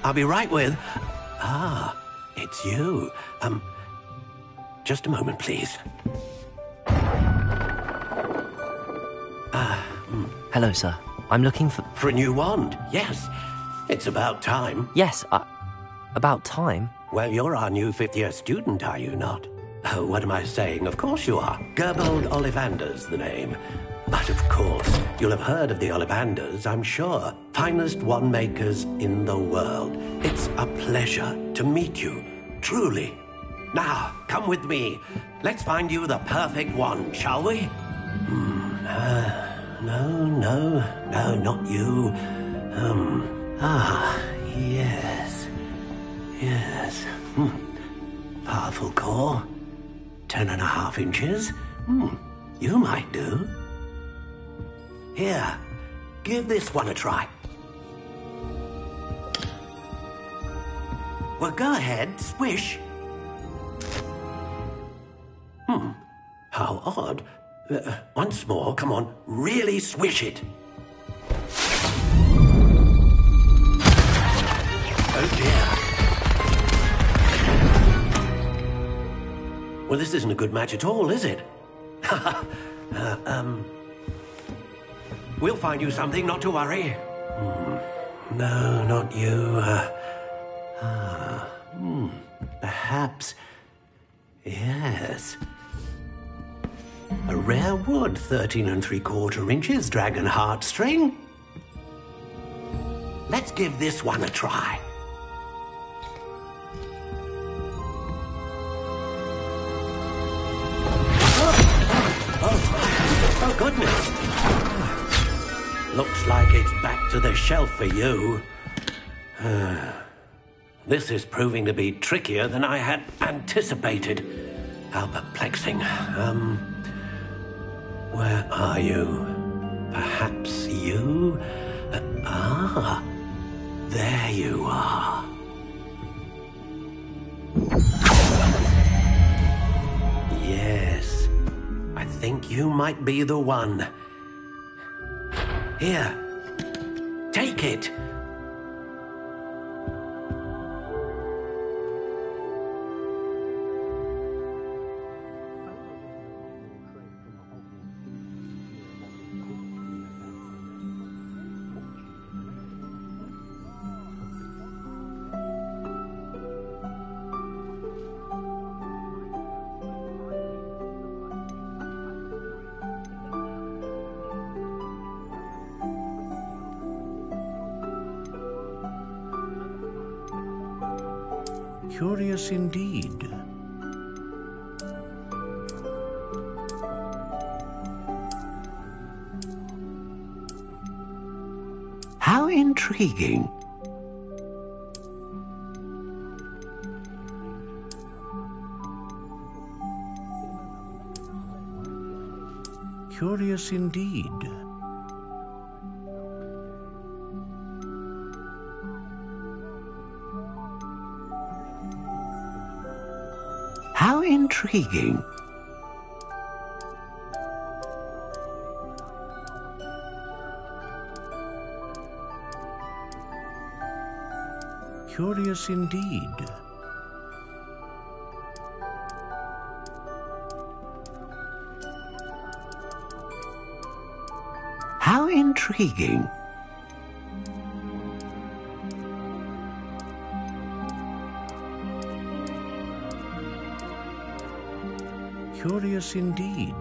I'll be right with... Ah, it's you. Just a moment, please. Hello, sir. I'm looking for... For a new wand, yes. It's about time. Yes, about time? Well, you're our new fifth-year student, are you not? Oh, what am I saying? Of course you are. Gerbold Ollivander's the name. But of course, you'll have heard of the Ollivanders, I'm sure. Finest wand makers in the world. It's a pleasure to meet you, truly. Now, come with me. Let's find you the perfect wand, shall we? No, not you. Yes. Powerful core. 10.5 inches. You might do. Here, give this one a try. Well, go ahead, swish. How odd. Once more, come on, really swish it. Oh dear. Well, this isn't a good match at all, is it? We'll find you something, not to worry. No, not you. Perhaps. Yes. A rare wood, 13 3/4 inches, dragon heartstring. Let's give this one a try. Oh, goodness. Looks like it's back to the shelf for you. This is proving to be trickier than I had anticipated. How perplexing. Where are you? Perhaps you? There you are. Yes, I think you might be the one. Here, take it. Curious indeed. How intriguing. Curious indeed. How intriguing. Curious indeed. How intriguing. Curious indeed.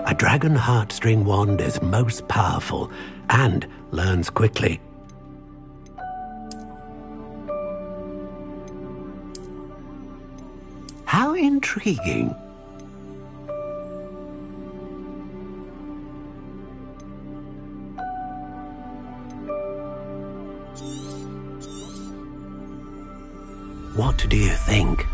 A dragon heartstring wand is most powerful and learns quickly. How intriguing. What do you think?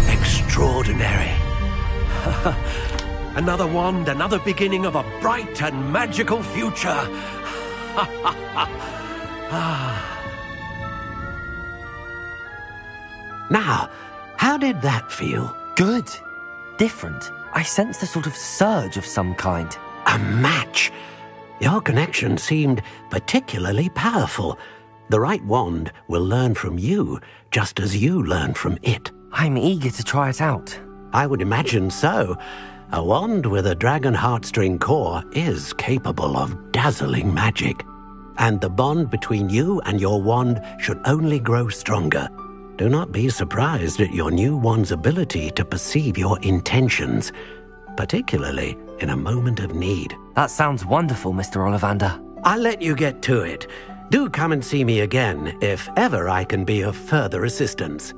Extraordinary. Another wand, another beginning of a bright and magical future. Now, how did that feel? Good. Different. I sensed a sort of surge of some kind. A match. Your connection seemed particularly powerful. The right wand will learn from you, just as you learn from it. I'm eager to try it out. I would imagine so. A wand with a dragon heartstring core is capable of dazzling magic. And the bond between you and your wand should only grow stronger. Do not be surprised at your new wand's ability to perceive your intentions, particularly in a moment of need. That sounds wonderful, Mr. Ollivander. I'll let you get to it. Do come and see me again if ever I can be of further assistance.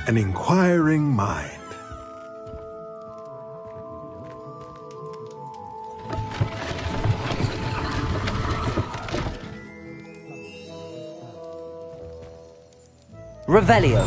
An inquiring mind. Revelio.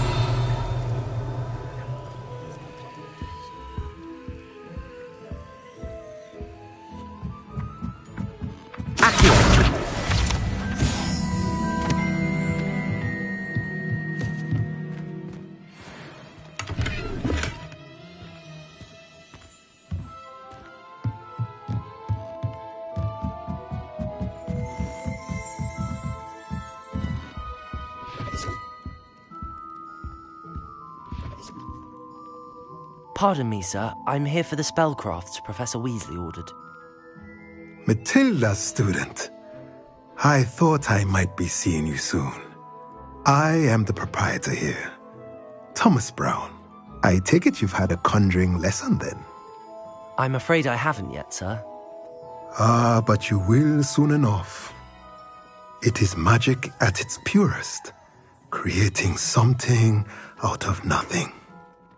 Pardon me, sir. I'm here for the spellcrafts Professor Weasley ordered. Matilda's student. I thought I might be seeing you soon. I am the proprietor here, Thomas Brown. I take it you've had a conjuring lesson then? I'm afraid I haven't yet, sir. Ah, but you will soon enough. It is magic at its purest, creating something out of nothing.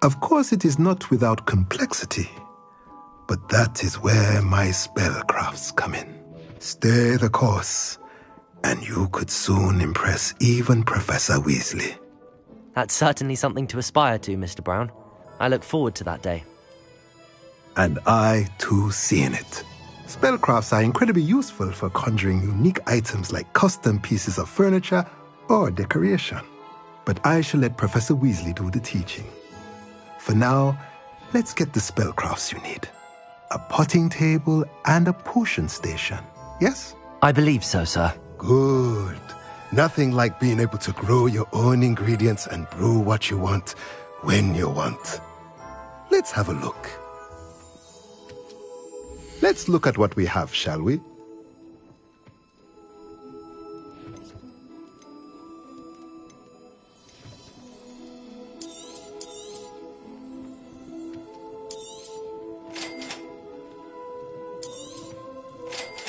Of course, it is not without complexity, but that is where my spellcrafts come in. Stay the course, and you could soon impress even Professor Weasley. That's certainly something to aspire to, Mr. Brown. I look forward to that day. And I, too, seeing it. Spellcrafts are incredibly useful for conjuring unique items like custom pieces of furniture or decoration. But I shall let Professor Weasley do the teaching. For now, let's get the spellcrafts you need. A potting table and a potion station, yes? I believe so, sir. Good. Nothing like being able to grow your own ingredients and brew what you want when you want. Let's have a look. Let's look at what we have, shall we?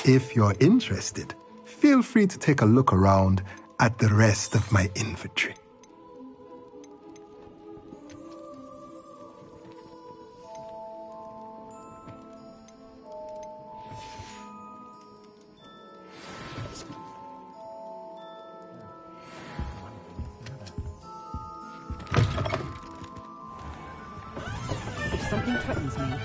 If you're interested, feel free to take a look around at the rest of my inventory. If something threatens me,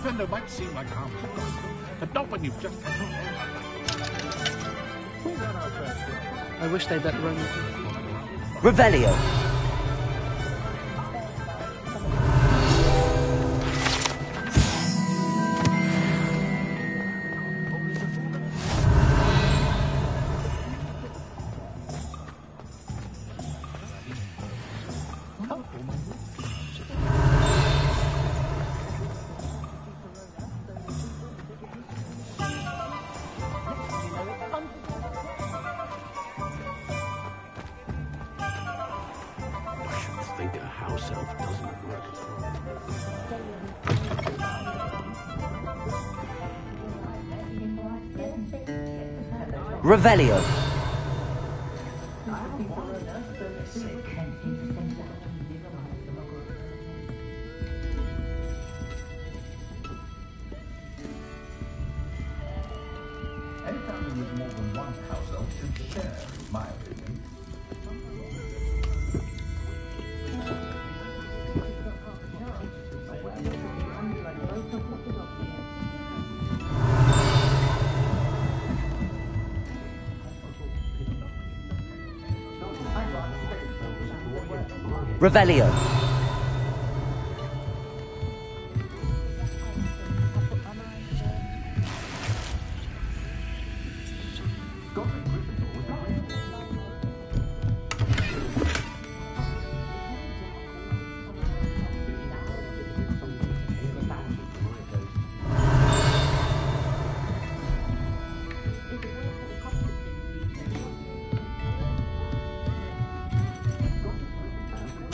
Defender might seem like harmless, but not when you've just had your head. I wish they'd let Rome. Revelio. Revelio. Any family with more than one house elf should share, in my opinion. Revelio.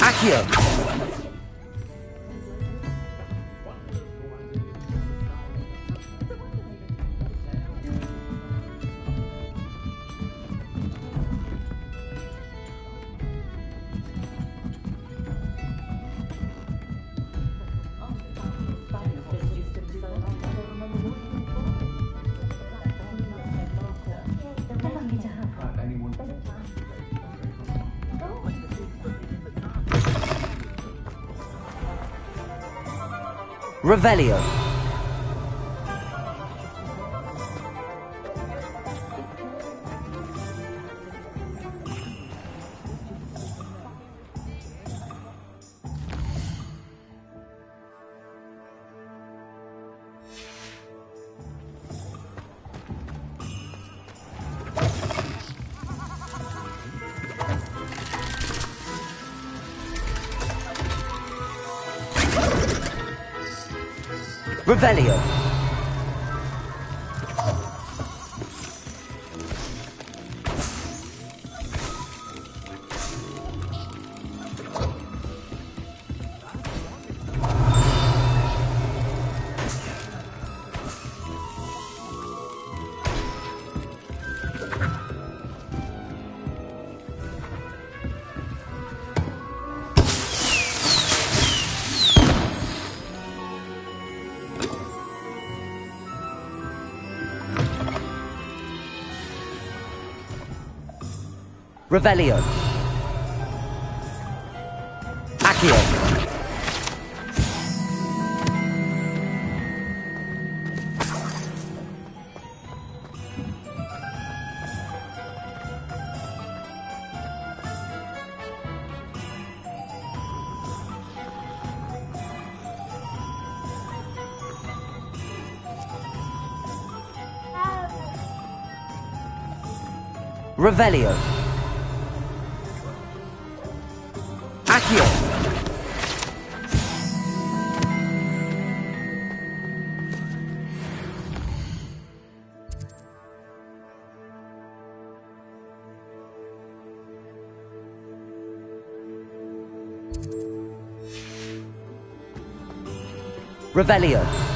Accio. Revelio. Revelio. Revelio. Accio. Revelio. Accio. Revelio.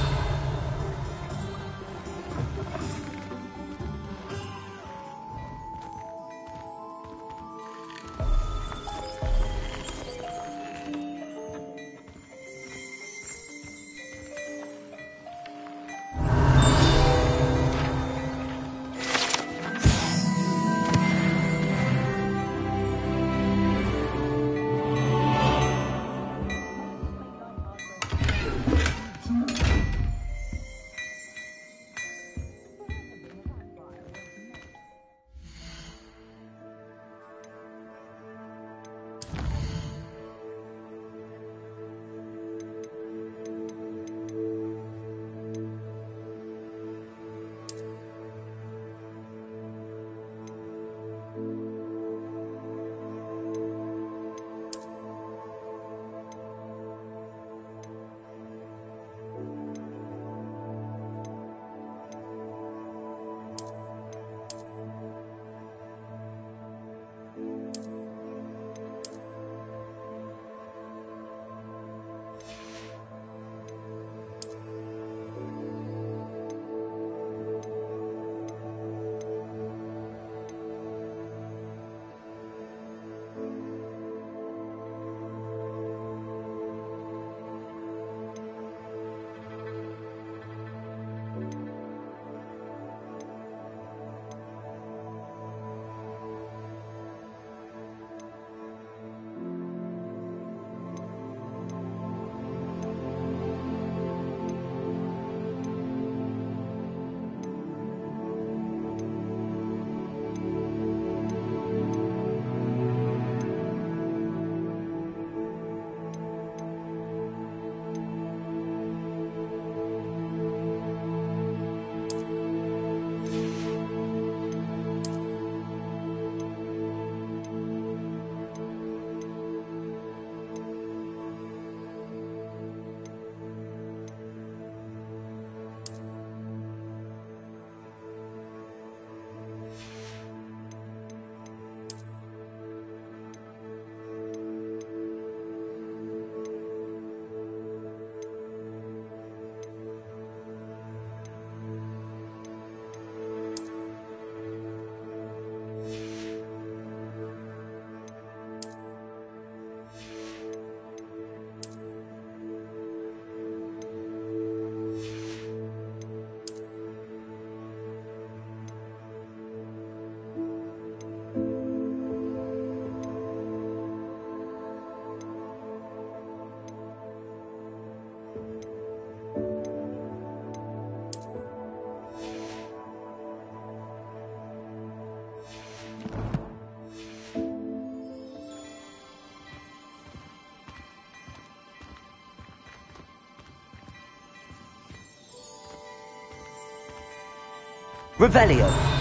Revelio.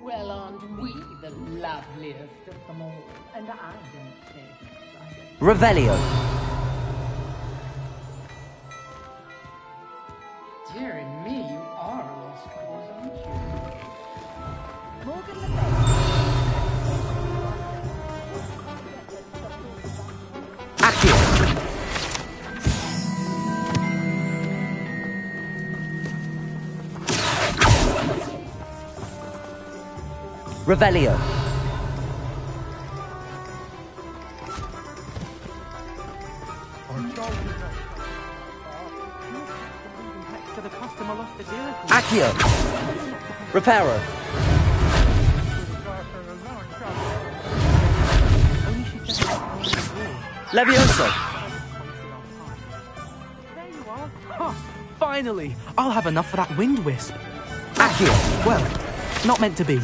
Well, aren't we the loveliest of them all? And I don't say so. Revelio. Dear me, you are a lost cause, aren't you? Morgan the Accio. Revelio. Accio. Reparo. Levioso. There you are. Huh, finally! I'll have enough for that wind wisp. Accio. Well, Not meant to be.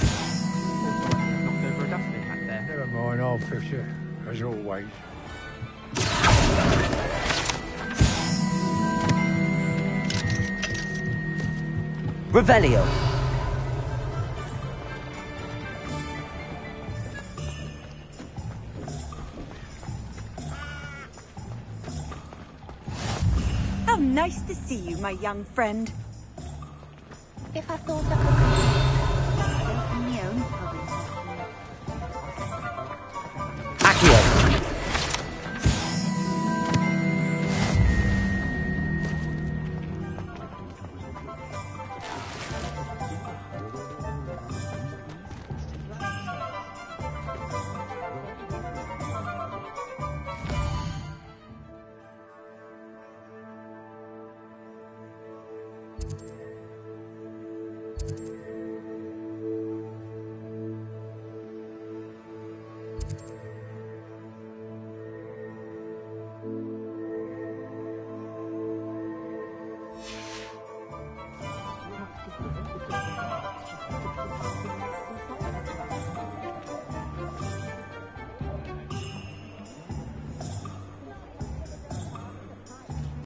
Never mind, I'll fix it, as always. Revelio. How nice to see you, my young friend. If I thought I could open my own Accio.